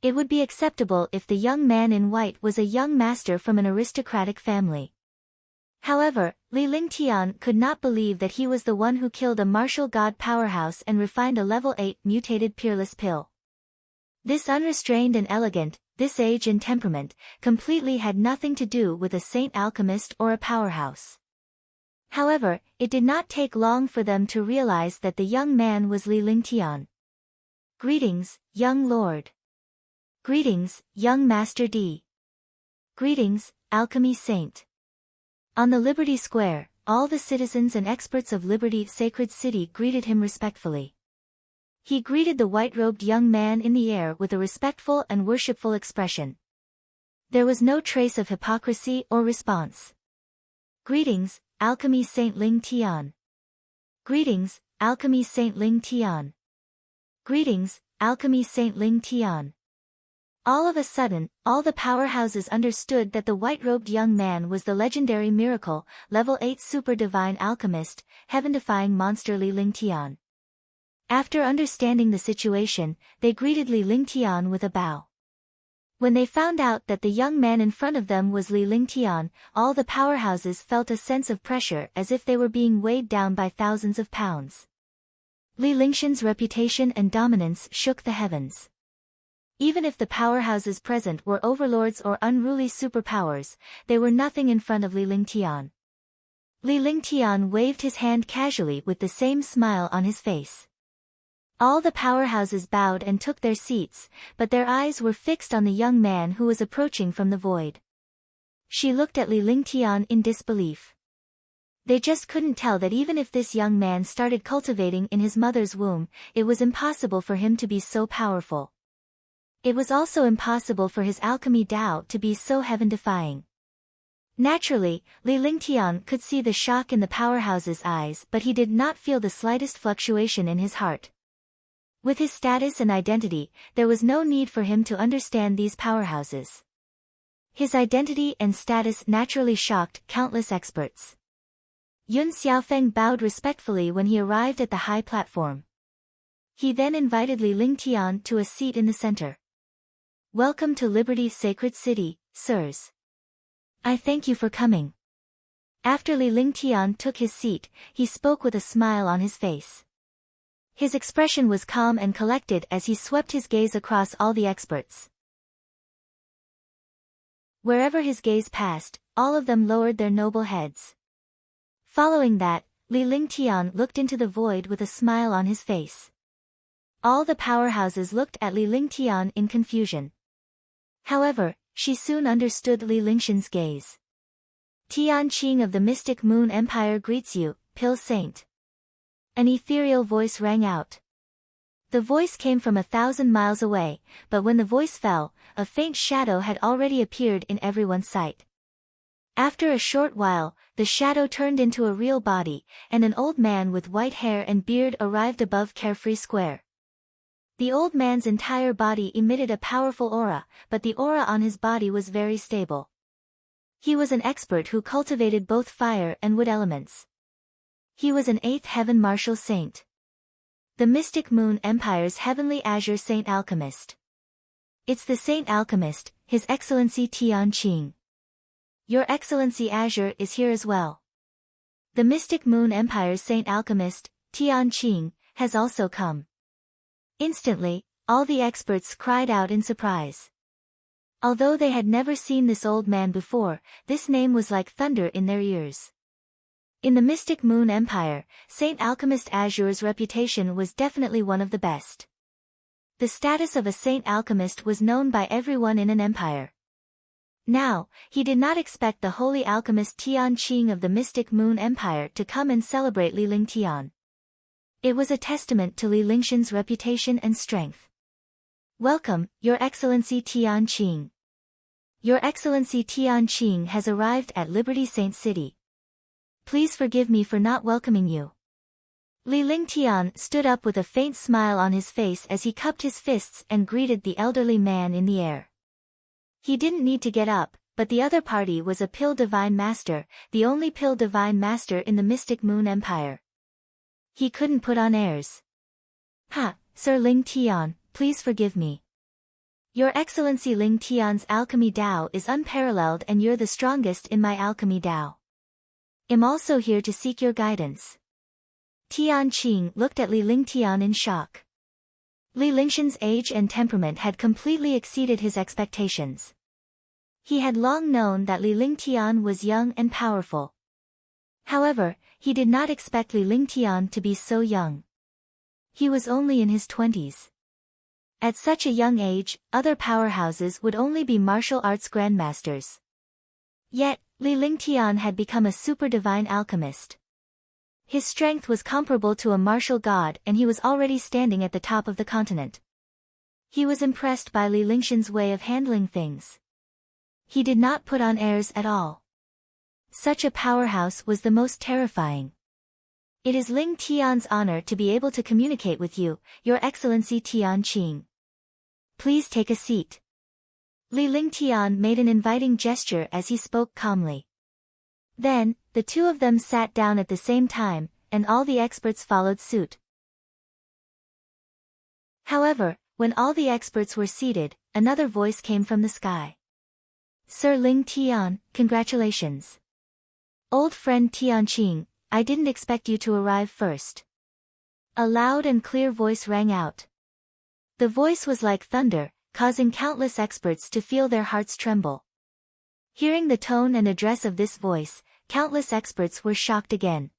It would be acceptable if the young man in white was a young master from an aristocratic family. However, Li Lingtian could not believe that he was the one who killed a martial god powerhouse and refined a level 8 mutated peerless pill. This unrestrained and elegant, this age and temperament, completely had nothing to do with a saint alchemist or a powerhouse. However, it did not take long for them to realize that the young man was Li Lingtian. Greetings, young lord. Greetings, young Master D. Greetings, alchemy saint. On the Liberty Square, all the citizens and experts of Liberty Sacred City greeted him respectfully. He greeted the white-robed young man in the air with a respectful and worshipful expression. There was no trace of hypocrisy or response. Greetings, alchemy saint Ling Tian. Greetings, alchemy saint Ling Tian. Greetings, alchemy saint Ling Tian. All of a sudden, all the powerhouses understood that the white-robed young man was the legendary miracle, level 8 super-divine alchemist, heaven-defying monster Li Lingtian. After understanding the situation, they greeted Li Lingtian with a bow. When they found out that the young man in front of them was Li Lingtian, all the powerhouses felt a sense of pressure as if they were being weighed down by thousands of pounds. Li Lingshan's reputation and dominance shook the heavens. Even if the powerhouses present were overlords or unruly superpowers, they were nothing in front of Li Lingtian. Li Lingtian waved his hand casually with the same smile on his face. All the powerhouses bowed and took their seats, but their eyes were fixed on the young man who was approaching from the void. She looked at Li Lingtian in disbelief. They just couldn't tell that even if this young man started cultivating in his mother's womb, it was impossible for him to be so powerful. It was also impossible for his alchemy Tao to be so heaven-defying. Naturally, Li Lingtian could see the shock in the powerhouse's eyes, but he did not feel the slightest fluctuation in his heart. With his status and identity, there was no need for him to understand these powerhouses. His identity and status naturally shocked countless experts. Yun Xiaofeng bowed respectfully when he arrived at the high platform. He then invited Li Lingtian to a seat in the center. "Welcome to Liberty's sacred city, sirs. I thank you for coming." After Li Lingtian took his seat, he spoke with a smile on his face. His expression was calm and collected as he swept his gaze across all the experts. Wherever his gaze passed, all of them lowered their noble heads. Following that, Li Lingtian looked into the void with a smile on his face. All the powerhouses looked at Li Lingtian in confusion. However, she soon understood Li Lingshan's gaze. "Tian Qing of the Mystic Moon Empire greets you, Pill Saint." An ethereal voice rang out. The voice came from 1,000 miles away, but when the voice fell, a faint shadow had already appeared in everyone's sight. After a short while, the shadow turned into a real body, and an old man with white hair and beard arrived above Carefree Square. The old man's entire body emitted a powerful aura, but the aura on his body was very stable. He was an expert who cultivated both fire and wood elements. He was an 8th heaven martial saint. The Mystic Moon Empire's heavenly azure saint alchemist. "It's the saint alchemist, His Excellency Tian Qing. Your Excellency Azure is here as well. The Mystic Moon Empire's saint alchemist, Tian Qing, has also come." Instantly, all the experts cried out in surprise. Although they had never seen this old man before, this name was like thunder in their ears. In the Mystic Moon Empire, Saint Alchemist Azure's reputation was definitely one of the best. The status of a Saint Alchemist was known by everyone in an empire. Now, he did not expect the holy alchemist Tian Qing of the Mystic Moon Empire to come and celebrate Li Lingtian. It was a testament to Li Lingshan's reputation and strength. "Welcome, Your Excellency Tian Qing. Your Excellency Tian Qing has arrived at Liberty Saint City. Please forgive me for not welcoming you." Li Lingtian stood up with a faint smile on his face as he cupped his fists and greeted the elderly man in the air. He didn't need to get up, but the other party was a Pill Divine Master, the only Pill Divine Master in the Mystic Moon Empire. He couldn't put on airs. "Ha, Sir Lingtian, please forgive me. Your Excellency Lingtian's alchemy Tao is unparalleled and you're the strongest in my alchemy Tao. I'm also here to seek your guidance." Tian Qing looked at Li Lingtian in shock. Li Lingshan's age and temperament had completely exceeded his expectations. He had long known that Li Lingtian was young and powerful. However, he did not expect Li Lingtian to be so young. He was only in his 20s. At such a young age, other powerhouses would only be martial arts grandmasters. Yet, Li Lingtian had become a super divine alchemist. His strength was comparable to a martial god and he was already standing at the top of the continent. He was impressed by Li Lingshan's way of handling things. He did not put on airs at all. Such a powerhouse was the most terrifying. "It is Ling Tian's honor to be able to communicate with you, Your Excellency Tian Qing. Please take a seat." Li Lingtian made an inviting gesture as he spoke calmly. Then, the two of them sat down at the same time, and all the experts followed suit. However, when all the experts were seated, another voice came from the sky. "Sir Lingtian, congratulations. Old friend Tian Qing, I didn't expect you to arrive first." A loud and clear voice rang out. The voice was like thunder, causing countless experts to feel their hearts tremble. Hearing the tone and address of this voice, countless experts were shocked again.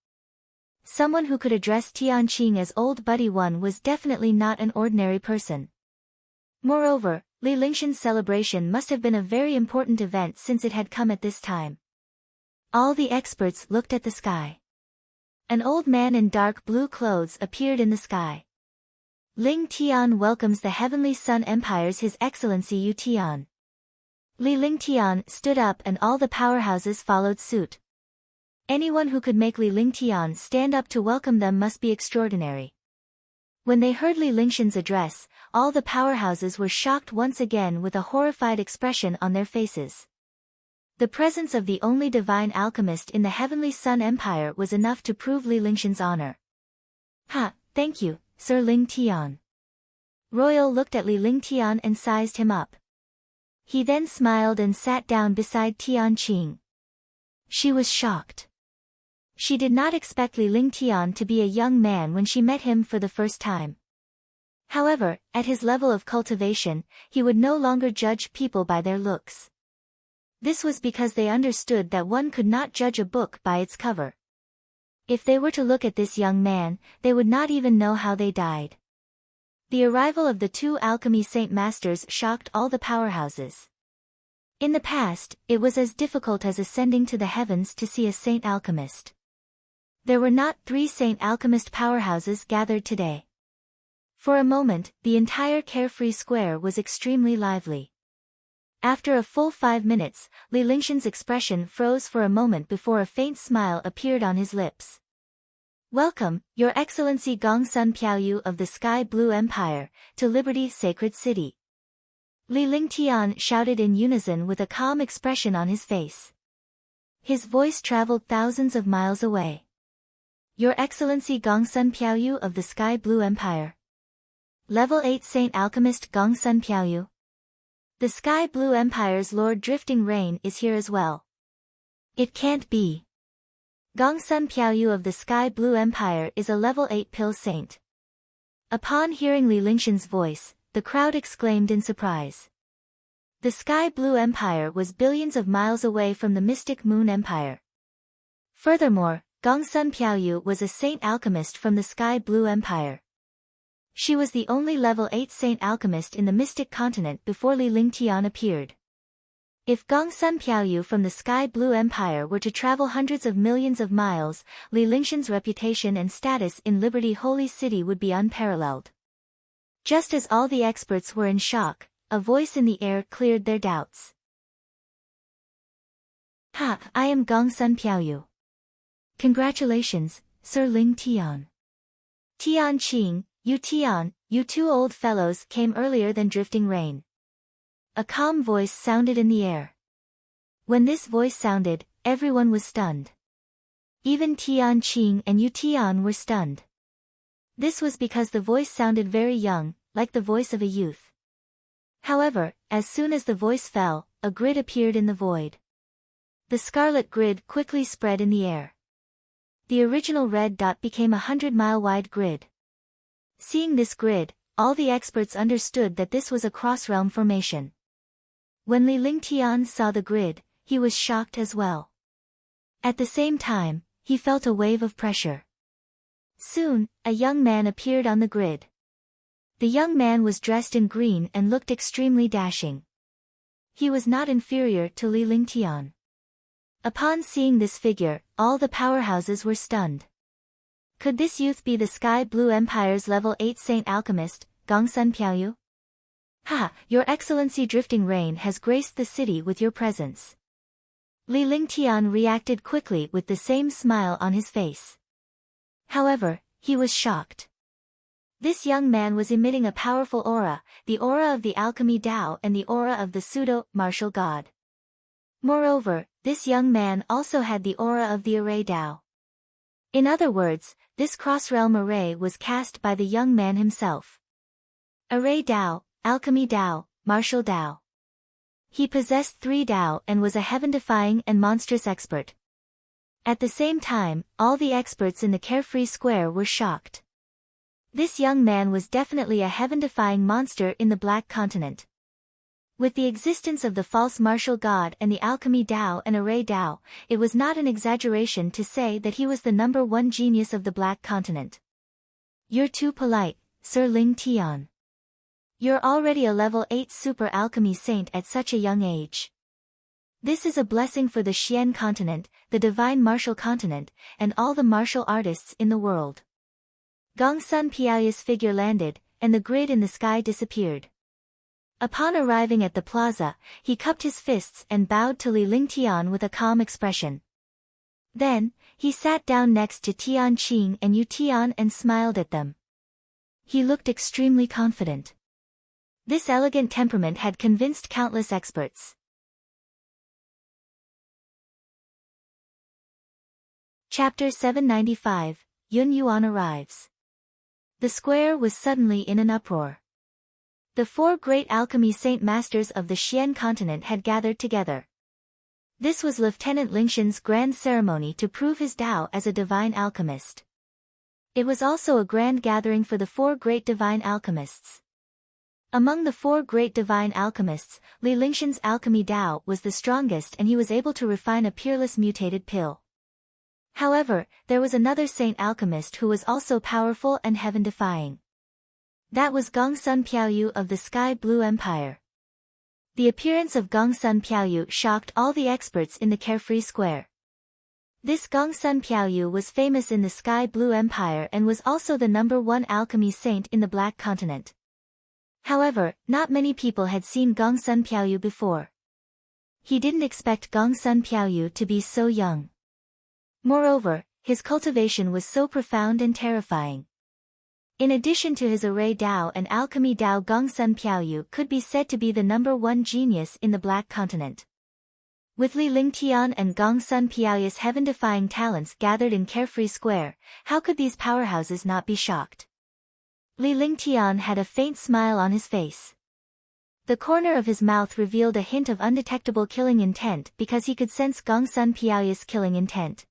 Someone who could address Tianqing as Old Buddy One was definitely not an ordinary person. Moreover, Li Lingshan's celebration must have been a very important event since it had come at this time. All the experts looked at the sky. An old man in dark blue clothes appeared in the sky. Ling Tian welcomes the Heavenly Sun Empires His Excellency Yu Tian. Li Ling Tian stood up and all the powerhouses followed suit. Anyone who could make Li Ling Tian stand up to welcome them must be extraordinary. When they heard Li Lingshan's address, all the powerhouses were shocked once again with a horrified expression on their faces. The presence of the only divine alchemist in the Heavenly Sun Empire was enough to prove Li Lingshan's honor. "Ha, thank you, Sir Ling Tian." Royal looked at Li Ling Tian and sized him up. He then smiled and sat down beside Tianqing. She was shocked. She did not expect Li Ling Tian to be a young man when she met him for the first time. However, at his level of cultivation, he would no longer judge people by their looks. This was because they understood that one could not judge a book by its cover. If they were to look at this young man, they would not even know how they died. The arrival of the two alchemy saint masters shocked all the powerhouses. In the past, it was as difficult as ascending to the heavens to see a saint alchemist. There were not 3 saint alchemist powerhouses gathered today. For a moment, the entire carefree square was extremely lively. After a full 5 minutes, Li Lingshan's expression froze for a moment before a faint smile appeared on his lips. "Welcome, Your Excellency Gongsun Piaoyu of the Sky Blue Empire, to Liberty Sacred City." Li Ling Tian shouted in unison with a calm expression on his face. His voice traveled thousands of miles away. "Your Excellency Gongsun Piaoyu of the Sky Blue Empire. Level 8 Saint Alchemist Gongsun Piaoyu. The Sky Blue Empire's Lord Drifting Rain is here as well." "It can't be. Gongsun Piaoyu of the Sky Blue Empire is a level 8 pill saint." Upon hearing Li Lingshan's voice, the crowd exclaimed in surprise. The Sky Blue Empire was billions of miles away from the Mystic Moon Empire. Furthermore, Gongsun Piaoyu was a saint alchemist from the Sky Blue Empire. She was the only level 8 saint alchemist in the Mystic Continent before Li Ling Tian appeared. If Gongsun Piaoyu from the Sky Blue Empire were to travel hundreds of millions of miles, Li Lingshan's reputation and status in Liberty Holy City would be unparalleled. Just as all the experts were in shock, a voice in the air cleared their doubts. "Ha, I am Gongsun Piaoyu. Congratulations, Sir Ling Tian. Tianqing, Yu Tian, you two old fellows came earlier than Drifting Rain." A calm voice sounded in the air. When this voice sounded, everyone was stunned. Even Tianqing and Yu Tian were stunned. This was because the voice sounded very young, like the voice of a youth. However, as soon as the voice fell, a grid appeared in the void. The scarlet grid quickly spread in the air. The original red dot became a 100-mile-wide grid. Seeing this grid, all the experts understood that this was a cross-realm formation. When Li Ling Tian saw the grid, he was shocked as well. At the same time, he felt a wave of pressure. Soon, a young man appeared on the grid. The young man was dressed in green and looked extremely dashing. He was not inferior to Li Ling Tian. Upon seeing this figure, all the powerhouses were stunned. Could this youth be the Sky Blue Empire's level 8 saint alchemist, Gongsun Piaoyu? "Ha, Your Excellency Drifting Rain has graced the city with your presence." Li Ling Tian reacted quickly with the same smile on his face. However, he was shocked. This young man was emitting a powerful aura, the aura of the alchemy Tao and the aura of the pseudo-martial god. Moreover, this young man also had the aura of the array Tao. In other words, this cross-realm array was cast by the young man himself. Array Tao, alchemy Tao, martial Tao. He possessed 3 Tao and was a heaven-defying and monstrous expert. At the same time, all the experts in the Carefree Square were shocked. This young man was definitely a heaven-defying monster in the Black Continent. With the existence of the false martial god and the alchemy Dao and array Dao, it was not an exaggeration to say that he was the #1 genius of the Black Continent. You're too polite, Sir Ling Tian. You're already a level 8 super alchemy saint at such a young age. This is a blessing for the Xian continent, the divine martial continent, and all the martial artists in the world. Gongsun Piaoyu's figure landed, and the grid in the sky disappeared. Upon arriving at the plaza, he cupped his fists and bowed to Li Lingtian with a calm expression. Then, he sat down next to Tian Qing and Yu Tian and smiled at them. He looked extremely confident. This elegant temperament had convinced countless experts. Chapter 795, Yun Yuan arrives. The square was suddenly in an uproar. The 4 great alchemy saint masters of the Xian continent had gathered together. This was Lieutenant Lingshan's grand ceremony to prove his Dao as a divine alchemist. It was also a grand gathering for the 4 great divine alchemists. Among the 4 great divine alchemists, Li Lingshan's alchemy Dao was the strongest and he was able to refine a peerless mutated pill. However, there was another saint alchemist who was also powerful and heaven-defying. That was Gongsun Piaoyu of the Sky Blue Empire. The appearance of Gongsun Piaoyu shocked all the experts in the Carefree Square. This Gongsun Piaoyu was famous in the Sky Blue Empire and was also the #1 alchemy saint in the Black Continent. However, not many people had seen Gongsun Piaoyu before. He didn't expect Gongsun Piaoyu to be so young. Moreover, his cultivation was so profound and terrifying. In addition to his array Dao and alchemy Dao, Gongsun Piaoyu could be said to be the #1 genius in the Black Continent. With Li Lingtian and Gongsun Piaoyu's heaven-defying talents gathered in Carefree Square, how could these powerhouses not be shocked? Li Lingtian had a faint smile on his face. The corner of his mouth revealed a hint of undetectable killing intent because he could sense Gongsun Piaoyu's killing intent.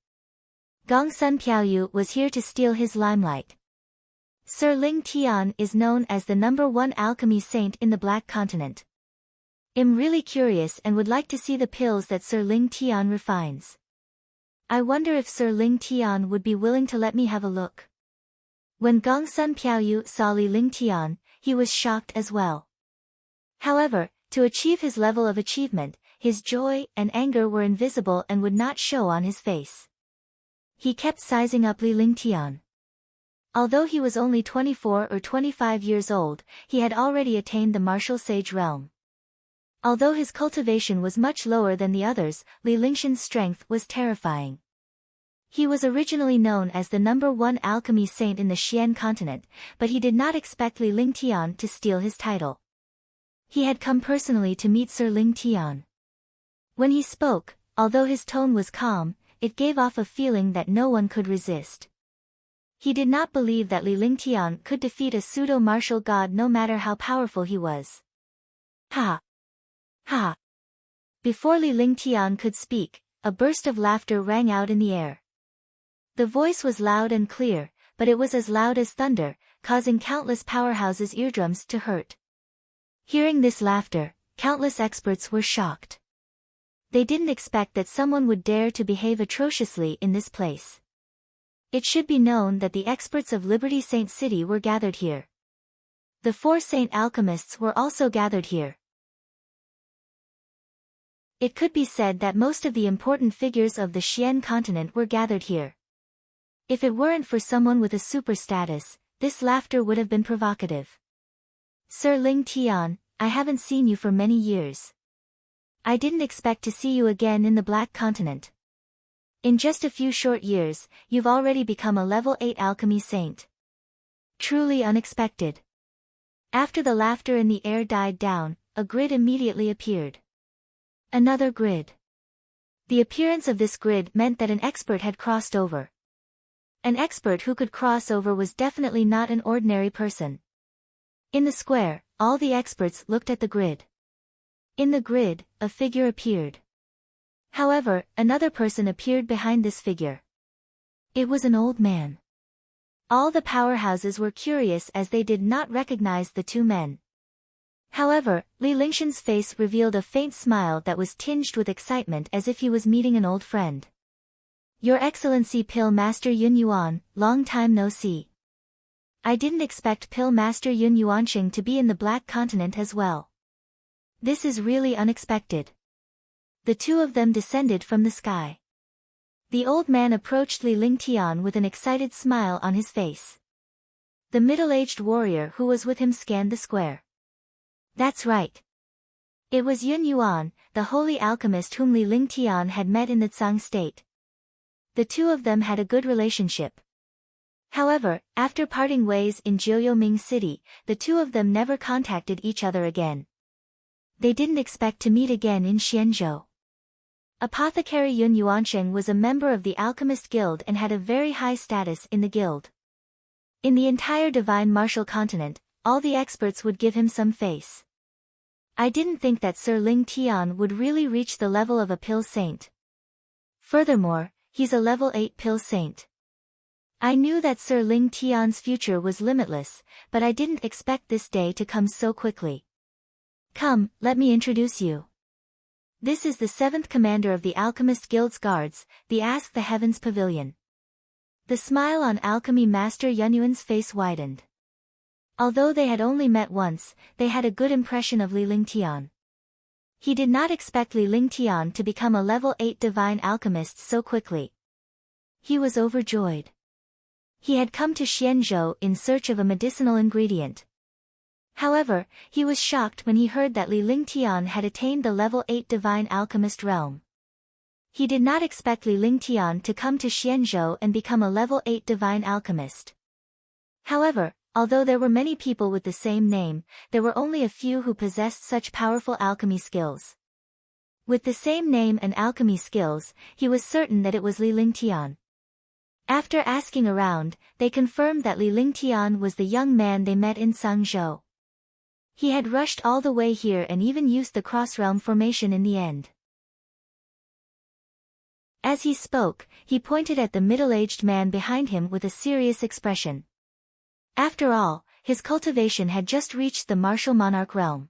Gongsun Piaoyu was here to steal his limelight. Sir Ling Tian is known as the #1 alchemy saint in the Black Continent. I'm really curious and would like to see the pills that Sir Ling Tian refines. I wonder if Sir Ling Tian would be willing to let me have a look. When Gongsun Piaoyu saw Li Lingtian, he was shocked as well. However, to achieve his level of achievement, his joy and anger were invisible and would not show on his face. He kept sizing up Li Lingtian. Although he was only 24 or 25 years old, he had already attained the martial sage realm. Although his cultivation was much lower than the others, Li Lingshan's strength was terrifying. He was originally known as the #1 alchemy saint in the Xian continent, but he did not expect Li Lingtian to steal his title. He had come personally to meet Sir Lingtian. When he spoke, although his tone was calm, it gave off a feeling that no one could resist. He did not believe that Li Lingtian could defeat a pseudo-martial god no matter how powerful he was. Ha! Ha! Before Li Lingtian could speak, a burst of laughter rang out in the air. The voice was loud and clear, but it was as loud as thunder, causing countless powerhouses' eardrums to hurt. Hearing this laughter, countless experts were shocked. They didn't expect that someone would dare to behave atrociously in this place. It should be known that the experts of Liberty Saint City were gathered here. The 4 saint alchemists were also gathered here. It could be said that most of the important figures of the Xian continent were gathered here. If it weren't for someone with a super status, this laughter would have been provocative. Sir Ling Tian, I haven't seen you for many years. I didn't expect to see you again in the Black Continent. In just a few short years, you've already become a level 8 alchemy saint. Truly unexpected. After the laughter in the air died down, a grid immediately appeared. Another grid. The appearance of this grid meant that an expert had crossed over. An expert who could cross over was definitely not an ordinary person. In the square, all the experts looked at the grid. In the grid, a figure appeared. However, another person appeared behind this figure. It was an old man. All the powerhouses were curious as they did not recognize the 2 men. However, Li Lingshan's face revealed a faint smile that was tinged with excitement as if he was meeting an old friend. Your Excellency Pill Master Yun Yuan, long time no see. I didn't expect Pill Master Yun Yuansheng to be in the Black Continent as well. This is really unexpected. The two of them descended from the sky. The old man approached Li Lingtian with an excited smile on his face. The middle-aged warrior who was with him scanned the square. That's right. It was Yun Yuan, the holy alchemist whom Li Lingtian had met in the Tsang state. The two of them had a good relationship. However, after parting ways in Jiuyoming City, the two of them never contacted each other again. They didn't expect to meet again in Xianzhou. Apothecary Yun Yuansheng was a member of the Alchemist Guild and had a very high status in the guild. In the entire Divine Martial Continent, all the experts would give him some face. I didn't think that Sir Ling Tian would really reach the level of a pill saint. Furthermore, he's a level 8 pill saint. I knew that Sir Ling Tian's future was limitless, but I didn't expect this day to come so quickly. Come, let me introduce you. This is the 7th commander of the Alchemist Guild's guards, the Ask the Heavens Pavilion. The smile on Alchemy Master Yunyuan's face widened. Although they had only met once, they had a good impression of Li Lingtian. He did not expect Li Lingtian to become a level 8 divine alchemist so quickly. He was overjoyed. He had come to Xianzhou in search of a medicinal ingredient. However, he was shocked when he heard that Li Lingtian had attained the level 8 divine alchemist realm. He did not expect Li Lingtian to come to Xianzhou and become a level 8 divine alchemist. However, although there were many people with the same name, there were only a few who possessed such powerful alchemy skills. With the same name and alchemy skills, he was certain that it was Li Lingtian. After asking around, they confirmed that Li Lingtian was the young man they met in Sangzhou. He had rushed all the way here and even used the cross-realm formation in the end. As he spoke, he pointed at the middle-aged man behind him with a serious expression. After all, his cultivation had just reached the martial monarch realm.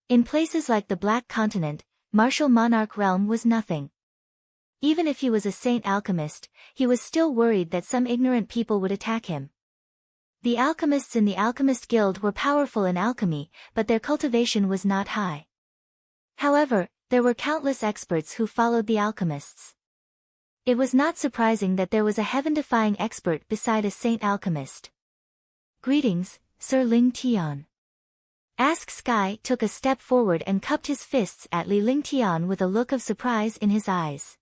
In places like the Black Continent, martial monarch realm was nothing. Even if he was a saint alchemist, he was still worried that some ignorant people would attack him. The alchemists in the Alchemist Guild were powerful in alchemy, but their cultivation was not high. However, there were countless experts who followed the alchemists. It was not surprising that there was a heaven-defying expert beside a saint alchemist. Greetings, Sir Ling Tian. Ask Sky took a step forward and cupped his fists at Li Lingtian with a look of surprise in his eyes.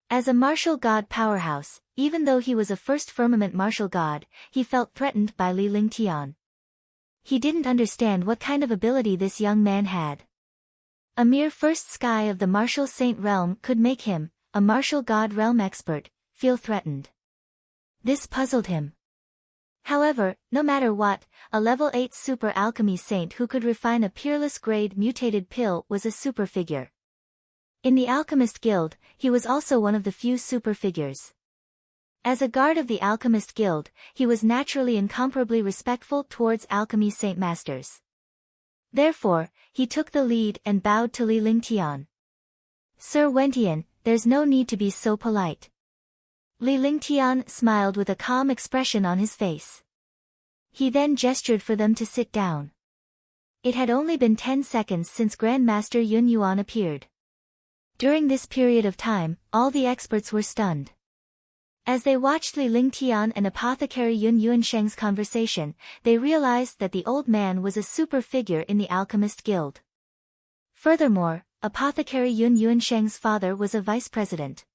As a martial god powerhouse, even though he was a first firmament martial god, he felt threatened by Li Lingtian. He didn't understand what kind of ability this young man had. A mere first sky of the martial saint realm could make him, a martial god realm expert, feel threatened. This puzzled him. However, no matter what, a level 8 super alchemy saint who could refine a peerless grade mutated pill was a super figure. In the Alchemist Guild, he was also one of the few super figures. As a guard of the Alchemist Guild, he was naturally incomparably respectful towards alchemy saint masters. Therefore, he took the lead and bowed to Li Lingtian. Sir Wentian, there's no need to be so polite. Li Lingtian smiled with a calm expression on his face. He then gestured for them to sit down. It had only been 10 seconds since Grandmaster Yun Yuan appeared. During this period of time, all the experts were stunned. As they watched Li Lingtian and Apothecary Yun Yuansheng's conversation, they realized that the old man was a super figure in the Alchemist Guild. Furthermore, Apothecary Yun Yuansheng's father was a vice president.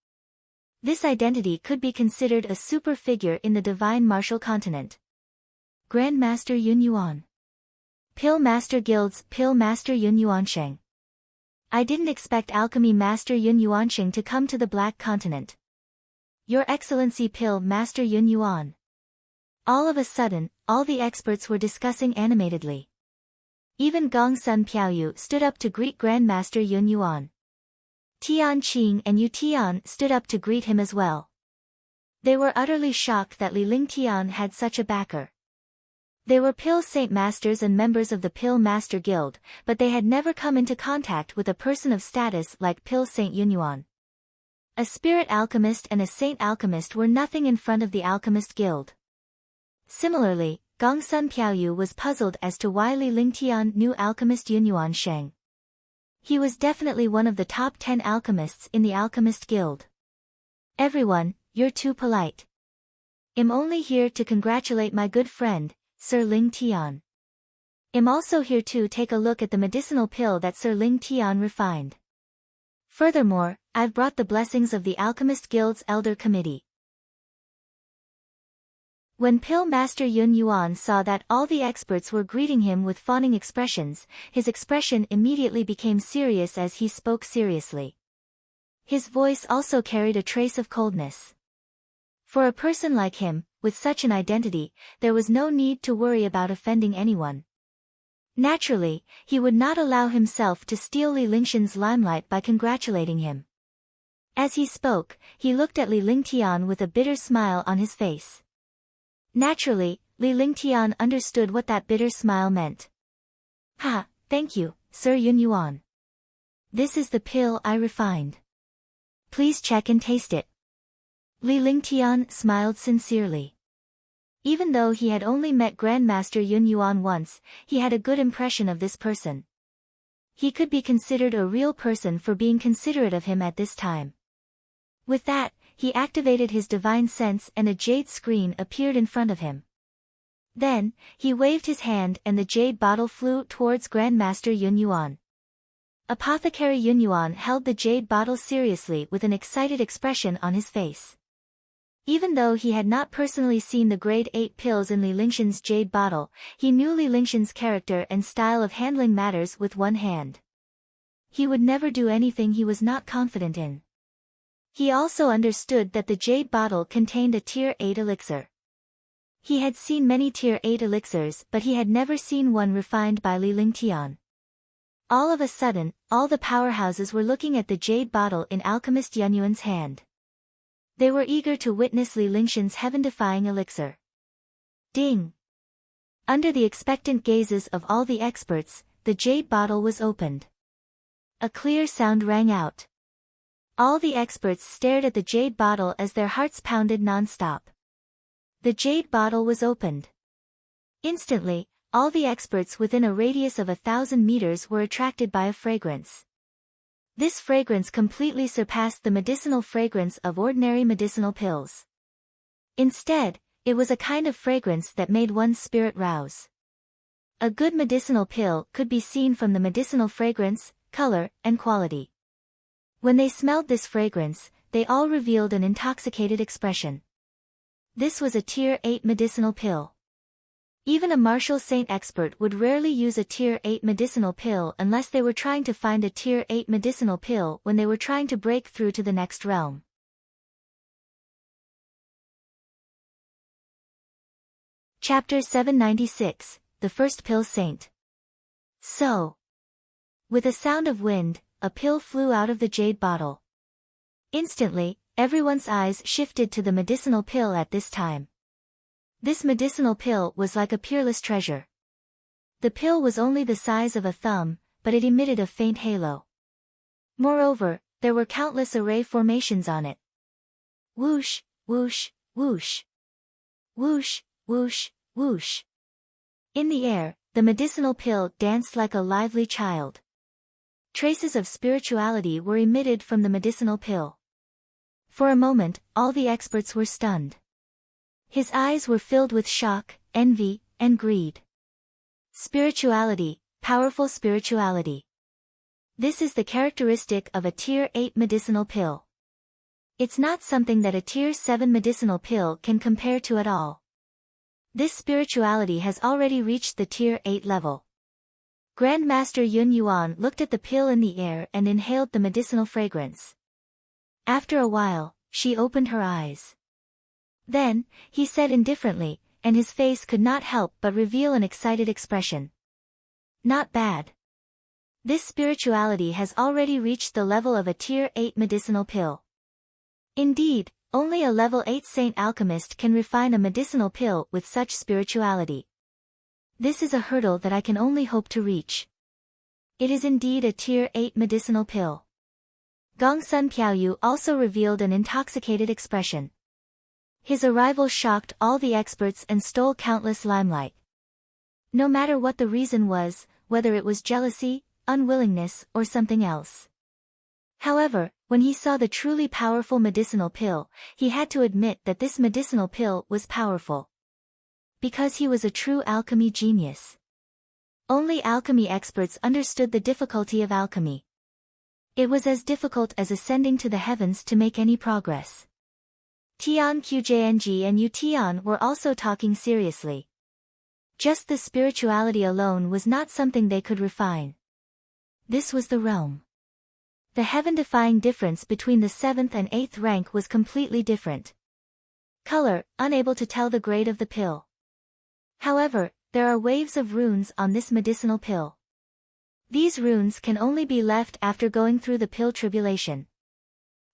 This identity could be considered a super figure in the Divine Martial Continent. Grandmaster Yun Yuan. Pill Master Guild's Pill Master Yun Yuansheng. I didn't expect Alchemy Master Yun Yuansheng to come to the Black Continent. Your Excellency Pill Master Yun Yuan. All of a sudden, all the experts were discussing animatedly. Even Gong Sun Piaoyu stood up to greet Grandmaster Yun Yuan. Tian Qing and Yu Tian stood up to greet him as well. They were utterly shocked that Li Lingtian had such a backer. They were pill saint masters and members of the Pill Master Guild, but they had never come into contact with a person of status like Pill Saint Yunyuan. A spirit alchemist and a saint alchemist were nothing in front of the Alchemist Guild. Similarly, Gongsun Piaoyu was puzzled as to why Li Lingtian knew alchemist Yunyuan Sheng. He was definitely one of the top 10 alchemists in the Alchemist Guild. Everyone, you're too polite. I'm only here to congratulate my good friend, Sir Ling Tian. I'm also here to take a look at the medicinal pill that Sir Ling Tian refined. Furthermore, I've brought the blessings of the Alchemist Guild's Elder Committee. When Pill Master Yun Yuan saw that all the experts were greeting him with fawning expressions, his expression immediately became serious as he spoke seriously. His voice also carried a trace of coldness. For a person like him, with such an identity, there was no need to worry about offending anyone. Naturally, he would not allow himself to steal Li Lingshan's limelight by congratulating him. As he spoke, he looked at Li Lingtian with a bitter smile on his face. Naturally, Li Lingtian understood what that bitter smile meant. Ha, thank you, Sir Yun Yuan. This is the pill I refined. Please check and taste it. Li Lingtian smiled sincerely. Even though he had only met Grandmaster Yun Yuan once, he had a good impression of this person. He could be considered a real person for being considerate of him at this time. With that, he activated his divine sense and a jade screen appeared in front of him. Then, he waved his hand and the jade bottle flew towards Grandmaster Yun Yuan. Apothecary Yun Yuan held the jade bottle seriously with an excited expression on his face. Even though he had not personally seen the grade 8 pills in Li Lingshan's jade bottle, he knew Li Lingshan's character and style of handling matters with one hand. He would never do anything he was not confident in. He also understood that the jade bottle contained a tier 8 elixir. He had seen many tier 8 elixirs but he had never seen one refined by Li Lingtian. All of a sudden, all the powerhouses were looking at the jade bottle in Alchemist Yunyuan's hand. They were eager to witness Li Lingshan's heaven-defying elixir. Ding! Under the expectant gazes of all the experts, the jade bottle was opened. A clear sound rang out. All the experts stared at the jade bottle as their hearts pounded non-stop. The jade bottle was opened. Instantly, all the experts within a radius of 1,000 meters were attracted by a fragrance. This fragrance completely surpassed the medicinal fragrance of ordinary medicinal pills. Instead, it was a kind of fragrance that made one's spirit rouse. A good medicinal pill could be seen from the medicinal fragrance, color, and quality. When they smelled this fragrance, they all revealed an intoxicated expression. This was a tier 8 medicinal pill. Even a martial saint expert would rarely use a tier 8 medicinal pill unless they were trying to find a tier 8 medicinal pill when they were trying to break through to the next realm. Chapter 796, The First Pill Saint. So. With a sound of wind, a pill flew out of the jade bottle. Instantly, everyone's eyes shifted to the medicinal pill at this time. This medicinal pill was like a peerless treasure. The pill was only the size of a thumb, but it emitted a faint halo. Moreover, there were countless array formations on it. Whoosh, whoosh, whoosh. Whoosh, whoosh, whoosh. In the air, the medicinal pill danced like a lively child. Traces of spirituality were emitted from the medicinal pill. For a moment, all the experts were stunned. His eyes were filled with shock, envy, and greed. Spirituality, powerful spirituality. This is the characteristic of a tier 8 medicinal pill. It's not something that a tier 7 medicinal pill can compare to at all. This spirituality has already reached the tier 8 level. Grandmaster Yun Yuan looked at the pill in the air and inhaled the medicinal fragrance. After a while, she opened her eyes. Then, he said indifferently, and his face could not help but reveal an excited expression. Not bad. This spirituality has already reached the level of a tier 8 medicinal pill. Indeed, only a level 8 saint alchemist can refine a medicinal pill with such spirituality. This is a hurdle that I can only hope to reach. It is indeed a Tier 8 medicinal pill. Gongsun Piaoyu also revealed an intoxicated expression. His arrival shocked all the experts and stole countless limelight. No matter what the reason was, whether it was jealousy, unwillingness, or something else. However, when he saw the truly powerful medicinal pill, he had to admit that this medicinal pill was powerful. Because he was a true alchemy genius. Only alchemy experts understood the difficulty of alchemy. It was as difficult as ascending to the heavens to make any progress. Tian Qjng and Yu Tian were also talking seriously. Just the spirituality alone was not something they could refine. This was the realm. The heaven-defying difference between the 7th and 8th rank was completely different. Color, unable to tell the grade of the pill. However, there are waves of runes on this medicinal pill. These runes can only be left after going through the pill tribulation.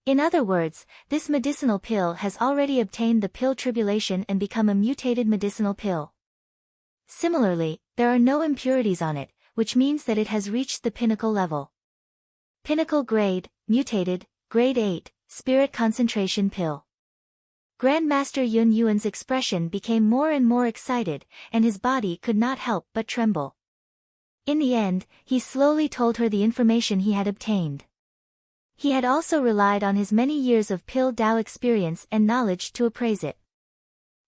In other words, this medicinal pill has already obtained the pill tribulation and become a mutated medicinal pill. Similarly, there are no impurities on it, which means that it has reached the pinnacle level. Pinnacle grade, mutated, grade 8, spirit concentration pill. Grandmaster Yun Yuan's expression became more and more excited, and his body could not help but tremble. In the end, he slowly told her the information he had obtained. He had also relied on his many years of pill Dao experience and knowledge to appraise it.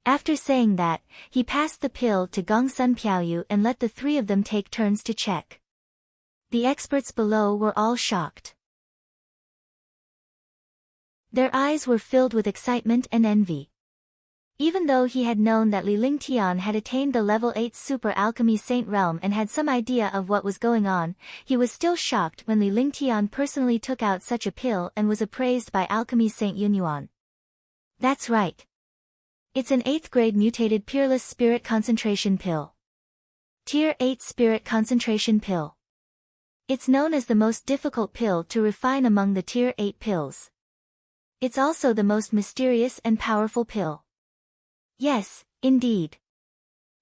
After saying that, he passed the pill to Gongsun Piaoyu and let the three of them take turns to check. The experts below were all shocked. Their eyes were filled with excitement and envy. Even though he had known that Li Lingtian had attained the level 8 super alchemy saint realm and had some idea of what was going on, he was still shocked when Li Lingtian personally took out such a pill and was appraised by alchemy saint Yun Yuan. That's right. It's an 8th grade mutated peerless spirit concentration pill. Tier 8 spirit concentration pill. It's known as the most difficult pill to refine among the Tier 8 pills. It's also the most mysterious and powerful pill. Yes, indeed.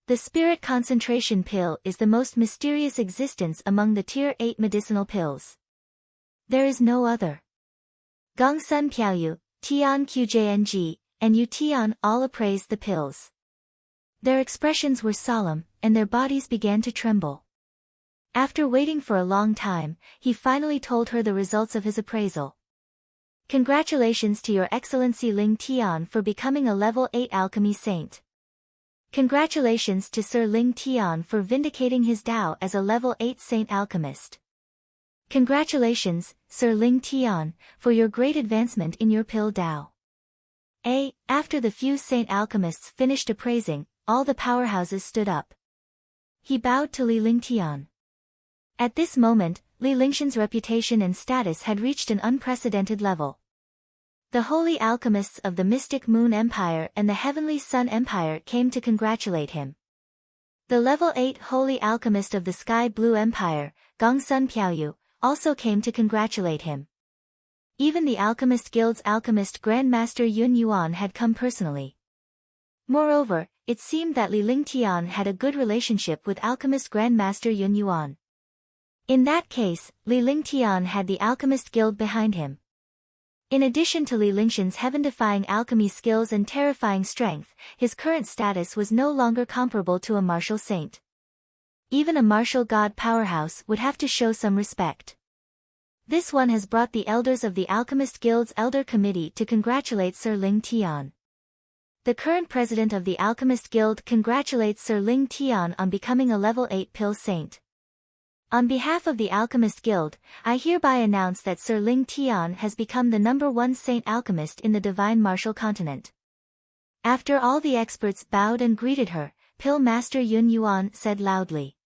The spirit concentration pill is the most mysterious existence among the Tier 8 medicinal pills. There is no other. Gongsun Piaoyu, Tian Qjng, and Yu Tian all appraised the pills. Their expressions were solemn, and their bodies began to tremble. After waiting for a long time, he finally told her the results of his appraisal. Congratulations to Your Excellency Ling Tian for becoming a level 8 alchemy saint. Congratulations to Sir Ling Tian for vindicating his Dao as a level 8 saint alchemist. Congratulations, Sir Ling Tian, for your great advancement in your pill Dao. After the few saint alchemists finished appraising, all the powerhouses stood up. He bowed to Li Lingtian. At this moment, Li Lingshan's reputation and status had reached an unprecedented level. The holy alchemists of the Mystic Moon Empire and the Heavenly Sun Empire came to congratulate him. The level 8 holy alchemist of the Sky Blue Empire, Gongsun Piaoyu, also came to congratulate him. Even the Alchemist Guild's alchemist Grandmaster Yun Yuan had come personally. Moreover, it seemed that Li Lingtian had a good relationship with alchemist Grandmaster Yun Yuan. In that case, Li Lingtian had the Alchemist Guild behind him. In addition to Li Lingshan's heaven-defying alchemy skills and terrifying strength, his current status was no longer comparable to a martial saint. Even a martial god powerhouse would have to show some respect. This one has brought the elders of the Alchemist Guild's Elder Committee to congratulate Sir Ling Tian. The current president of the Alchemist Guild congratulates Sir Ling Tian on becoming a level 8 pill saint. On behalf of the Alchemist Guild, I hereby announce that Sir Ling Tian has become the #1 saint alchemist in the Divine Martial Continent. After all the experts bowed and greeted her, Pill Master Yun Yuan said loudly.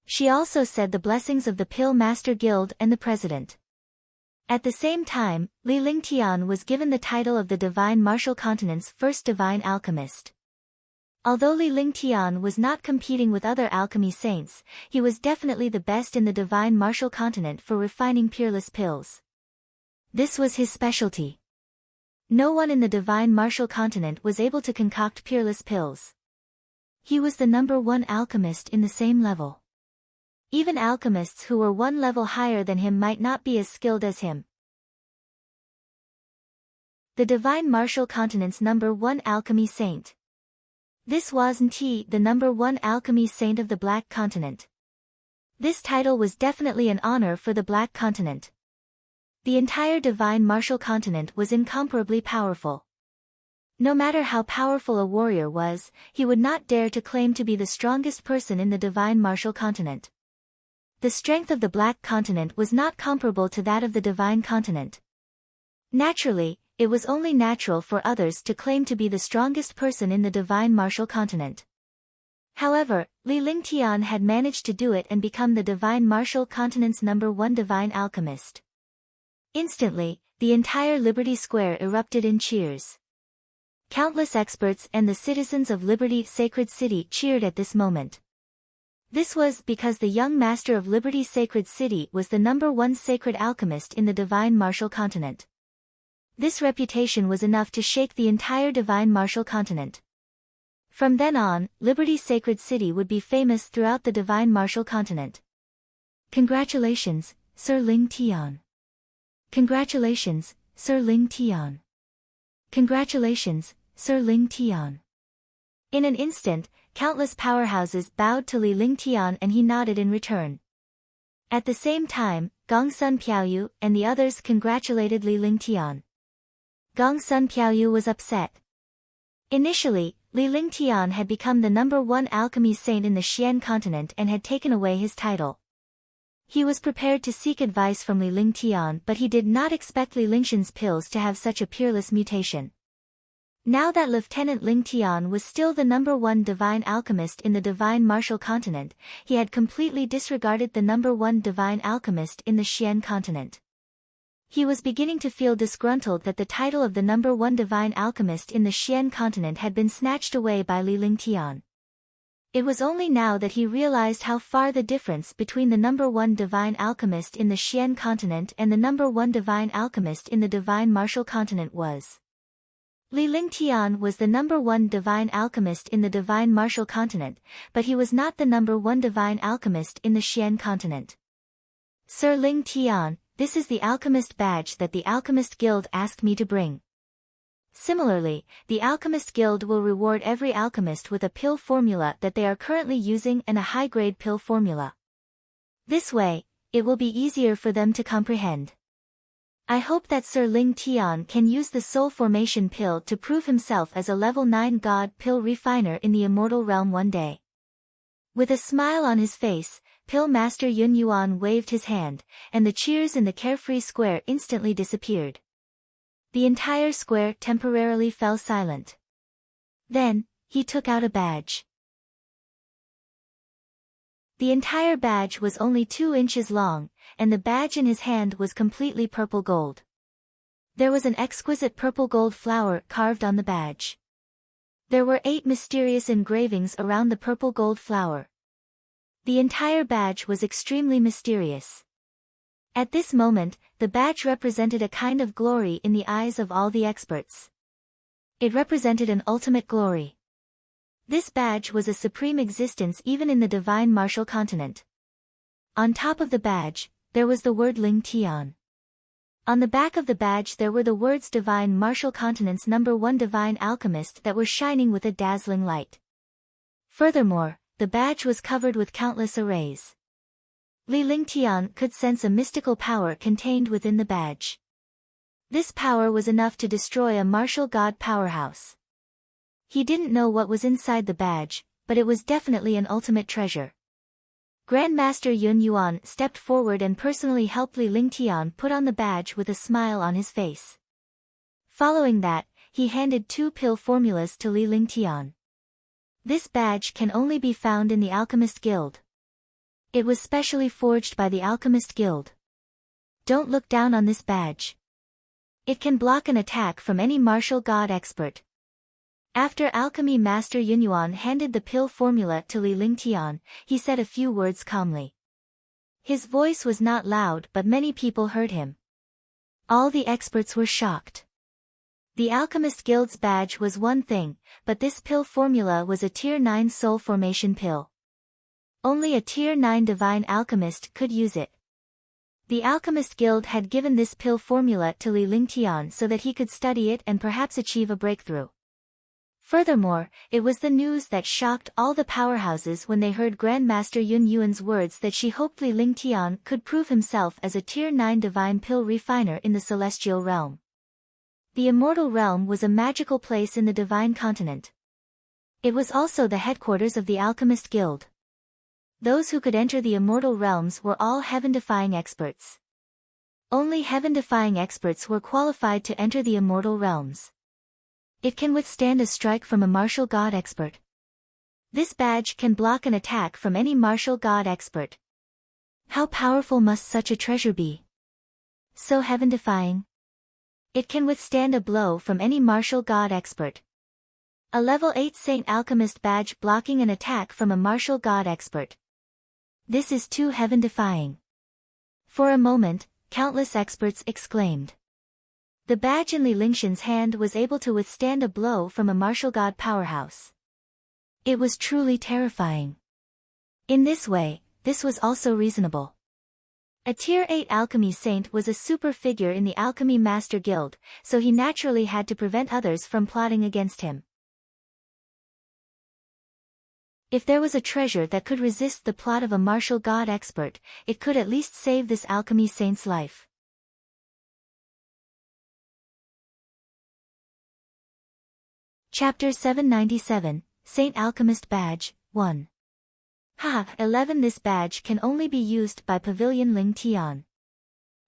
She also said the blessings of the Pill Master Guild and the president. At the same time, Li Lingtian was given the title of the Divine Martial Continent's first divine alchemist. Although Li Lingtian was not competing with other alchemy saints, he was definitely the best in the Divine Martial Continent for refining peerless pills. This was his specialty. No one in the Divine Martial Continent was able to concoct peerless pills. He was the #1 alchemist in the same level. Even alchemists who were one level higher than him might not be as skilled as him. The Divine Martial Continent's #1 alchemy saint. This wasn't the #1 alchemy saint of the Black Continent. This title was definitely an honor for the Black Continent. The entire Divine Martial Continent was incomparably powerful. No matter how powerful a warrior was, he would not dare to claim to be the strongest person in the Divine Martial Continent. The strength of the Black Continent was not comparable to that of the Divine Continent. Naturally, it was only natural for others to claim to be the strongest person in the Divine Martial Continent. However, Li Lingtian had managed to do it and become the Divine Martial Continent's #1 divine alchemist. Instantly, the entire Liberty Square erupted in cheers. Countless experts and the citizens of Liberty Sacred City cheered at this moment. This was because the young master of Liberty Sacred City was the #1 sacred alchemist in the Divine Martial Continent. This reputation was enough to shake the entire Divine Martial Continent. From then on, Liberty Sacred City would be famous throughout the Divine Martial Continent. Congratulations, Sir Ling Tian. Congratulations, Sir Ling Tian. Congratulations, Sir Ling Tian. In an instant, countless powerhouses bowed to Li Lingtian and he nodded in return. At the same time, Gong Sun Piaoyu and the others congratulated Li Lingtian. Gong Sun Piaoyu was upset. Initially, Li Lingtian had become the #1 alchemy saint in the Xian continent and had taken away his title. He was prepared to seek advice from Li Lingtian, but he did not expect Li Lingshan's pills to have such a peerless mutation. Now that Lieutenant Lingtian was still the #1 divine alchemist in the Divine Martial Continent, he had completely disregarded the #1 divine alchemist in the Xian continent. He was beginning to feel disgruntled that the title of the #1 divine alchemist in the Xian continent had been snatched away by Li Lingtian. It was only now that he realized how far the difference between the #1 divine alchemist in the Xian continent and the #1 divine alchemist in the Divine Martial Continent was. Li Lingtian was the #1 divine alchemist in the Divine Martial Continent, but he was not the #1 divine alchemist in the Xian continent. Sir Lingtian, this is the alchemist badge that the Alchemist Guild asked me to bring. Similarly, the Alchemist Guild will reward every alchemist with a pill formula that they are currently using and a high-grade pill formula. This way, it will be easier for them to comprehend. I hope that Sir Ling Tian can use the Soul Formation pill to prove himself as a level 9 god pill refiner in the immortal realm one day. With a smile on his face, Pill Master Yun Yuan waved his hand, and the cheers in the carefree square instantly disappeared. The entire square temporarily fell silent. Then, he took out a badge. The entire badge was only 2 inches long, and the badge in his hand was completely purple gold. There was an exquisite purple gold flower carved on the badge. There were 8 mysterious engravings around the purple gold flower. The entire badge was extremely mysterious. At this moment, the badge represented a kind of glory in the eyes of all the experts. It represented an ultimate glory. This badge was a supreme existence even in the Divine Martial Continent. On top of the badge, there was the word Ling Tian. On the back of the badge there were the words Divine Martial Continent's #1 divine alchemist that were shining with a dazzling light. Furthermore, the badge was covered with countless arrays. Li Lingtian could sense a mystical power contained within the badge. This power was enough to destroy a martial god powerhouse. He didn't know what was inside the badge, but it was definitely an ultimate treasure. Grandmaster Yun Yuan stepped forward and personally helped Li Lingtian put on the badge with a smile on his face. Following that, he handed 2 pill formulas to Li Lingtian. This badge can only be found in the Alchemist Guild. It was specially forged by the Alchemist Guild. Don't look down on this badge. It can block an attack from any martial god expert. After Alchemy Master Yunyuan handed the pill formula to Li Lingtian, he said a few words calmly. His voice was not loud but many people heard him. All the experts were shocked. The Alchemist Guild's badge was one thing, but this pill formula was a Tier 9 soul formation pill. Only a Tier 9 divine alchemist could use it. The Alchemist Guild had given this pill formula to Li Lingtian so that he could study it and perhaps achieve a breakthrough. Furthermore, it was the news that shocked all the powerhouses when they heard Grandmaster Yun Yuan's words that she hoped Li Lingtian could prove himself as a Tier 9 divine pill refiner in the celestial realm. The Immortal Realm was a magical place in the Divine Continent. It was also the headquarters of the Alchemist Guild. Those who could enter the Immortal Realms were all heaven-defying experts. Only heaven-defying experts were qualified to enter the Immortal Realms. It can withstand a strike from a martial god expert. This badge can block an attack from any martial god expert. How powerful must such a treasure be? So heaven-defying. It can withstand a blow from any martial god expert. A level 8 Saint Alchemist badge blocking an attack from a martial god expert. This is too heaven-defying. For a moment, countless experts exclaimed. The badge in Li Lingtian's hand was able to withstand a blow from a martial god powerhouse. It was truly terrifying. In this way, this was also reasonable. A Tier 8 alchemy saint was a super figure in the Alchemy Master Guild, so he naturally had to prevent others from plotting against him. If there was a treasure that could resist the plot of a martial god expert, it could at least save this alchemy saint's life. Chapter 797, Saint Alchemist Badge, 1. 11 This badge can only be used by Pavilion Ling Tian.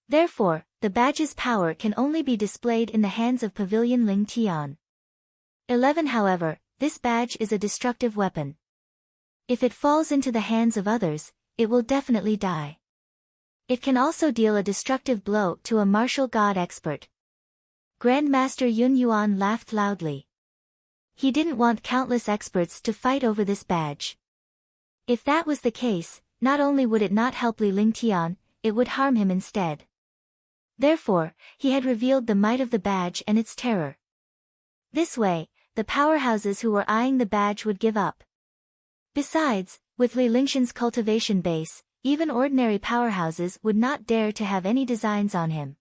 Therefore, the badge's power can only be displayed in the hands of Pavilion Ling Tian. 11 However, this badge is a destructive weapon. If it falls into the hands of others, it will definitely die. It can also deal a destructive blow to a martial god expert. Grandmaster Yun Yuan laughed loudly. He didn't want countless experts to fight over this badge. If that was the case, not only would it not help Li Lingtian, it would harm him instead. Therefore, he had revealed the might of the badge and its terror. This way, the powerhouses who were eyeing the badge would give up. Besides, with Li Lingtian's cultivation base, even ordinary powerhouses would not dare to have any designs on him.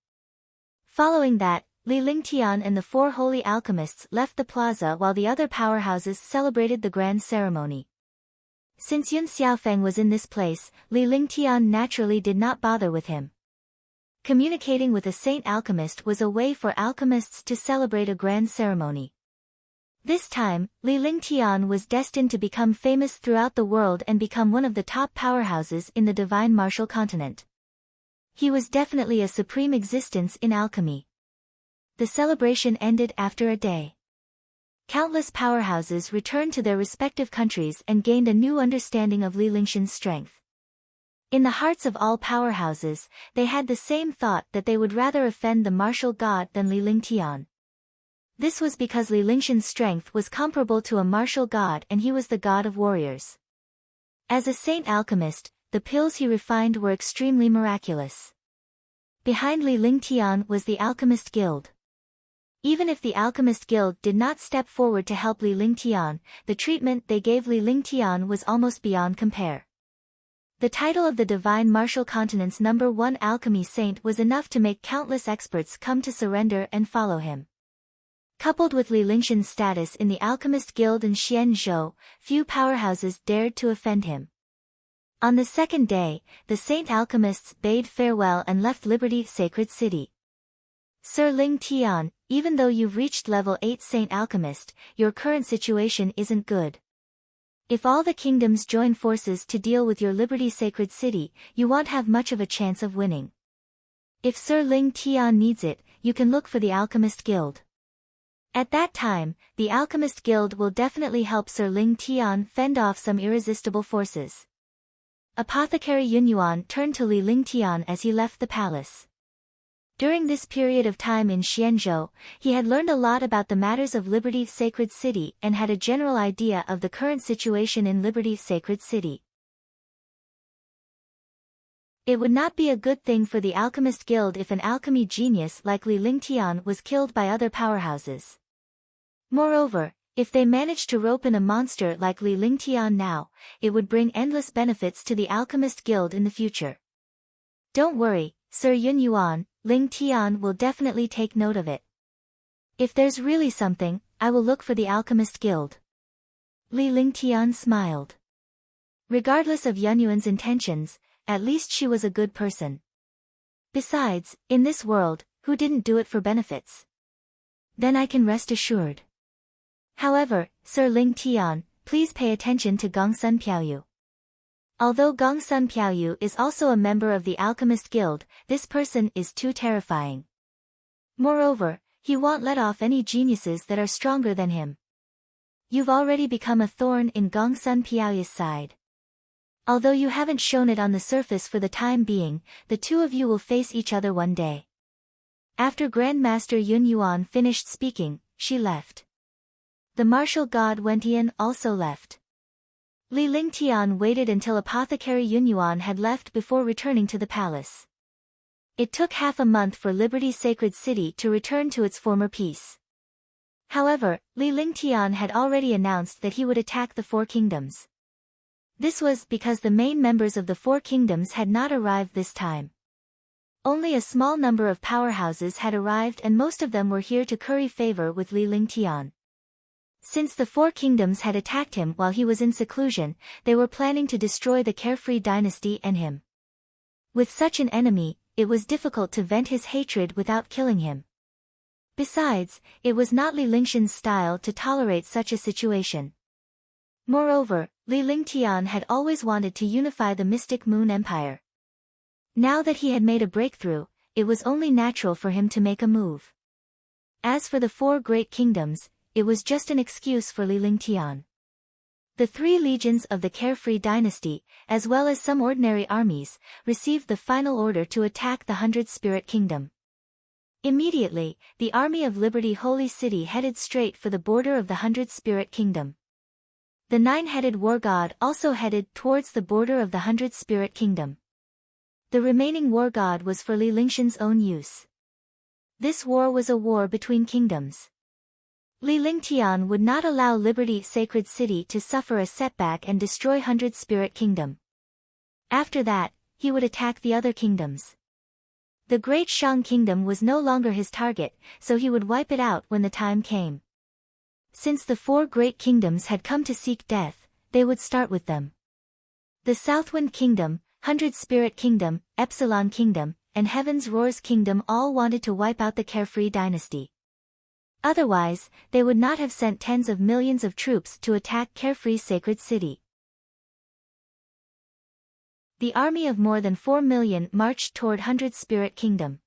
Following that, Li Lingtian and the 4 holy alchemists left the plaza while the other powerhouses celebrated the grand ceremony. Since Yun Xiaofeng was in this place, Li Lingtian naturally did not bother with him. Communicating with a saint alchemist was a way for alchemists to celebrate a grand ceremony. This time, Li Lingtian was destined to become famous throughout the world and become one of the top powerhouses in the divine martial continent. He was definitely a supreme existence in alchemy. The celebration ended after a day. Countless powerhouses returned to their respective countries and gained a new understanding of Li Lingtian's strength. In the hearts of all powerhouses, they had the same thought that they would rather offend the martial god than Li Lingtian. This was because Li Lingtian's strength was comparable to a martial god and he was the god of warriors. As a saint alchemist, the pills he refined were extremely miraculous. Behind Li Lingtian was the Alchemist Guild. Even if the Alchemist Guild did not step forward to help Li Lingtian, the treatment they gave Li Lingtian was almost beyond compare. The title of the Divine Martial Continent's #1 alchemy saint was enough to make countless experts come to surrender and follow him. Coupled with Li Lingtian's status in the Alchemist Guild in Xianzhou, few powerhouses dared to offend him. On the second day, the saint alchemists bade farewell and left Liberty Sacred City. Sir Ling Tian, even though you've reached level 8 Saint Alchemist, your current situation isn't good. If all the kingdoms join forces to deal with your Liberty Sacred City, you won't have much of a chance of winning. If Sir Ling Tian needs it, you can look for the Alchemist Guild. At that time, the Alchemist Guild will definitely help Sir Ling Tian fend off some irresistible forces. Apothecary Yun Yuan turned to Li Lingtian as he left the palace. During this period of time in Xianzhou, he had learned a lot about the matters of Liberty Sacred City and had a general idea of the current situation in Liberty Sacred City. It would not be a good thing for the Alchemist Guild if an alchemy genius like Li Lingtian was killed by other powerhouses. Moreover, if they managed to rope in a monster like Li Lingtian now, it would bring endless benefits to the Alchemist Guild in the future. Don't worry, Sir Yun Yuan, Ling Tian will definitely take note of it. If there's really something, I will look for the Alchemist Guild. Li Lingtian smiled. Regardless of Yun Yuan's intentions, at least she was a good person. Besides, in this world, who didn't do it for benefits? Then I can rest assured. However, Sir Ling Tian, please pay attention to Gongsun Piaoyu. Although Gongsun Piaoyu is also a member of the Alchemist Guild, this person is too terrifying. Moreover, he won't let off any geniuses that are stronger than him. You've already become a thorn in Gongsun Piaoyu's side. Although you haven't shown it on the surface for the time being, the two of you will face each other one day. After Grandmaster Yun Yuan finished speaking, she left. The martial god Wentian also left. Li Lingtian waited until Apothecary Yun Yuan had left before returning to the palace. It took half a month for Liberty's sacred city to return to its former peace. However, Li Lingtian had already announced that he would attack the Four Kingdoms. This was because the main members of the Four Kingdoms had not arrived this time. Only a small number of powerhouses had arrived and most of them were here to curry favor with Li Lingtian. Since the Four Kingdoms had attacked him while he was in seclusion, they were planning to destroy the Carefree dynasty and him. With such an enemy, it was difficult to vent his hatred without killing him. Besides, it was not Li Lingshan's style to tolerate such a situation. Moreover, Li Lingtian had always wanted to unify the Mystic Moon Empire. Now that he had made a breakthrough, it was only natural for him to make a move. As for the Four Great Kingdoms, it was just an excuse for Li Lingtian. The three legions of the Carefree dynasty, as well as some ordinary armies, received the final order to attack the 100 Spirit Kingdom. Immediately, the Army of Liberty Holy City headed straight for the border of the 100 Spirit Kingdom. The nine-headed war god also headed towards the border of the 100 Spirit Kingdom. The remaining war god was for Li Lingshan's own use. This war was a war between kingdoms. Li Lingtian would not allow Liberty Sacred City to suffer a setback and destroy 100 Spirit Kingdom. After that, he would attack the other kingdoms. The Great Shang Kingdom was no longer his target, so he would wipe it out when the time came. Since the Four Great Kingdoms had come to seek death, they would start with them. The Southwind Kingdom, 100 Spirit Kingdom, Epsilon Kingdom, and Heaven's Roar's Kingdom all wanted to wipe out the Carefree dynasty. Otherwise, they would not have sent tens of millions of troops to attack Carefree's sacred city. The army of more than 4 million marched toward 100 Spirit Kingdom.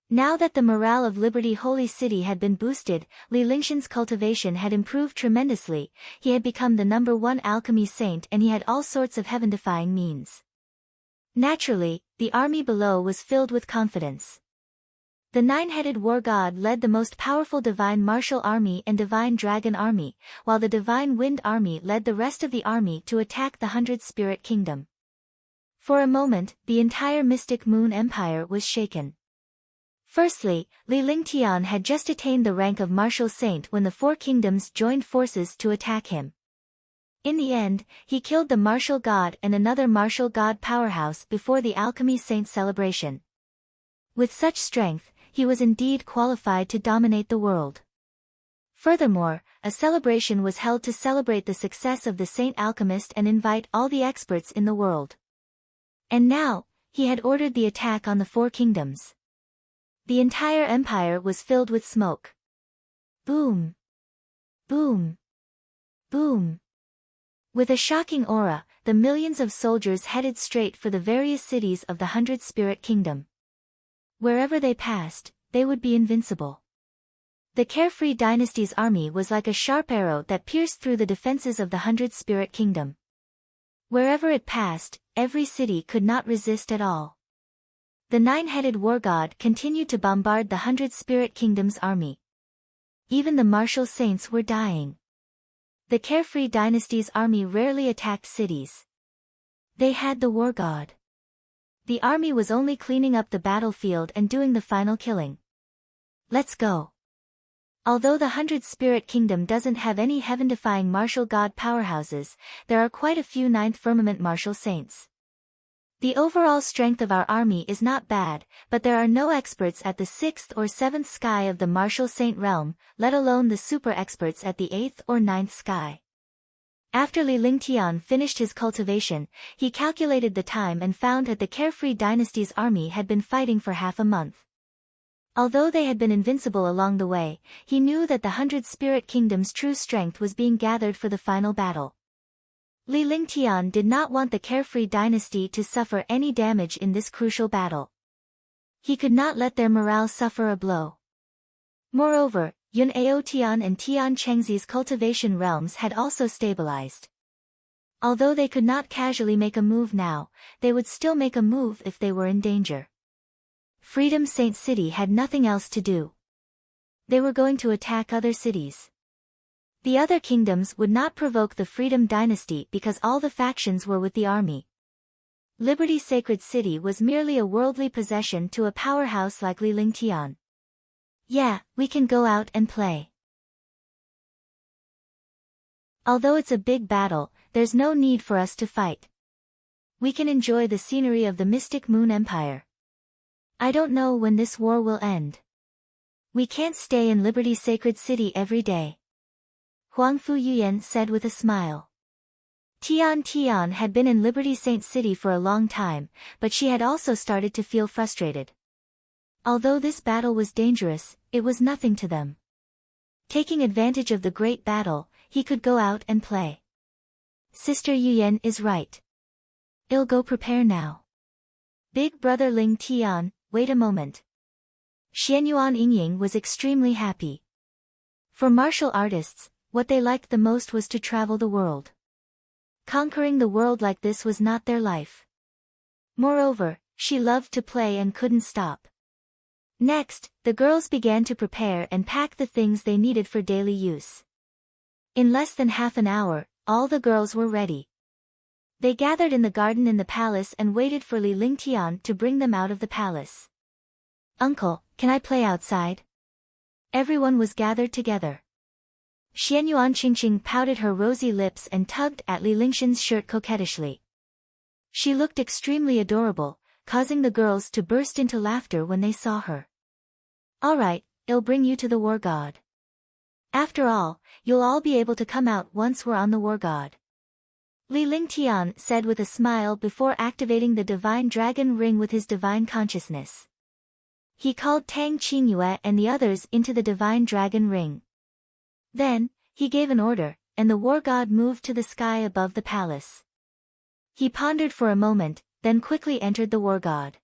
Now that the morale of Liberty Holy City had been boosted, Li Lingshan's cultivation had improved tremendously, he had become the #1 alchemy saint and he had all sorts of heaven-defying means. Naturally, the army below was filled with confidence. The nine-headed war god led the most powerful divine martial army and divine dragon army, while the divine wind army led the rest of the army to attack the 100 Spirit Kingdom. For a moment, the entire Mystic Moon Empire was shaken. Firstly, Li Lingtian had just attained the rank of martial saint when the Four Kingdoms joined forces to attack him. In the end, he killed the martial god and another martial god powerhouse before the alchemy saint celebration. With such strength, he was indeed qualified to dominate the world. Furthermore, a celebration was held to celebrate the success of the Saint Alchemist and invite all the experts in the world. And now, he had ordered the attack on the Four Kingdoms. The entire empire was filled with smoke. Boom! Boom! Boom! With a shocking aura, the millions of soldiers headed straight for the various cities of the 100 Spirit Kingdom. Wherever they passed, they would be invincible. The Carefree dynasty's army was like a sharp arrow that pierced through the defenses of the 100 Spirit Kingdom. Wherever it passed, every city could not resist at all. The nine-headed war god continued to bombard the 100 Spirit Kingdom's army. Even the martial saints were dying. The Carefree dynasty's army rarely attacked cities. They had the war god. The army was only cleaning up the battlefield and doing the final killing. Let's go. Although the 100 Spirit Kingdom doesn't have any heaven-defying martial god powerhouses, there are quite a few 9th firmament martial saints. The overall strength of our army is not bad, but there are no experts at the 6th or 7th sky of the martial saint realm, let alone the super experts at the 8th or 9th sky. After Li Lingtian finished his cultivation, he calculated the time and found that the Carefree Dynasty's army had been fighting for half a month. Although they had been invincible along the way, he knew that the 100 Spirit Kingdom's true strength was being gathered for the final battle. Li Lingtian did not want the Carefree Dynasty to suffer any damage in this crucial battle. He could not let their morale suffer a blow. Moreover, Yun Aotian and Tian Chengzi's cultivation realms had also stabilized. Although they could not casually make a move now, they would still make a move if they were in danger. Freedom Saint City had nothing else to do. They were going to attack other cities. The other kingdoms would not provoke the Freedom Dynasty because all the factions were with the army. Liberty Sacred City was merely a worldly possession to a powerhouse like Li Lingtian. Yeah, we can go out and play. Although it's a big battle, there's no need for us to fight. We can enjoy the scenery of the Mystic Moon Empire. I don't know when this war will end. We can't stay in Liberty Sacred City every day. Huangfu Yuyan said with a smile. Tian had been in Liberty Saint City for a long time, but she had also started to feel frustrated. Although this battle was dangerous, it was nothing to them. Taking advantage of the great battle, he could go out and play. Sister Yuyan is right. I'll go prepare now. Big brother Ling Tian, wait a moment. Xianyuan Yingying was extremely happy. For martial artists, what they liked the most was to travel the world. Conquering the world like this was not their life. Moreover, she loved to play and couldn't stop. Next, the girls began to prepare and pack the things they needed for daily use. In less than half an hour, all the girls were ready. They gathered in the garden in the palace and waited for Li Lingtian to bring them out of the palace. Uncle, can I play outside? Everyone was gathered together. Xianyuan Qingqing pouted her rosy lips and tugged at Li Lingtian's shirt coquettishly. She looked extremely adorable, causing the girls to burst into laughter when they saw her. All right, I'll bring you to the war god. After all, you'll all be able to come out once we're on the war god. Li Lingtian said with a smile before activating the divine dragon ring with his divine consciousness. He called Tang Qingyue and the others into the divine dragon ring. Then, he gave an order, and the war god moved to the sky above the palace. He pondered for a moment, then quickly entered the war god.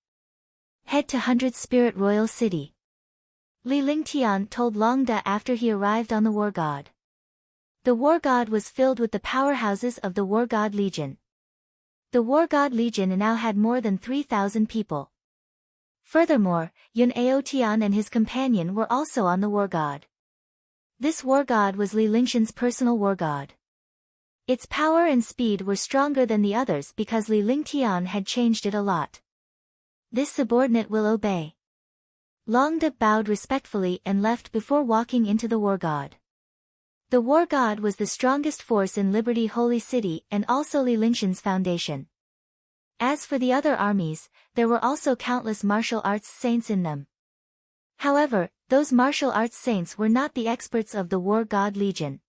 Head to 100 Spirit Royal City. Li Lingtian told Longda after he arrived on the war god. The war god was filled with the powerhouses of the war god legion. The war god legion now had more than 3,000 people. Furthermore, Yun Aotian and his companion were also on the war god. This war god was Li Lingtian's personal war god. Its power and speed were stronger than the others because Li Lingtian had changed it a lot. This subordinate will obey. Longda bowed respectfully and left before walking into the war god. The war god was the strongest force in Liberty Holy City and also Li Lingtian's foundation. As for the other armies, there were also countless martial arts saints in them. However, those martial arts saints were not the experts of the war god legion.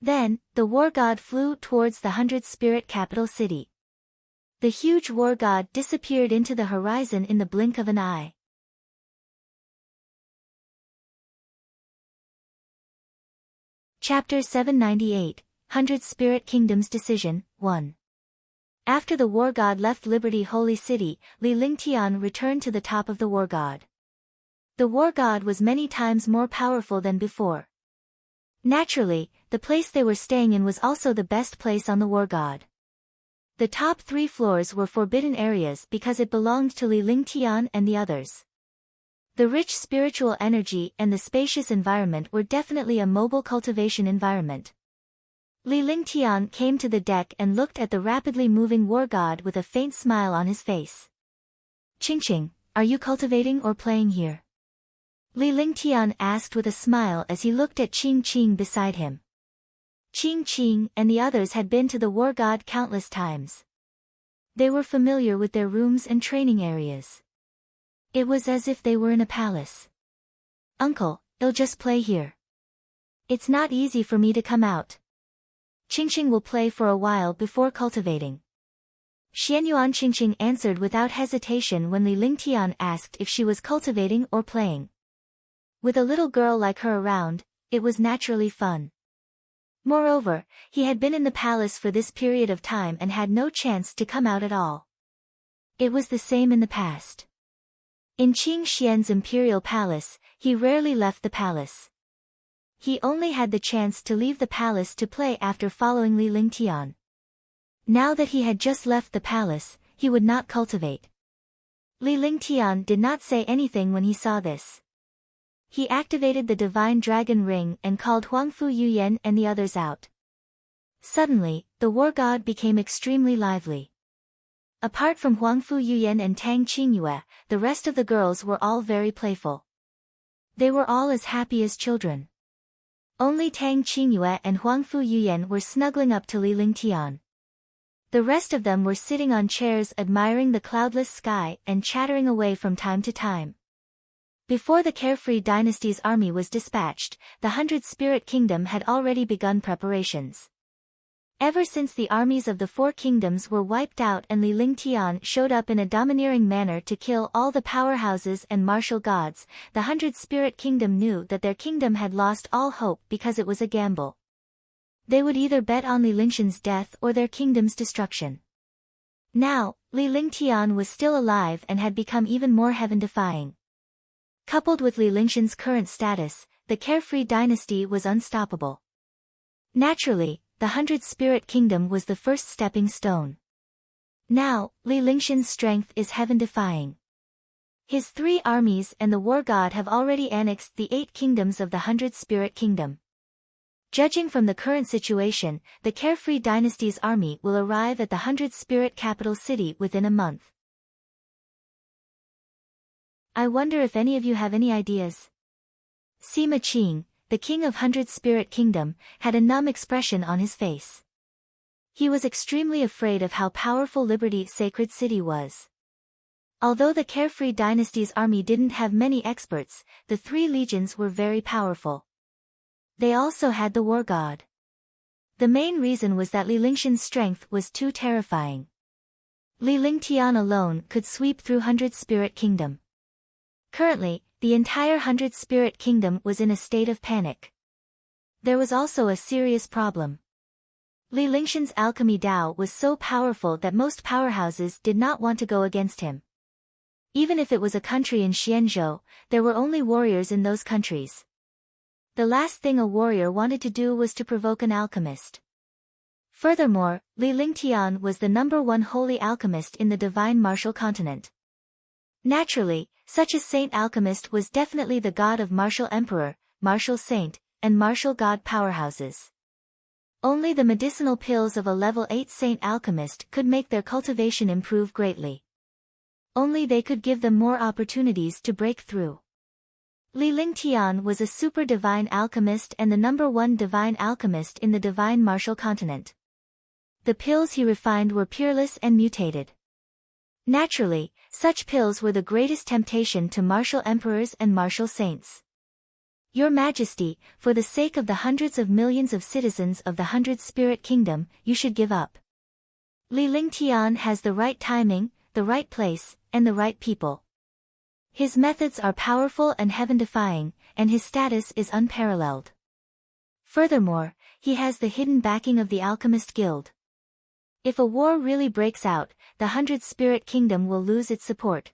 Then, the war god flew towards the 100 Spirit capital city. The huge war god disappeared into the horizon in the blink of an eye. Chapter 798, 100 Spirit Kingdoms Decision, 1. After the war god left Liberty Holy City, Li Lingtian returned to the top of the war god. The war god was many times more powerful than before. Naturally, the place they were staying in was also the best place on the war god. The top 3 floors were forbidden areas because it belonged to Li Lingtian and the others. The rich spiritual energy and the spacious environment were definitely a mobile cultivation environment. Li Lingtian came to the deck and looked at the rapidly moving war god with a faint smile on his face. Qingqing, are you cultivating or playing here? Li Lingtian asked with a smile as he looked at Qing beside him. Qing and the others had been to the war god countless times. They were familiar with their rooms and training areas. It was as if they were in a palace. Uncle, I'll just play here. It's not easy for me to come out. Qingqing will play for a while before cultivating. Xianyuan Qingqing answered without hesitation when Li Lingtian asked if she was cultivating or playing. With a little girl like her around, it was naturally fun. Moreover, he had been in the palace for this period of time and had no chance to come out at all. It was the same in the past. In Qing Xian's imperial palace, he rarely left the palace. He only had the chance to leave the palace to play after following Li Lingtian. Now that he had just left the palace, he would not cultivate. Li Lingtian did not say anything when he saw this. He activated the divine dragon ring and called Huangfu Yuyan and the others out. Suddenly, the war god became extremely lively. Apart from Huangfu Yuyan and Tang Qingyue, the rest of the girls were all very playful. They were all as happy as children. Only Tang Qingyue and Huangfu Yuyan were snuggling up to Li Lingtian. The rest of them were sitting on chairs admiring the cloudless sky and chattering away from time to time. Before the Carefree Dynasty's army was dispatched, the 100 Spirit Kingdom had already begun preparations. Ever since the armies of the 4 kingdoms were wiped out and Li Lingtian showed up in a domineering manner to kill all the powerhouses and martial gods, the 100 Spirit Kingdom knew that their kingdom had lost all hope because it was a gamble. They would either bet on Li Lingtian's death or their kingdom's destruction. Now, Li Lingtian was still alive and had become even more heaven-defying. Coupled with Li Lingtian's current status, the Carefree Dynasty was unstoppable. Naturally, the 100 Spirit Kingdom was the first stepping stone. Now, Li Lingtian's strength is heaven-defying. His 3 armies and the war god have already annexed the 8 kingdoms of the 100 Spirit Kingdom. Judging from the current situation, the Carefree Dynasty's army will arrive at the 100 Spirit capital city within a month. I wonder if any of you have any ideas. Sima Qing, the king of 100 Spirit Kingdom, had a numb expression on his face. He was extremely afraid of how powerful Liberty Sacred City was. Although the Carefree Dynasty's army didn't have many experts, the 3 legions were very powerful. They also had the war god. The main reason was that Li Lingtian's strength was too terrifying. Li Lingtian alone could sweep through 100 Spirit Kingdom. Currently, the entire 100 Spirit Kingdom was in a state of panic. There was also a serious problem. Li Lingtian's alchemy Dao was so powerful that most powerhouses did not want to go against him. Even if it was a country in Xianzhou, there were only warriors in those countries. The last thing a warrior wanted to do was to provoke an alchemist. Furthermore, Li Lingtian was the #1 holy alchemist in the divine martial continent. Naturally, such a saint alchemist was definitely the god of martial emperor, martial saint, and martial god powerhouses. Only the medicinal pills of a level 8 saint alchemist could make their cultivation improve greatly. Only they could give them more opportunities to break through. Li Lingtian was a super divine alchemist and the #1 divine alchemist in the divine martial continent. The pills he refined were peerless and mutated. Naturally, such pills were the greatest temptation to martial emperors and martial saints. Your Majesty, for the sake of the hundreds of millions of citizens of the 100 Spirit Kingdom, you should give up. Li Lingtian has the right timing, the right place, and the right people. His methods are powerful and heaven-defying, and his status is unparalleled. Furthermore, he has the hidden backing of the Alchemist Guild. If a war really breaks out, the 100 Spirit Kingdom will lose its support.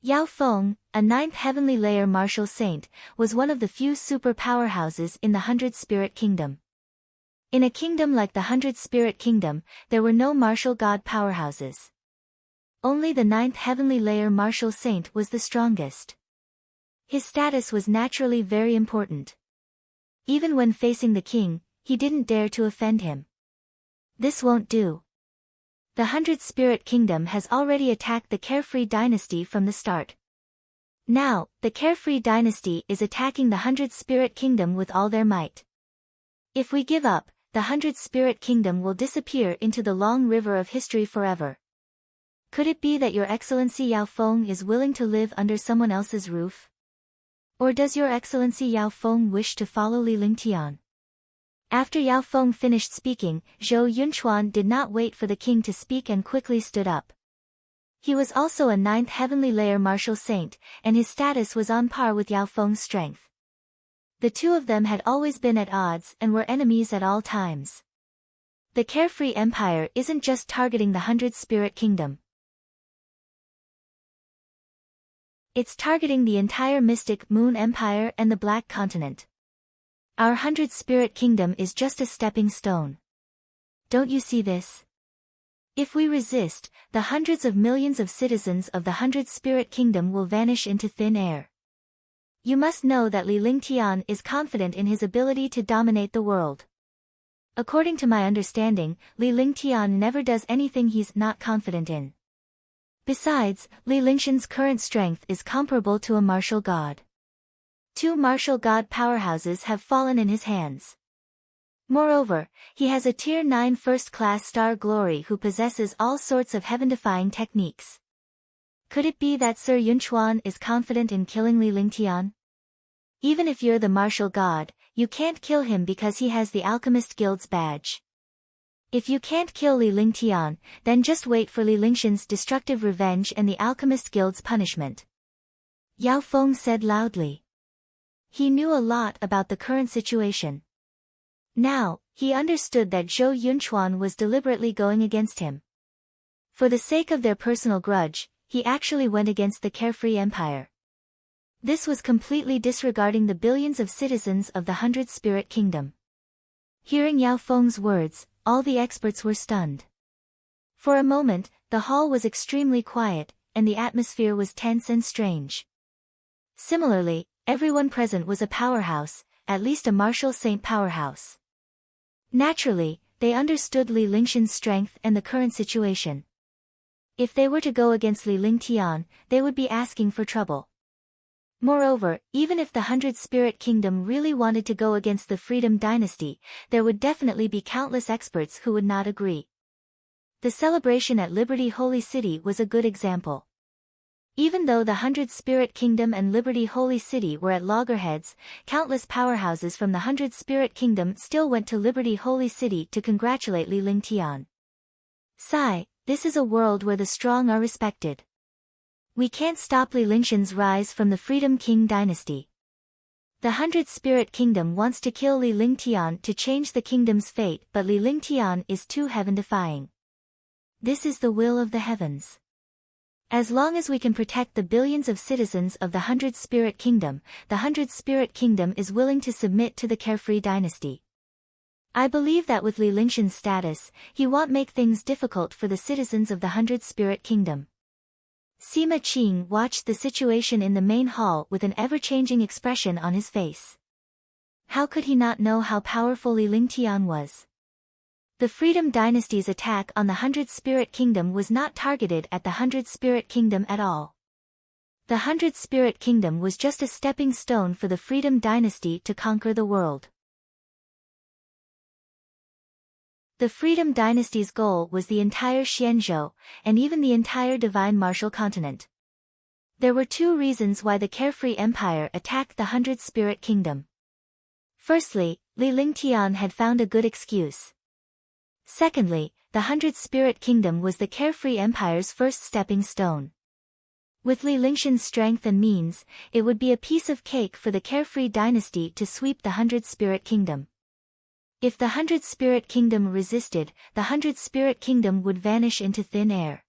Yao Feng, a 9th heavenly layer martial saint, was one of the few super powerhouses in the 100 Spirit Kingdom. In a kingdom like the 100 Spirit Kingdom, there were no martial god powerhouses. Only the 9th heavenly layer martial saint was the strongest. His status was naturally very important. Even when facing the king, he didn't dare to offend him. This won't do. The 100 Spirit Kingdom has already attacked the Carefree Dynasty from the start. Now, the Carefree Dynasty is attacking the 100 Spirit Kingdom with all their might. If we give up, the 100 Spirit Kingdom will disappear into the long river of history forever. Could it be that Your Excellency Yao Feng is willing to live under someone else's roof? Or does Your Excellency Yao Feng wish to follow Li Lingtian? After Yao Feng finished speaking, Zhou Yunchuan did not wait for the king to speak and quickly stood up. He was also a 9th heavenly layer martial saint, and his status was on par with Yao Feng's strength. The two of them had always been at odds and were enemies at all times. The Carefree Empire isn't just targeting the 100 Spirit Kingdom. It's targeting the entire Mystic Moon Empire and the Black Continent. Our 100 Spirit Kingdom is just a stepping stone. Don't you see this? If we resist, the hundreds of millions of citizens of the 100 Spirit Kingdom will vanish into thin air. You must know that Li Lingtian is confident in his ability to dominate the world. According to my understanding, Li Lingtian never does anything he's not confident in. Besides, Li Lingtian's current strength is comparable to a martial god. 2 martial god powerhouses have fallen in his hands. Moreover, he has a Tier 9 first-class star glory who possesses all sorts of heaven-defying techniques. Could it be that Sir Yunchuan is confident in killing Li Lingtian? Even if you're the martial god, you can't kill him because he has the Alchemist Guild's badge. If you can't kill Li Lingtian, then just wait for Li Lingtian's destructive revenge and the Alchemist Guild's punishment. Yao Feng said loudly. He knew a lot about the current situation. Now, he understood that Zhou Yunchuan was deliberately going against him. For the sake of their personal grudge, he actually went against the Carefree Empire. This was completely disregarding the billions of citizens of the 100 Spirit Kingdom. Hearing Yao Feng's words, all the experts were stunned. For a moment, the hall was extremely quiet, and the atmosphere was tense and strange. Similarly, everyone present was a powerhouse, at least a martial saint powerhouse. Naturally, they understood Li Lingtian's strength and the current situation. If they were to go against Li Lingtian, they would be asking for trouble. Moreover, even if the 100 Spirit Kingdom really wanted to go against the Freedom Dynasty, there would definitely be countless experts who would not agree. The celebration at Liberty Holy City was a good example. Even though the 100 Spirit Kingdom and Liberty Holy City were at loggerheads, countless powerhouses from the 100 Spirit Kingdom still went to Liberty Holy City to congratulate Li Lingtian. Sigh, this is a world where the strong are respected. We can't stop Li Lingtian's rise from the Freedom King dynasty. The 100 Spirit Kingdom wants to kill Li Lingtian to change the kingdom's fate, but Li Lingtian is too heaven-defying. This is the will of the heavens. As long as we can protect the billions of citizens of the 100 Spirit Kingdom, the 100 Spirit Kingdom is willing to submit to the Carefree Dynasty. I believe that with Li Lingtian's status, he won't make things difficult for the citizens of the 100 Spirit Kingdom. Sima Qing watched the situation in the main hall with an ever-changing expression on his face. How could he not know how powerful Li Lingtian was? The Freedom Dynasty's attack on the 100 Spirit Kingdom was not targeted at the 100 Spirit Kingdom at all. The 100 Spirit Kingdom was just a stepping stone for the Freedom Dynasty to conquer the world. The Freedom Dynasty's goal was the entire Xianzhou, and even the entire Divine Martial Continent. There were 2 reasons why the Carefree Empire attacked the 100 Spirit Kingdom. Firstly, Li Lingtian had found a good excuse. Secondly, the 100 Spirit Kingdom was the Carefree Empire's first stepping stone. With Li Lingtian's strength and means, it would be a piece of cake for the Carefree Dynasty to sweep the 100 Spirit Kingdom. If the 100 Spirit Kingdom resisted, the 100 Spirit Kingdom would vanish into thin air.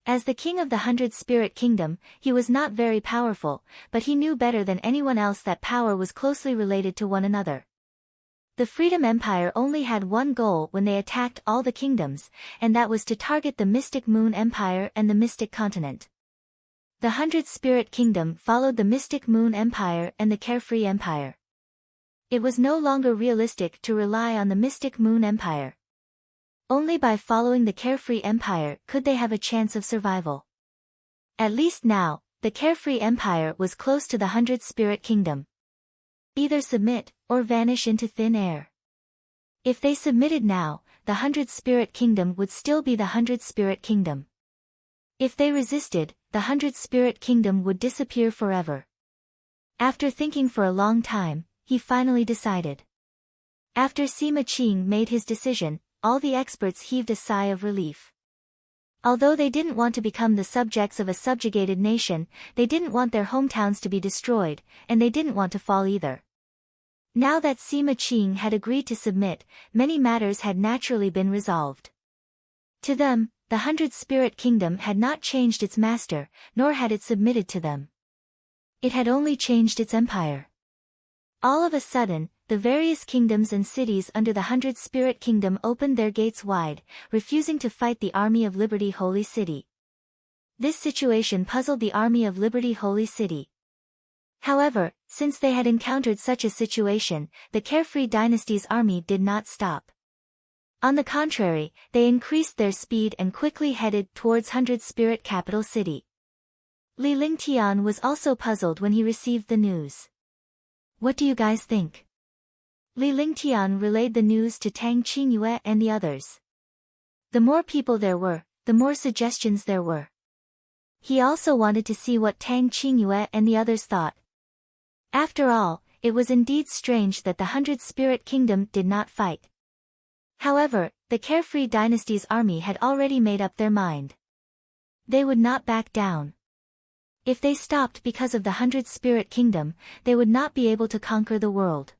As the king of the 100 Spirit Kingdom, he was not very powerful, but he knew better than anyone else that power was closely related to one another. The Freedom Empire only had one goal when they attacked all the kingdoms, and that was to target the Mystic Moon Empire and the Mystic Continent. The 100 Spirit Kingdom followed the Mystic Moon Empire and the Carefree Empire. It was no longer realistic to rely on the Mystic Moon Empire. Only by following the carefree empire could they have a chance of survival. At least now, the carefree empire was close to the 100 Spirit Kingdom. Either submit, or vanish into thin air. If they submitted now, the 100 Spirit Kingdom would still be the 100 Spirit Kingdom. If they resisted, the 100 Spirit Kingdom would disappear forever. After thinking for a long time, he finally decided. After Sima Qing made his decision, all the experts heaved a sigh of relief. Although they didn't want to become the subjects of a subjugated nation, they didn't want their hometowns to be destroyed, and they didn't want to fall either. Now that Sima Qing had agreed to submit, many matters had naturally been resolved. To them, the 100 Spirit Kingdom had not changed its master, nor had it submitted to them. It had only changed its empire. All of a sudden, the various kingdoms and cities under the 100 Spirit Kingdom opened their gates wide, refusing to fight the Army of Liberty Holy City. This situation puzzled the Army of Liberty Holy City. However, since they had encountered such a situation, the Carefree Dynasty's army did not stop. On the contrary, they increased their speed and quickly headed towards 100 Spirit Capital City. Li Lingtian was also puzzled when he received the news. What do you guys think? Li Lingtian relayed the news to Tang Qingyue and the others. The more people there were, the more suggestions there were. He also wanted to see what Tang Qingyue and the others thought. After all, it was indeed strange that the 100 Spirit Kingdom did not fight. However, the Carefree Dynasty's army had already made up their mind. They would not back down. If they stopped because of the 100 Spirit Kingdom, they would not be able to conquer the world.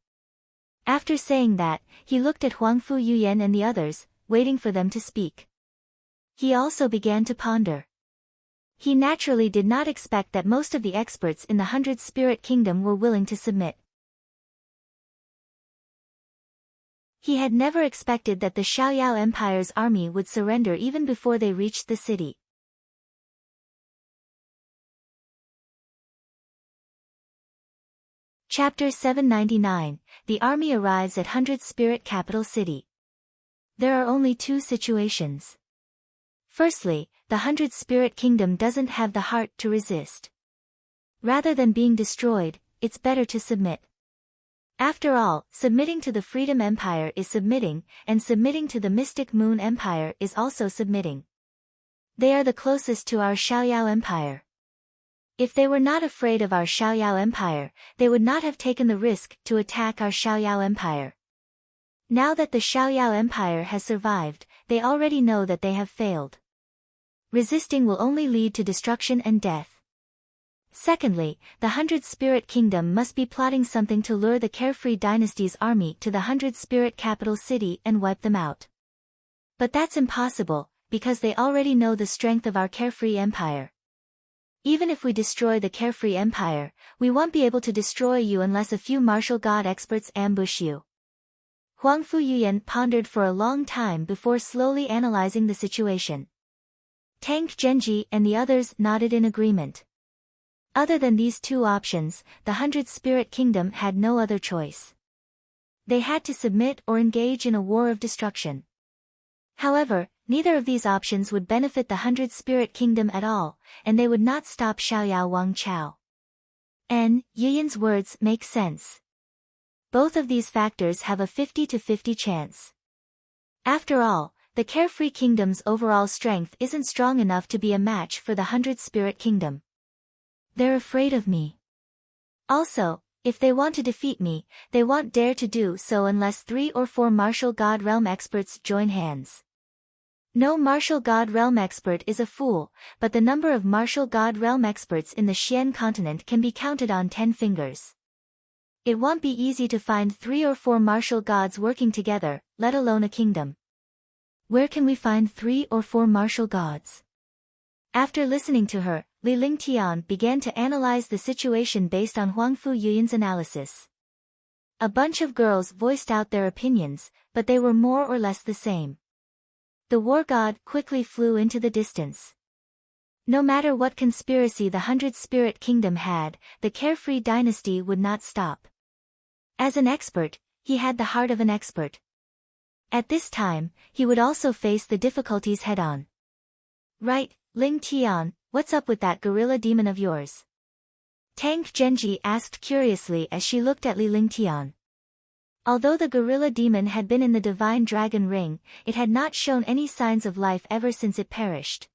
After saying that, he looked at Huangfu Yuyan and the others, waiting for them to speak. He also began to ponder. He naturally did not expect that most of the experts in the 100 Spirit Kingdom were willing to submit. He had never expected that the Xiaoyao Empire's army would surrender even before they reached the city. Chapter 799, The Army Arrives at 100 Spirit Capital City. There are only two situations. Firstly, the 100 Spirit Kingdom doesn't have the heart to resist. Rather than being destroyed, it's better to submit. After all, submitting to the Freedom Empire is submitting, and submitting to the Mystic Moon Empire is also submitting. They are the closest to our Xiaoyao Empire. If they were not afraid of our Xiaoyao Empire, they would not have taken the risk to attack our Xiaoyao Empire. Now that the Xiaoyao Empire has survived, they already know that they have failed. Resisting will only lead to destruction and death. Secondly, the 100 Spirit Kingdom must be plotting something to lure the Carefree Dynasty's army to the 100 Spirit Capital City and wipe them out. But that's impossible, because they already know the strength of our Carefree Empire. Even if we destroy the Carefree Empire, we won't be able to destroy you unless a few martial god experts ambush you. Huangfu Yuyan pondered for a long time before slowly analyzing the situation. Tang Genji and the others nodded in agreement. Other than these two options, the 100 Spirit Kingdom had no other choice. They had to submit or engage in a war of destruction. However, neither of these options would benefit the 100 Spirit Kingdom at all, and they would not stop Xiaoyao Wang Chao. Yuyan's words make sense. Both of these factors have a 50-50 chance. After all, the Carefree Kingdom's overall strength isn't strong enough to be a match for the 100 Spirit Kingdom. They're afraid of me. Also, if they want to defeat me, they won't dare to do so unless 3 or 4 Martial God Realm experts join hands. No Martial God Realm expert is a fool, but the number of Martial God Realm experts in the Xian continent can be counted on 10 fingers. It won't be easy to find 3 or 4 martial gods working together, let alone a kingdom. Where can we find 3 or 4 martial gods? After listening to her, Li Lingtian began to analyze the situation based on Huangfu Yuyan's analysis. A bunch of girls voiced out their opinions, but they were more or less the same. The war god quickly flew into the distance. No matter what conspiracy the 100 Spirit Kingdom had, the Carefree Dynasty would not stop. As an expert, he had the heart of an expert. At this time, he would also face the difficulties head-on. Right, Ling Tian, what's up with that gorilla demon of yours? Tang Genji asked curiously as she looked at Li Lingtian. Although the gorilla demon had been in the divine dragon ring, it had not shown any signs of life ever since it perished.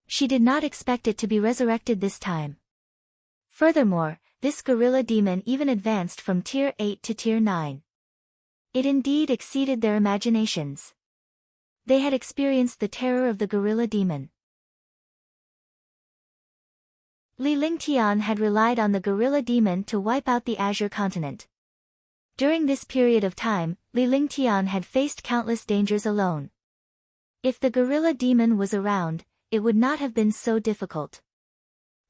She did not expect it to be resurrected this time. Furthermore, this gorilla demon even advanced from Tier 8 to Tier 9. It indeed exceeded their imaginations. They had experienced the terror of the gorilla demon. Li Lingtian had relied on the gorilla demon to wipe out the Azure continent. During this period of time, Li Lingtian had faced countless dangers alone. If the gorilla demon was around, it would not have been so difficult.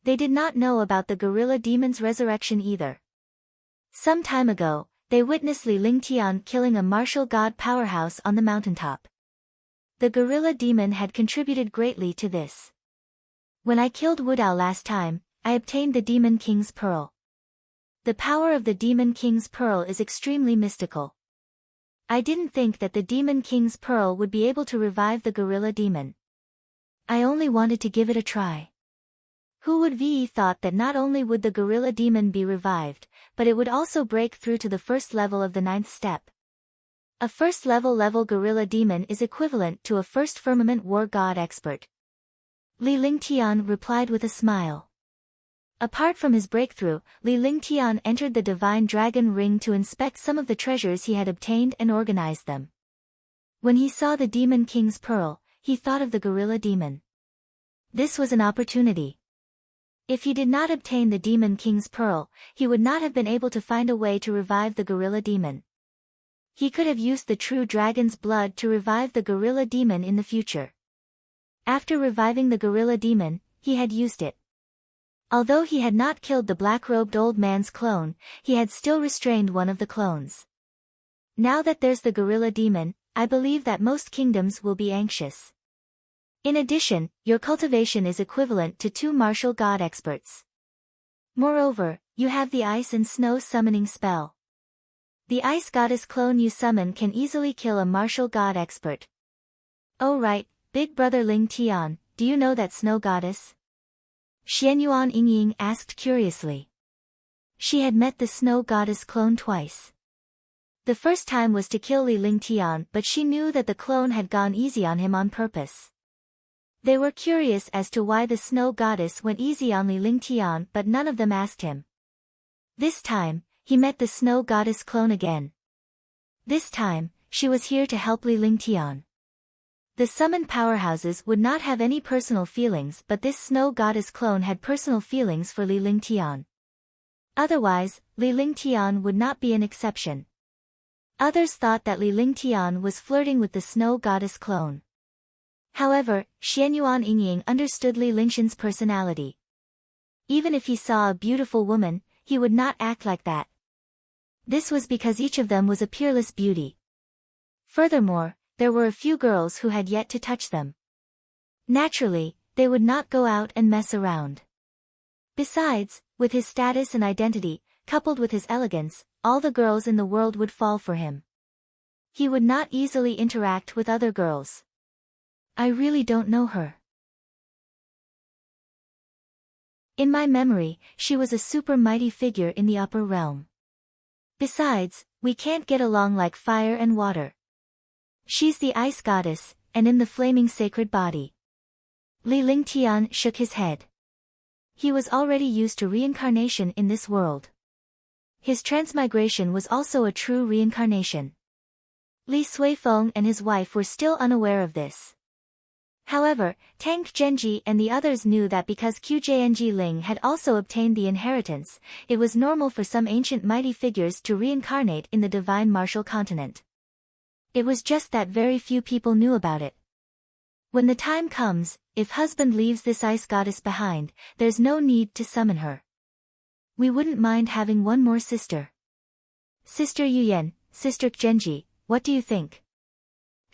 They did not know about the gorilla demon's resurrection either. Some time ago, they witnessed Li Lingtian killing a martial god powerhouse on the mountaintop. The gorilla demon had contributed greatly to this. When I killed Wudao last time, I obtained the Demon King's Pearl. The power of the Demon King's Pearl is extremely mystical. I didn't think that the Demon King's Pearl would be able to revive the gorilla demon. I only wanted to give it a try. Who would have thought that not only would the gorilla demon be revived, but it would also break through to the first level of the 9th step. A first level gorilla demon is equivalent to a first firmament war god expert. Li Lingtian replied with a smile. Apart from his breakthrough, Li Lingtian entered the Divine Dragon Ring to inspect some of the treasures he had obtained and organize them. When he saw the Demon King's Pearl, he thought of the gorilla demon. This was an opportunity. If he did not obtain the Demon King's Pearl, he would not have been able to find a way to revive the gorilla demon. He could have used the true dragon's blood to revive the gorilla demon in the future. After reviving the gorilla demon, he had used it. Although he had not killed the black-robed old man's clone, he had still restrained one of the clones. Now that there's the gorilla demon, I believe that most kingdoms will be anxious. In addition, your cultivation is equivalent to 2 martial god experts. Moreover, you have the ice and snow summoning spell. The ice goddess clone you summon can easily kill a martial god expert. Oh right, big brother Ling Tian, do you know that snow goddess? Xianyuan Yingying asked curiously. She had met the snow goddess clone twice. The first time was to kill Li Lingtian, but she knew that the clone had gone easy on him on purpose. They were curious as to why the snow goddess went easy on Li Lingtian, but none of them asked him. This time, he met the snow goddess clone again. This time, she was here to help Li Lingtian. The summoned powerhouses would not have any personal feelings, but this snow goddess clone had personal feelings for Li Lingtian. Otherwise, Li Lingtian would not be an exception. Others thought that Li Lingtian was flirting with the snow goddess clone. However, Xianyuan Yingying understood Li Lingtian's personality. Even if he saw a beautiful woman, he would not act like that. This was because each of them was a peerless beauty. Furthermore, there were a few girls who had yet to touch them. Naturally, they would not go out and mess around. Besides, with his status and identity, coupled with his elegance, all the girls in the world would fall for him. He would not easily interact with other girls. I really don't know her. In my memory, she was a super mighty figure in the upper realm. Besides, we can't get along like fire and water. She's the ice goddess, and in the flaming sacred body. Li Lingtian shook his head. He was already used to reincarnation in this world. His transmigration was also a true reincarnation. Li Suifeng and his wife were still unaware of this. However, Tang Genji and the others knew that because Qjng Ling had also obtained the inheritance, it was normal for some ancient mighty figures to reincarnate in the divine martial continent. It was just that very few people knew about it. When the time comes, if husband leaves this ice goddess behind, there's no need to summon her. We wouldn't mind having one more sister. Sister Yuyan, Sister Genji, what do you think?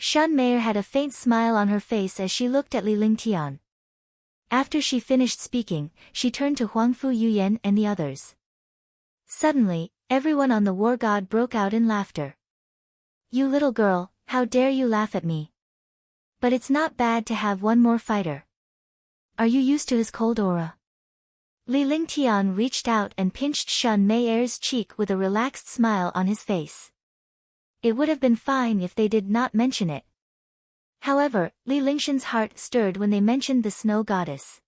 Shun Meier had a faint smile on her face as she looked at Li Lingtian. After she finished speaking, she turned to Huangfu Yuyan and the others. Suddenly, everyone on the war god broke out in laughter. You little girl, How dare you laugh at me? But it's not bad to have one more fighter. Are you used to his cold aura? Li Lingtian reached out and pinched Shun Mei-er's cheek with a relaxed smile on his face. It would have been fine if they did not mention it. However, Li Lingshan's heart stirred when they mentioned the snow goddess.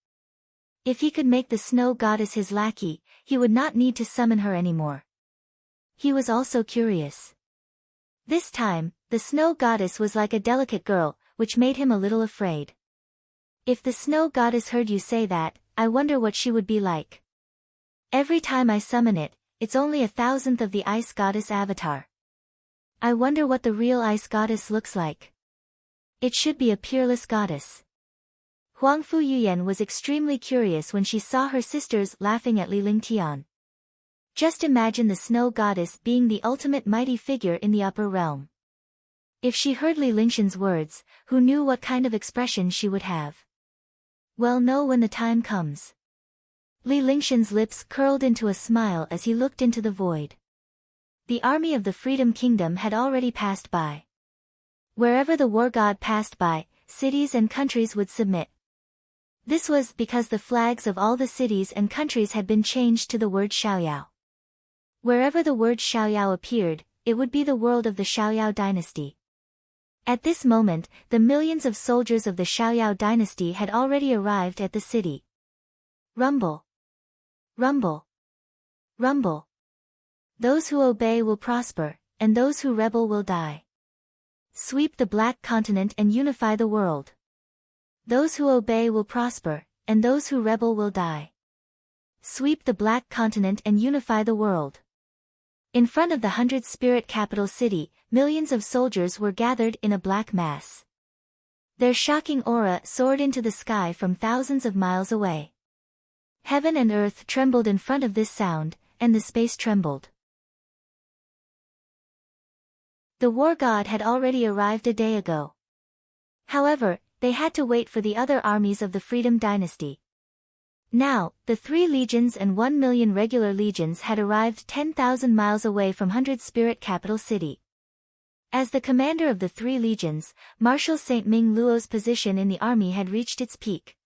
If he could make the snow goddess his lackey, he would not need to summon her anymore. He was also curious. This time, the snow goddess was like a delicate girl, which made him a little afraid. If the snow goddess heard you say that, I wonder what she would be like. Every time I summon it, it's only 1,000th of the ice goddess avatar. I wonder what the real ice goddess looks like. It should be a peerless goddess. Huangfu Yuyan was extremely curious when she saw her sisters laughing at Li Lingtian. Just imagine the snow goddess being the ultimate mighty figure in the upper realm. If she heard Li Lingshan's words, who knew what kind of expression she would have? Well, know when the time comes. Li Lingshan's lips curled into a smile as he looked into the void. The army of the Freedom Kingdom had already passed by. Wherever the war god passed by, cities and countries would submit. This was because the flags of all the cities and countries had been changed to the word Xiaoyao. Wherever the word Xiaoyao appeared, it would be the world of the Xiaoyao dynasty. At this moment, the millions of soldiers of the Xiaoyao dynasty had already arrived at the city. Rumble. Rumble. Rumble. Those who obey will prosper, and those who rebel will die. Sweep the Black Continent and unify the world. Those who obey will prosper, and those who rebel will die. Sweep the Black Continent and unify the world. In front of the 100-spirit capital city, millions of soldiers were gathered in a black mass. Their shocking aura soared into the sky from thousands of miles away. Heaven and earth trembled in front of this sound, and the space trembled. The war god had already arrived a day ago. However, they had to wait for the other armies of the Freedom Dynasty. Now, the 3 legions and 1 million regular legions had arrived 10,000 miles away from 100-spirit capital city. As the commander of the 3 legions, Marshal Saint Ming Luo's position in the army had reached its peak.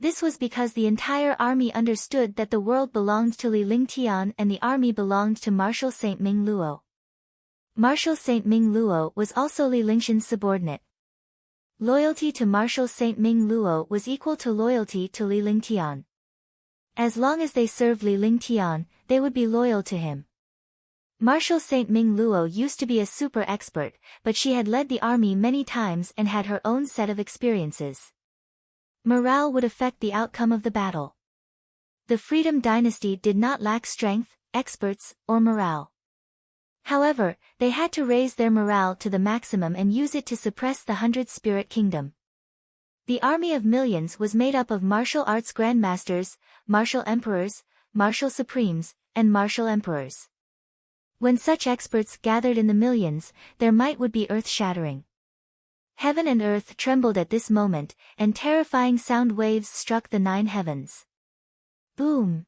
This was because the entire army understood that the world belonged to Li Lingtian and the army belonged to Marshal Saint Ming Luo. Marshal Saint Ming Luo was also Li Lingshan's subordinate. Loyalty to Marshal Saint Ming Luo was equal to loyalty to Li Lingtian. As long as they served Li Lingtian, they would be loyal to him. Marshal Saint Ming Luo used to be a super expert, but she had led the army many times and had her own set of experiences. Morale would affect the outcome of the battle. The Freedom Dynasty did not lack strength, experts, or morale. However, they had to raise their morale to the maximum and use it to suppress the 100-spirit kingdom. The army of millions was made up of martial arts grandmasters, martial emperors, martial supremes, and martial emperors. When such experts gathered in the millions, their might would be earth-shattering. Heaven and earth trembled at this moment, and terrifying sound waves struck the 9 heavens. Boom!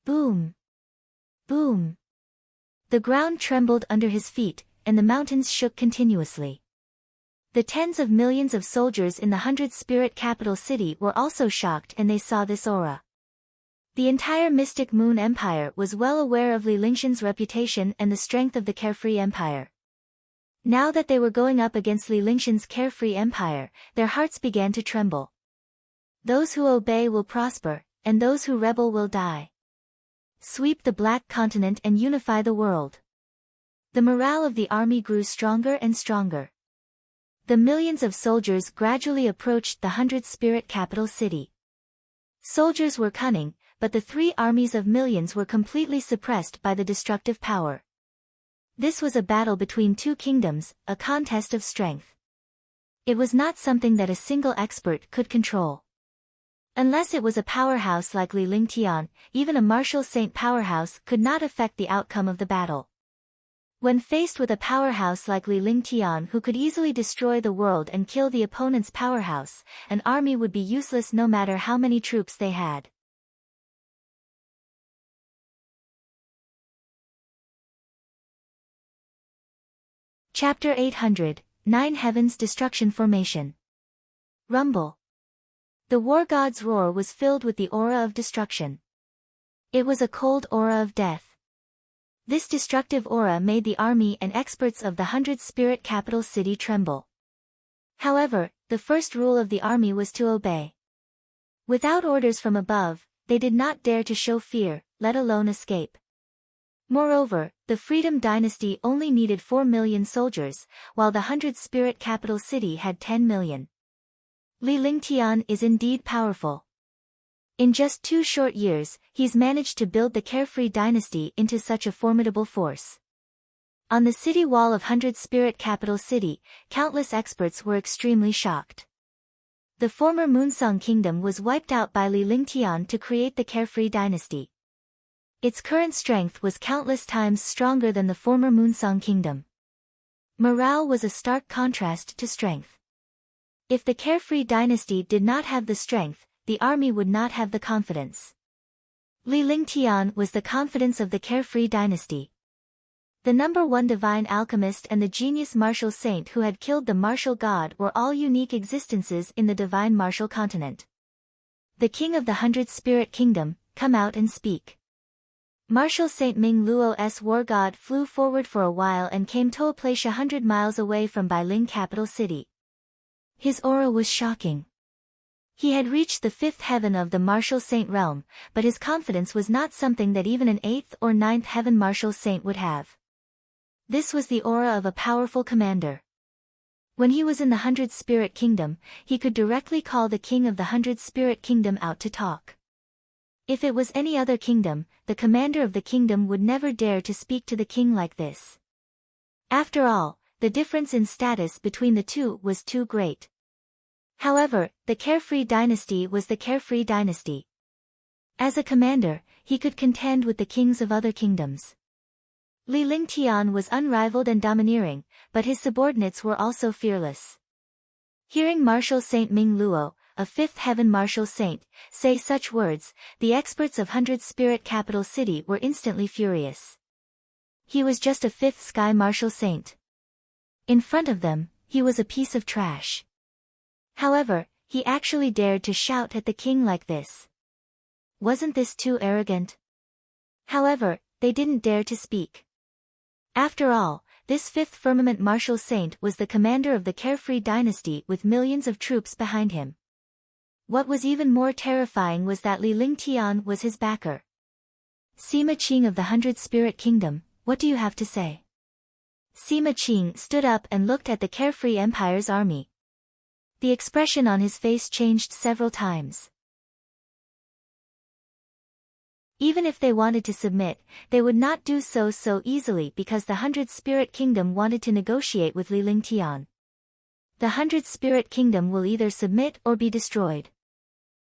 Boom! Boom! The ground trembled under his feet, and the mountains shook continuously. The tens of millions of soldiers in the 100-spirit capital city were also shocked, and they saw this aura. The entire Mystic Moon Empire was well aware of Li Lingshan's reputation and the strength of the Carefree Empire. Now that they were going up against Li Lingshan's Carefree Empire, their hearts began to tremble. Those who obey will prosper, and those who rebel will die. Sweep the Black Continent and unify the world. The morale of the army grew stronger and stronger. The millions of soldiers gradually approached the 100-spirit capital city. Soldiers were cunning, but the 3 armies of millions were completely suppressed by the destructive power. This was a battle between 2 kingdoms, a contest of strength. It was not something that a single expert could control. Unless it was a powerhouse like Li Lingtian, even a martial saint powerhouse could not affect the outcome of the battle. When faced with a powerhouse like Li Lingtian who could easily destroy the world and kill the opponent's powerhouse, an army would be useless no matter how many troops they had. Chapter 800, Nine Heavens Destruction Formation. Rumble. The war god's roar was filled with the aura of destruction. It was a cold aura of death. This destructive aura made the army and experts of the 100-spirit capital city tremble. However, the first rule of the army was to obey. Without orders from above, they did not dare to show fear, let alone escape. Moreover, the Freedom Dynasty only needed 4 million soldiers, while the 100-spirit capital city had 10 million. Li Lingtian is indeed powerful. In just 2 short years, he's managed to build the Carefree Dynasty into such a formidable force. On the city wall of 100-spirit capital city, countless experts were extremely shocked. The former Moonsong Kingdom was wiped out by Li Lingtian to create the Carefree Dynasty. Its current strength was countless times stronger than the former Moonsong Kingdom. Morale was a stark contrast to strength. If the Carefree Dynasty did not have the strength, the army would not have the confidence. Li Lingtian was the confidence of the Carefree Dynasty. The #1 divine alchemist and the genius martial saint who had killed the martial god were all unique existences in the divine martial continent. The king of the 100-spirit kingdom, come out and speak. Martial Saint Ming Luo's war god flew forward for a while and came to a place 100 miles away from Bailing capital city. His aura was shocking. He had reached the 5th heaven of the martial saint realm, but his confidence was not something that even an 8th or 9th heaven martial saint would have. This was the aura of a powerful commander. When he was in the 100-spirit kingdom, he could directly call the king of the 100-spirit kingdom out to talk. If it was any other kingdom, the commander of the kingdom would never dare to speak to the king like this. After all, the difference in status between the two was too great. However, the Carefree Dynasty was the Carefree Dynasty. As a commander, he could contend with the kings of other kingdoms. Li Lingtian was unrivaled and domineering, but his subordinates were also fearless. Hearing Martial Saint Ming Luo, a 5th heaven martial saint, say such words, the experts of 100-spirit capital city were instantly furious. He was just a 5th sky martial saint. In front of them, he was a piece of trash. However, he actually dared to shout at the king like this. Wasn't this too arrogant? However, they didn't dare to speak. After all, this 5th firmament martial saint was the commander of the Carefree Dynasty with millions of troops behind him. What was even more terrifying was that Li Lingtian was his backer. Sima Qing of the 100-spirit kingdom, what do you have to say? Sima Qing stood up and looked at the Carefree Empire's army. The expression on his face changed several times. Even if they wanted to submit, they would not do so easily because the 100-spirit kingdom wanted to negotiate with Li Lingtian. The 100-spirit kingdom will either submit or be destroyed.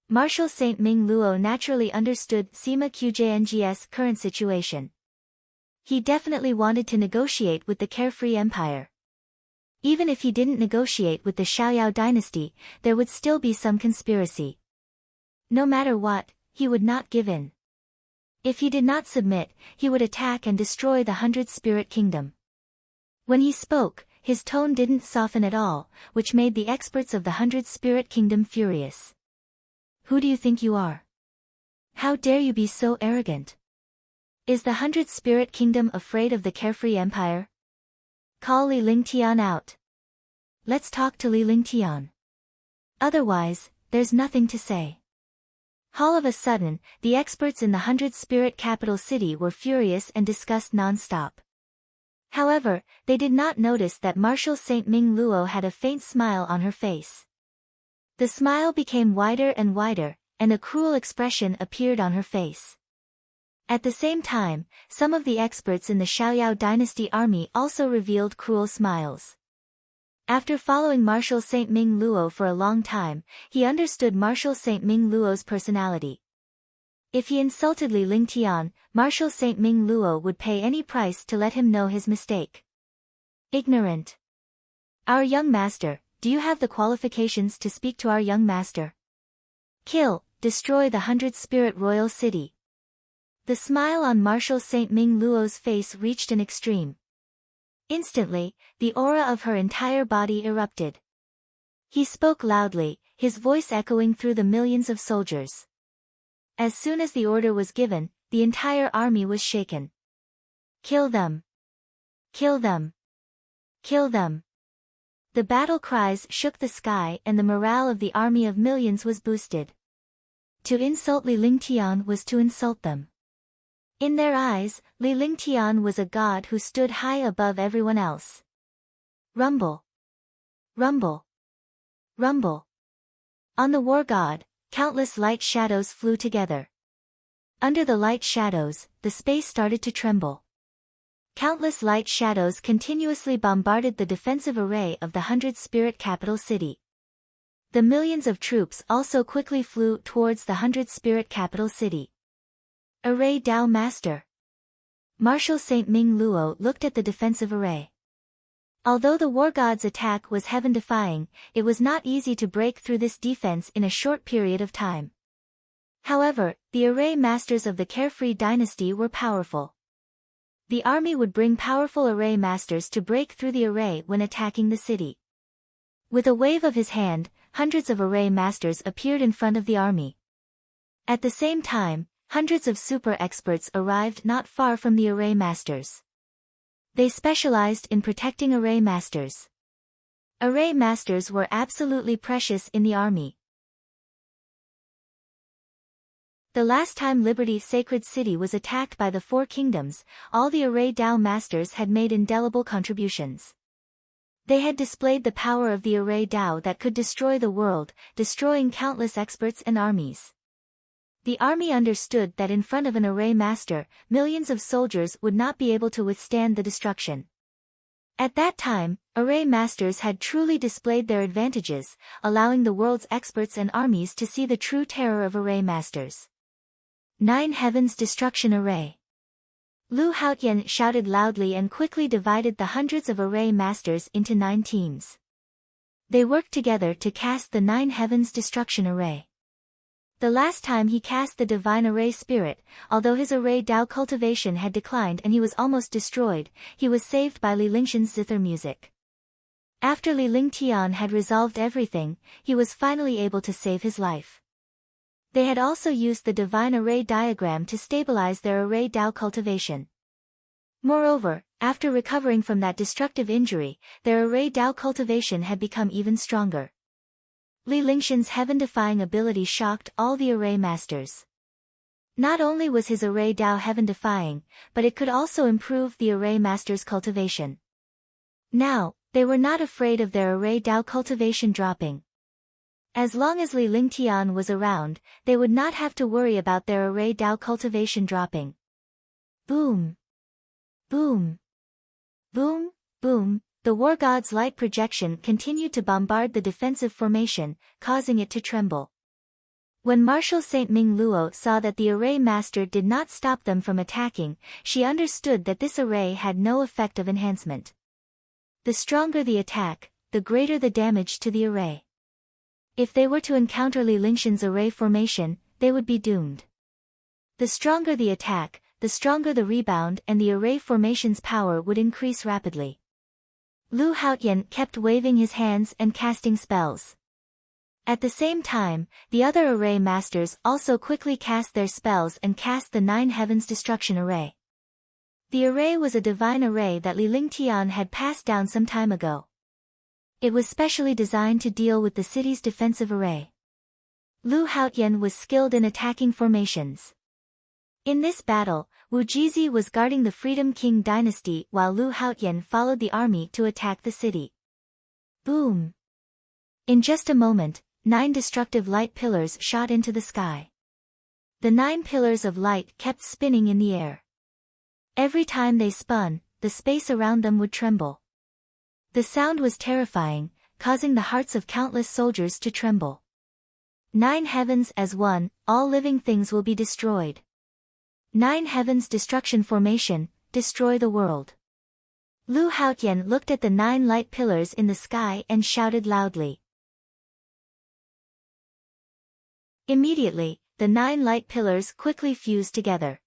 Martial Saint Ming Luo naturally understood Sima Qjng's current situation. He definitely wanted to negotiate with the Carefree Empire. Even if he didn't negotiate with the Xiaoyao dynasty, there would still be some conspiracy. No matter what, he would not give in. If he did not submit, he would attack and destroy the 100-spirit kingdom. When he spoke, his tone didn't soften at all, which made the experts of the 100-spirit kingdom furious. Who do you think you are? How dare you be so arrogant? Is the 100-spirit kingdom afraid of the Carefree Empire? Call Li Lingtian out. Let's talk to Li Lingtian. Otherwise, there's nothing to say. All of a sudden, the experts in the 100-spirit capital city were furious and discussed non-stop. However, they did not notice that Martial Saint Ming Luo had a faint smile on her face. The smile became wider and wider, and a cruel expression appeared on her face. At the same time, some of the experts in the Xiaoyao dynasty army also revealed cruel smiles. After following Martial Saint Ming Luo for a long time, he understood Martial Saint Ming Luo's personality. If he insulted Li Lingtian, Martial Saint Ming Luo would pay any price to let him know his mistake. Ignorant. Our young master, do you have the qualifications to speak to our young master? Kill, destroy the 100-spirit royal city. The smile on Martial Saint Ming Luo's face reached an extreme. Instantly, the aura of her entire body erupted. He spoke loudly, his voice echoing through the millions of soldiers. As soon as the order was given, the entire army was shaken. Kill them! Kill them! Kill them! The battle cries shook the sky and the morale of the army of millions was boosted. To insult Li Lingtian was to insult them. In their eyes, Li Lingtian was a god who stood high above everyone else. Rumble! Rumble! Rumble! On the war god, countless light shadows flew together. Under the light shadows, the space started to tremble. Countless light shadows continuously bombarded the defensive array of the 100-spirit capital city. The millions of troops also quickly flew towards the 100-spirit capital city. Array Dao Master. Marshal Saint Ming Luo looked at the defensive array. Although the war god's attack was heaven-defying, it was not easy to break through this defense in a short period of time. However, the array masters of the Carefree dynasty were powerful. The army would bring powerful array masters to break through the array when attacking the city. With a wave of his hand, hundreds of array masters appeared in front of the army. At the same time, hundreds of super experts arrived not far from the array masters. They specialized in protecting array masters. Array masters were absolutely precious in the army. The last time Liberty Sacred City was attacked by the Four Kingdoms, all the Array Dao Masters had made indelible contributions. They had displayed the power of the Array Dao that could destroy the world, destroying countless experts and armies. The army understood that in front of an Array Master, millions of soldiers would not be able to withstand the destruction. At that time, Array Masters had truly displayed their advantages, allowing the world's experts and armies to see the true terror of Array Masters. 9 Heavens Destruction Array. Lu Haotian shouted loudly and quickly divided the hundreds of array masters into 9 teams. They worked together to cast the 9 Heavens Destruction Array. The last time he cast the Divine Array Spirit, although his Array Dao cultivation had declined and he was almost destroyed, he was saved by Li Lingshan's zither music. After Li Lingtian had resolved everything, he was finally able to save his life. They had also used the Divine Array diagram to stabilize their Array Dao cultivation. Moreover, after recovering from that destructive injury, their Array Dao cultivation had become even stronger. Li Lingshan's heaven-defying ability shocked all the Array Masters. Not only was his Array Dao heaven-defying, but it could also improve the Array Master's cultivation. Now, they were not afraid of their Array Dao cultivation dropping. As long as Li Lingtian was around, they would not have to worry about their Array Dao cultivation dropping. Boom! Boom! Boom! Boom! The war god's light projection continued to bombard the defensive formation, causing it to tremble. When Marshal Saint Ming Luo saw that the Array Master did not stop them from attacking, she understood that this array had no effect of enhancement. The stronger the attack, the greater the damage to the array. If they were to encounter Li Lingshan's array formation, they would be doomed. The stronger the attack, the stronger the rebound and the array formation's power would increase rapidly. Lu Haotian kept waving his hands and casting spells. At the same time, the other array masters also quickly cast their spells and cast the 9 Heavens Destruction Array. The array was a divine array that Li Lingtian had passed down some time ago. It was specially designed to deal with the city's defensive array. Lu Haotian was skilled in attacking formations. In this battle, Wu Jizi was guarding the Freedom King dynasty while Lu Haotian followed the army to attack the city. Boom! In just a moment, 9 destructive light pillars shot into the sky. The 9 pillars of light kept spinning in the air. Every time they spun, the space around them would tremble. The sound was terrifying, causing the hearts of countless soldiers to tremble. 9 heavens as one, all living things will be destroyed. 9 heavens destruction formation, destroy the world. Lu Haotian looked at the 9 light pillars in the sky and shouted loudly. Immediately, the 9 light pillars quickly fused together.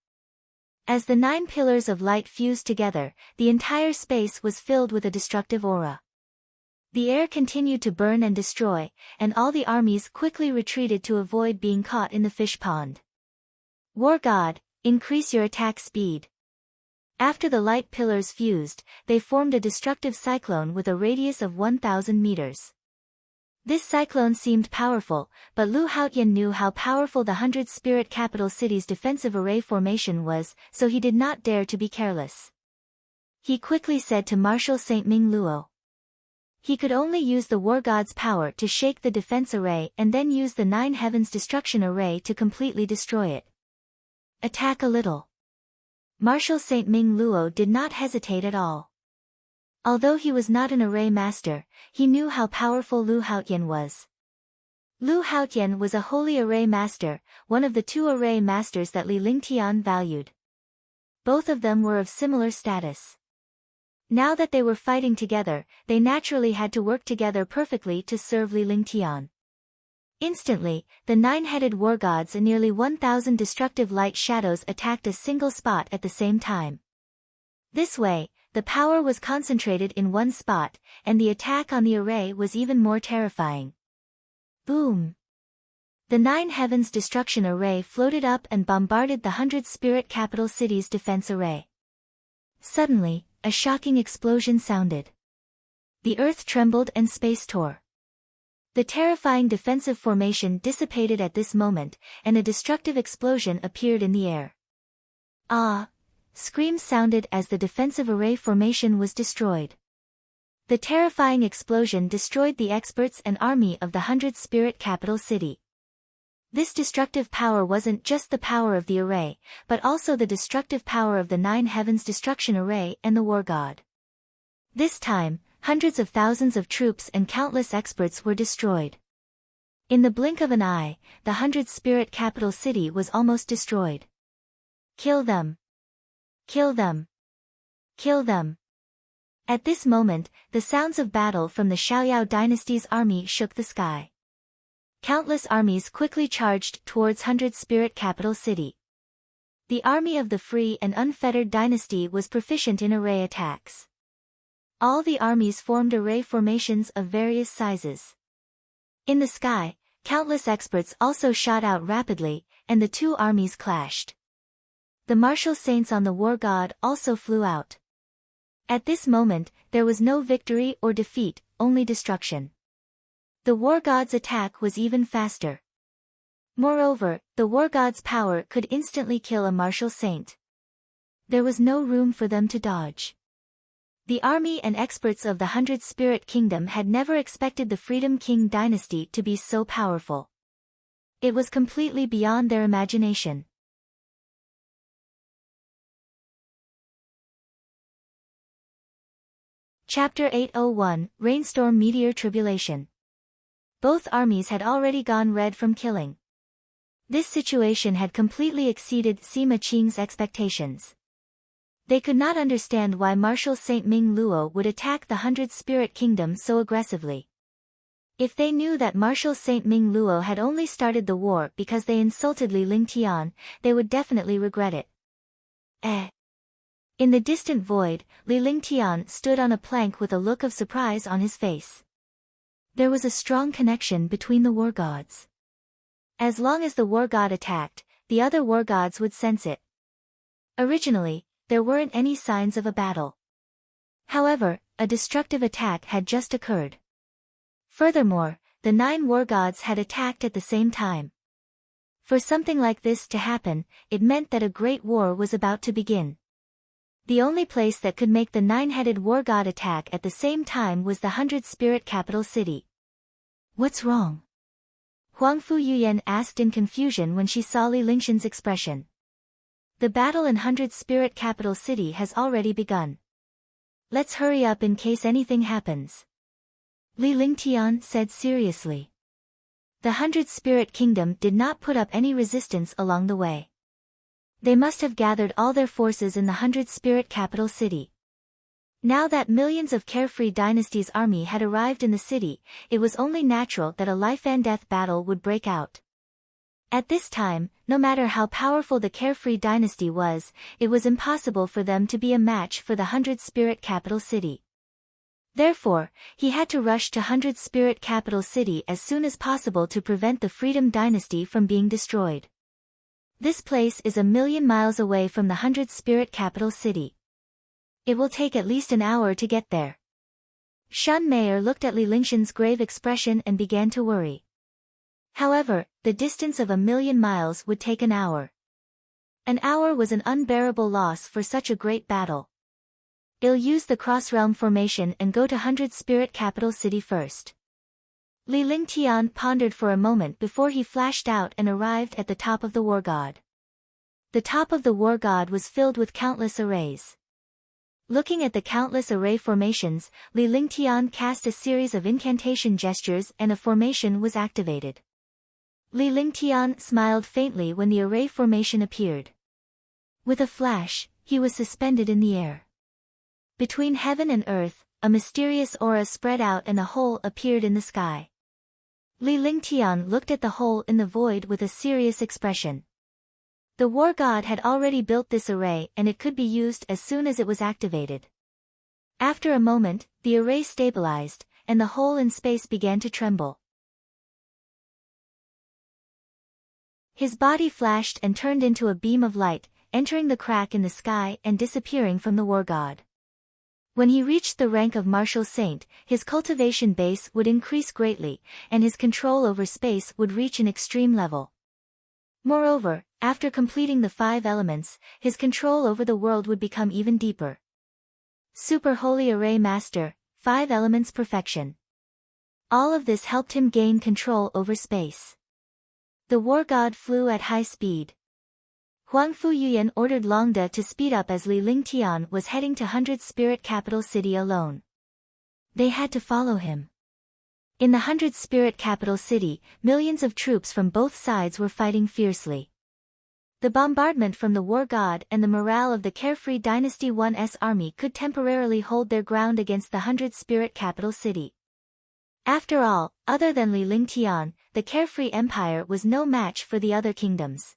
As the 9 pillars of light fused together, the entire space was filled with a destructive aura. The air continued to burn and destroy, and all the armies quickly retreated to avoid being caught in the fish pond. War God, increase your attack speed. After the light pillars fused, they formed a destructive cyclone with a radius of 1,000 meters. This cyclone seemed powerful, but Lu Haotian knew how powerful the 100 Spirit Capital City's defensive array formation was, so he did not dare to be careless. He quickly said to Marshal Saint Ming Luo. He could only use the War God's power to shake the defense array and then use the 9 Heavens Destruction Array to completely destroy it. Attack a little. Marshal Saint Ming Luo did not hesitate at all. Although he was not an array master, he knew how powerful Lu Haotian was. Lu Haotian was a holy array master, one of the 2 array masters that Li Lingtian valued. Both of them were of similar status. Now that they were fighting together, they naturally had to work together perfectly to serve Li Lingtian. Instantly, the 9-headed war gods and nearly 1,000 destructive light shadows attacked a single spot at the same time. This way, the power was concentrated in one spot, and the attack on the array was even more terrifying. Boom! The 9 Heavens Destruction Array floated up and bombarded the 100 Spirit Capital City's defense array. Suddenly, a shocking explosion sounded. The earth trembled and space tore. The terrifying defensive formation dissipated at this moment, and a destructive explosion appeared in the air. Ah! Screams sounded as the defensive array formation was destroyed. The terrifying explosion destroyed the experts and army of the 100 Spirit Capital City. This destructive power wasn't just the power of the array, but also the destructive power of the 9 Heavens Destruction Array and the War God. This time, hundreds of thousands of troops and countless experts were destroyed. In the blink of an eye, the 100 Spirit Capital City was almost destroyed. Kill them! Kill them! Kill them! At this moment, the sounds of battle from the Xiaoyao dynasty's army shook the sky. Countless armies quickly charged towards 100 Spirit Capital City. The army of the Free and Unfettered dynasty was proficient in array attacks. All the armies formed array formations of various sizes. In the sky, countless experts also shot out rapidly, and the 2 armies clashed. The martial saints on the War God also flew out. At this moment, there was no victory or defeat, only destruction. The War God's attack was even faster. Moreover, the War God's power could instantly kill a martial saint. There was no room for them to dodge. The army and experts of the 100 Spirit Kingdom had never expected the Freedom King dynasty to be so powerful. It was completely beyond their imagination. Chapter 801, Rainstorm Meteor Tribulation. Both armies had already gone red from killing. This situation had completely exceeded Sima Qing's expectations. They could not understand why Marshal Saint Ming Luo would attack the 100 Spirit Kingdom so aggressively. If they knew that Marshal Saint Ming Luo had only started the war because they insulted Li Lingtian, they would definitely regret it. In the distant void, Li Lingtian stood on a plank with a look of surprise on his face. There was a strong connection between the war gods. As long as the war god attacked, the other war gods would sense it. Originally, there weren't any signs of a battle. However, a destructive attack had just occurred. Furthermore, the 9 war gods had attacked at the same time. For something like this to happen, it meant that a great war was about to begin. The only place that could make the 9-headed war god attack at the same time was the 100 Spirit Capital City. What's wrong? Huang Fu Yuyan asked in confusion when she saw Li Lingxian's expression. The battle in 100 Spirit Capital City has already begun. Let's hurry up in case anything happens. Li Lingtian said seriously. The 100 Spirit Kingdom did not put up any resistance along the way. They must have gathered all their forces in the 100 Spirit Capital City. Now that millions of Carefree Dynasty's army had arrived in the city, it was only natural that a life-and-death battle would break out. At this time, no matter how powerful the Carefree dynasty was, it was impossible for them to be a match for the 100-spirit capital city. Therefore, he had to rush to 100-spirit capital city as soon as possible to prevent the Freedom Dynasty from being destroyed. This place is 1,000,000 miles away from the 100-spirit capital city. It will take at least an hour to get there. Shun Mayer looked at Li Lingshan's grave expression and began to worry. However, the distance of 1,000,000 miles would take an hour. An hour was an unbearable loss for such a great battle. I'll use the cross-realm formation and go to 100-spirit capital city first. Li Lingtian pondered for a moment before he flashed out and arrived at the top of the war god. The top of the war god was filled with countless arrays. Looking at the countless array formations, Li Lingtian cast a series of incantation gestures and a formation was activated. Li Lingtian smiled faintly when the array formation appeared. With a flash, he was suspended in the air. Between heaven and earth, a mysterious aura spread out and a hole appeared in the sky. Li Lingtian looked at the hole in the void with a serious expression. The war god had already built this array and it could be used as soon as it was activated. After a moment, the array stabilized, and the hole in space began to tremble. His body flashed and turned into a beam of light, entering the crack in the sky and disappearing from the war god. When he reached the rank of martial saint, his cultivation base would increase greatly, and his control over space would reach an extreme level. Moreover, after completing the 5 elements, his control over the world would become even deeper. Super Holy Array Master, 5 elements perfection. All of this helped him gain control over space. The war god flew at high speed. Huang Fuyuyan ordered Longda to speed up as Li Lingtian was heading to 100-spirit capital city alone. They had to follow him. In the 100-spirit capital city, millions of troops from both sides were fighting fiercely. The bombardment from the war god and the morale of the Carefree Dynasty 1's army could temporarily hold their ground against the 100-spirit capital city. After all, other than Li Lingtian, the Carefree Empire was no match for the other kingdoms.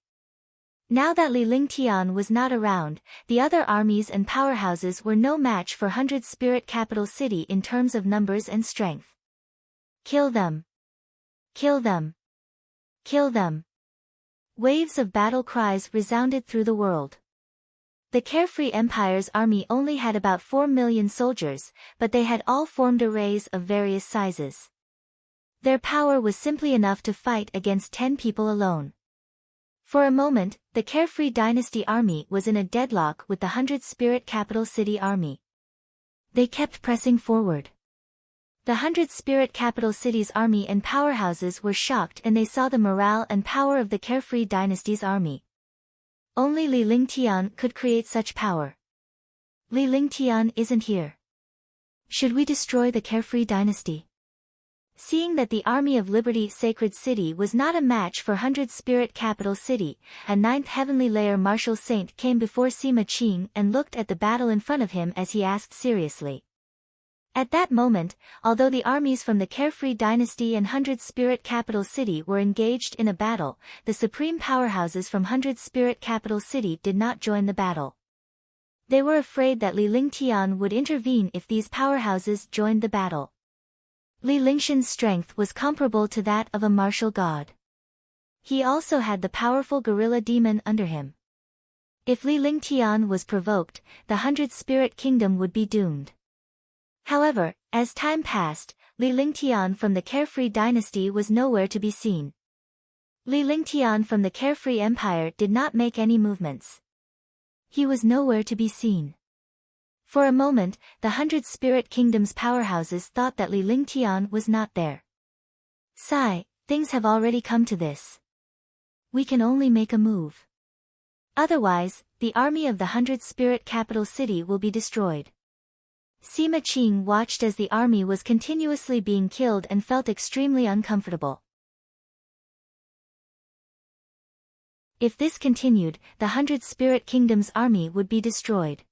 Now that Li Lingtian was not around, the other armies and powerhouses were no match for 100-spirit capital city in terms of numbers and strength. Kill them! Kill them! Kill them! Waves of battle cries resounded through the world. The Carefree Empire's army only had about 4 million soldiers, but they had all formed arrays of various sizes. Their power was simply enough to fight against 10 people alone. For a moment, the Carefree Dynasty army was in a deadlock with the 100-spirit capital city army. They kept pressing forward. The 100-spirit capital city's army and powerhouses were shocked and they saw the morale and power of the Carefree Dynasty's army. Only Li Lingtian could create such power. Li Lingtian isn't here. Should we destroy the Carefree Dynasty? Seeing that the Army of Liberty Sacred City was not a match for 100-spirit capital city, a 9th heavenly layer martial saint came before Sima Qing and looked at the battle in front of him as he asked seriously. At that moment, although the armies from the Carefree Dynasty and 100-spirit capital city were engaged in a battle, the supreme powerhouses from 100-spirit capital city did not join the battle. They were afraid that Li Lingtian would intervene if these powerhouses joined the battle. Li Lingshan's strength was comparable to that of a martial god. He also had the powerful gorilla demon under him. If Li Lingtian was provoked, the 100-spirit kingdom would be doomed. However, as time passed, Li Lingtian from the Carefree Dynasty was nowhere to be seen. Li Lingtian from the Carefree Empire did not make any movements. He was nowhere to be seen. For a moment, the 100-spirit kingdom's powerhouses thought that Li Lingtian was not there. Sigh, things have already come to this. We can only make a move. Otherwise, the army of the 100-spirit capital city will be destroyed. Sima Qing watched as the army was continuously being killed and felt extremely uncomfortable. If this continued, the 100-spirit kingdom's army would be destroyed.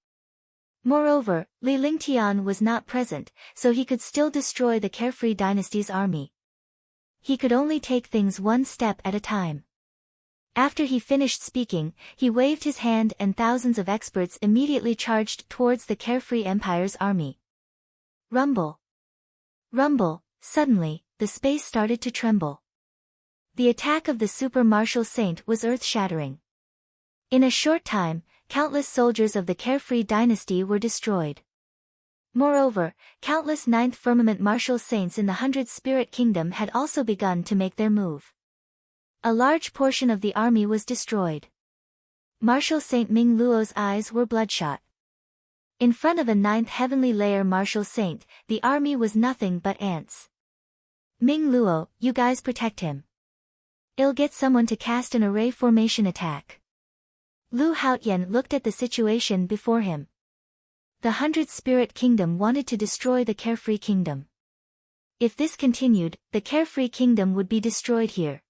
Moreover, Li Lingtian was not present, so he could still destroy the Carefree Dynasty's army. He could only take things one step at a time. After he finished speaking, he waved his hand and thousands of experts immediately charged towards the Carefree Empire's army. Rumble. Rumble. Suddenly, the space started to tremble. The attack of the Super Martial Saint was earth-shattering. In a short time, countless soldiers of the Carefree dynasty were destroyed. Moreover, countless Ninth Firmament Martial Saints in the 100th Spirit Kingdom had also begun to make their move. A large portion of the army was destroyed. Martial Saint Ming Luo's eyes were bloodshot. In front of a 9th Heavenly Layer Martial Saint, the army was nothing but ants. Ming Luo, you guys protect him. I'll get someone to cast an array formation attack. Lu Haotian looked at the situation before him. The 100th Spirit Kingdom wanted to destroy the Carefree Kingdom. If this continued, the Carefree Kingdom would be destroyed here.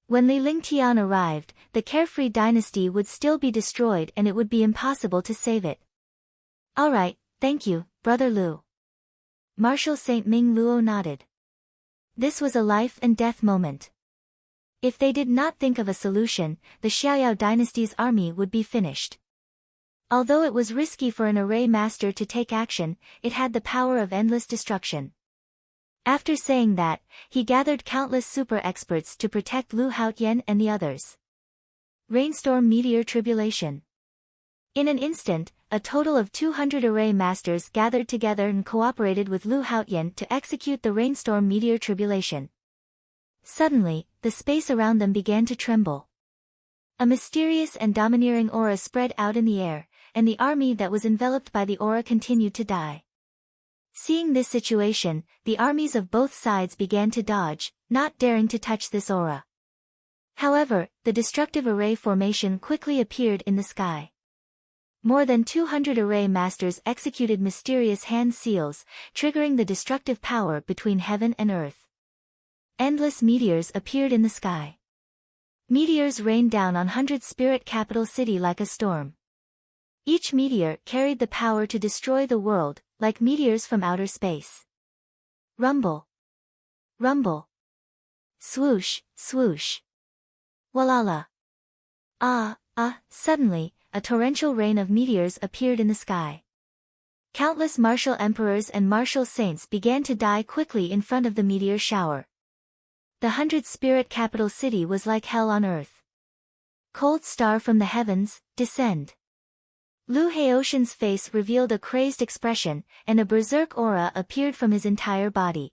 When Li Lingtian arrived, the Carefree dynasty would still be destroyed and it would be impossible to save it. Alright, thank you, Brother Lu. Martial Saint Ming Luo nodded. This was a life and death moment. If they did not think of a solution, the Xiaoyao dynasty's army would be finished. Although it was risky for an array master to take action, it had the power of endless destruction. After saying that, he gathered countless super experts to protect Lu Haotian and the others. Rainstorm Meteor Tribulation. In an instant, a total of 200 array masters gathered together and cooperated with Lu Haotian to execute the Rainstorm Meteor Tribulation. Suddenly, the space around them began to tremble. A mysterious and domineering aura spread out in the air, and the army that was enveloped by the aura continued to die. Seeing this situation, the armies of both sides began to dodge, not daring to touch this aura. However, the destructive array formation quickly appeared in the sky. More than 200 array masters executed mysterious hand seals, triggering the destructive power between heaven and earth. Endless meteors appeared in the sky. Meteors rained down on 100 Spirit Capital City like a storm. Each meteor carried the power to destroy the world, like meteors from outer space. Rumble. Rumble. Swoosh, swoosh. Walala. Suddenly, a torrential rain of meteors appeared in the sky. Countless martial emperors and martial saints began to die quickly in front of the meteor shower. The 100th Spirit Capital City was like hell on earth. Cold star from the heavens, descend. Lu Haotian's face revealed a crazed expression, and a berserk aura appeared from his entire body.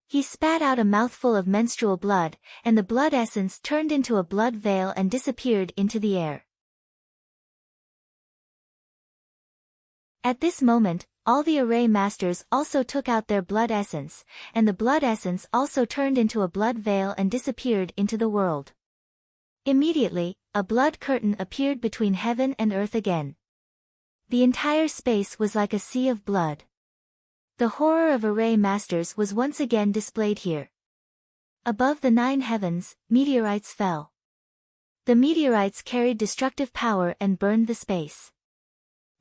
He spat out a mouthful of menstrual blood, and the blood essence turned into a blood veil and disappeared into the air. At this moment, all the array masters also took out their blood essence, and the blood essence also turned into a blood veil and disappeared into the world. Immediately, a blood curtain appeared between heaven and earth again. The entire space was like a sea of blood. The horror of array masters was once again displayed here. Above the 9 heavens, meteorites fell. The meteorites carried destructive power and burned the space.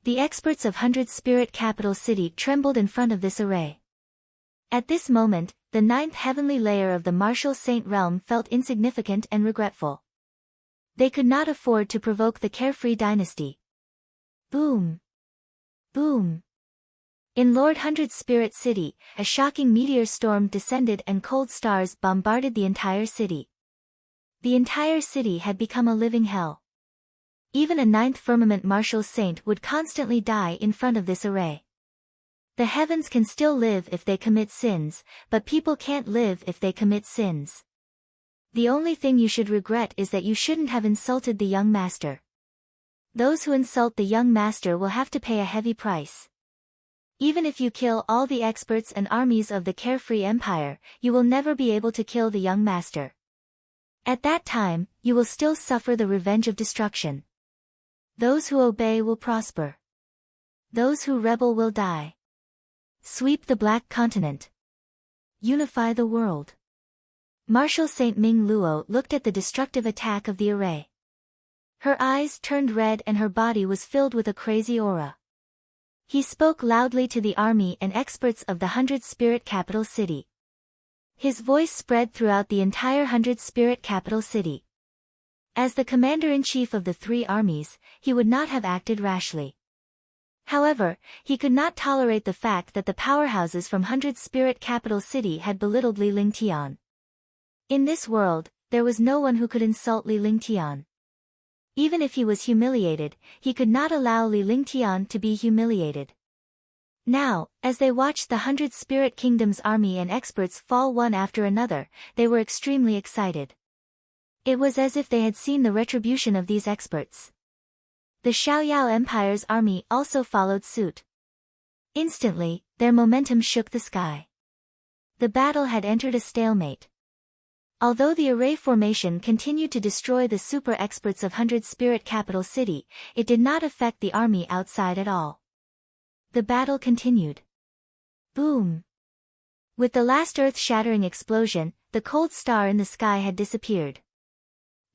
The experts of 100th Spirit Capital City trembled in front of this array. At this moment, the 9th heavenly layer of the Martial Saint realm felt insignificant and regretful. They could not afford to provoke the Carefree dynasty. Boom! Boom! In Lord 100th Spirit City, a shocking meteor storm descended and cold stars bombarded the entire city. The entire city had become a living hell. Even a 9th Firmament Martial Saint would constantly die in front of this array. The heavens can still live if they commit sins, but people can't live if they commit sins. The only thing you should regret is that you shouldn't have insulted the young master. Those who insult the young master will have to pay a heavy price. Even if you kill all the experts and armies of the Carefree Empire, you will never be able to kill the young master. At that time, you will still suffer the revenge of destruction. Those who obey will prosper. Those who rebel will die. Sweep the Black Continent. Unify the world. Martial Saint Ming Luo looked at the destructive attack of the array. Her eyes turned red and her body was filled with a crazy aura. He spoke loudly to the army and experts of the 100th Spirit Capital City. His voice spread throughout the entire 100th Spirit Capital City. As the commander-in-chief of the three armies, he would not have acted rashly. However, he could not tolerate the fact that the powerhouses from 100 Spirit Capital City had belittled Li Lingtian. In this world, there was no one who could insult Li Lingtian. Even if he was humiliated, he could not allow Li Lingtian to be humiliated. Now, as they watched the 100 Spirit Kingdom's army and experts fall one after another, they were extremely excited. It was as if they had seen the retribution of these experts. The Xiaoyao Empire's army also followed suit. Instantly, their momentum shook the sky. The battle had entered a stalemate. Although the array formation continued to destroy the super experts of 100 Spirit Capital City, it did not affect the army outside at all. The battle continued. Boom! With the last earth-shattering explosion, the cold star in the sky had disappeared.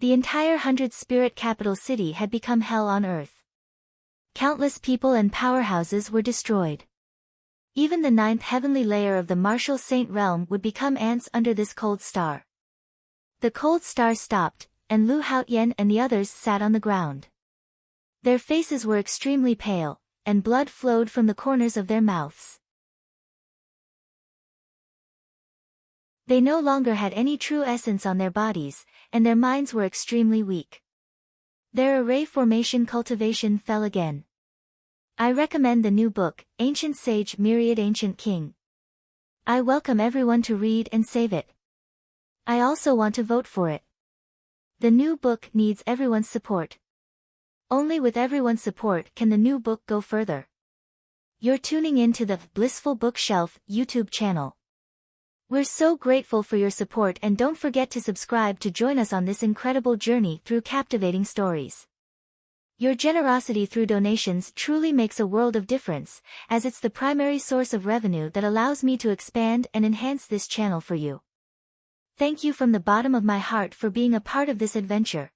The entire 100 Spirit Capital City had become hell on earth. Countless people and powerhouses were destroyed. Even the 9th heavenly layer of the Martial Saint Realm would become ants under this cold star. The cold star stopped, and Lu Haotian and the others sat on the ground. Their faces were extremely pale, and blood flowed from the corners of their mouths. They no longer had any true essence on their bodies, and their minds were extremely weak. Their array formation cultivation fell again. I recommend the new book, Ancient Sage Myriad Ancient King. I welcome everyone to read and save it. I also want to vote for it. The new book needs everyone's support. Only with everyone's support can the new book go further. You're tuning in to the Blissful Bookshelf YouTube channel. We're so grateful for your support, and don't forget to subscribe to join us on this incredible journey through captivating stories. Your generosity through donations truly makes a world of difference, as it's the primary source of revenue that allows me to expand and enhance this channel for you. Thank you from the bottom of my heart for being a part of this adventure.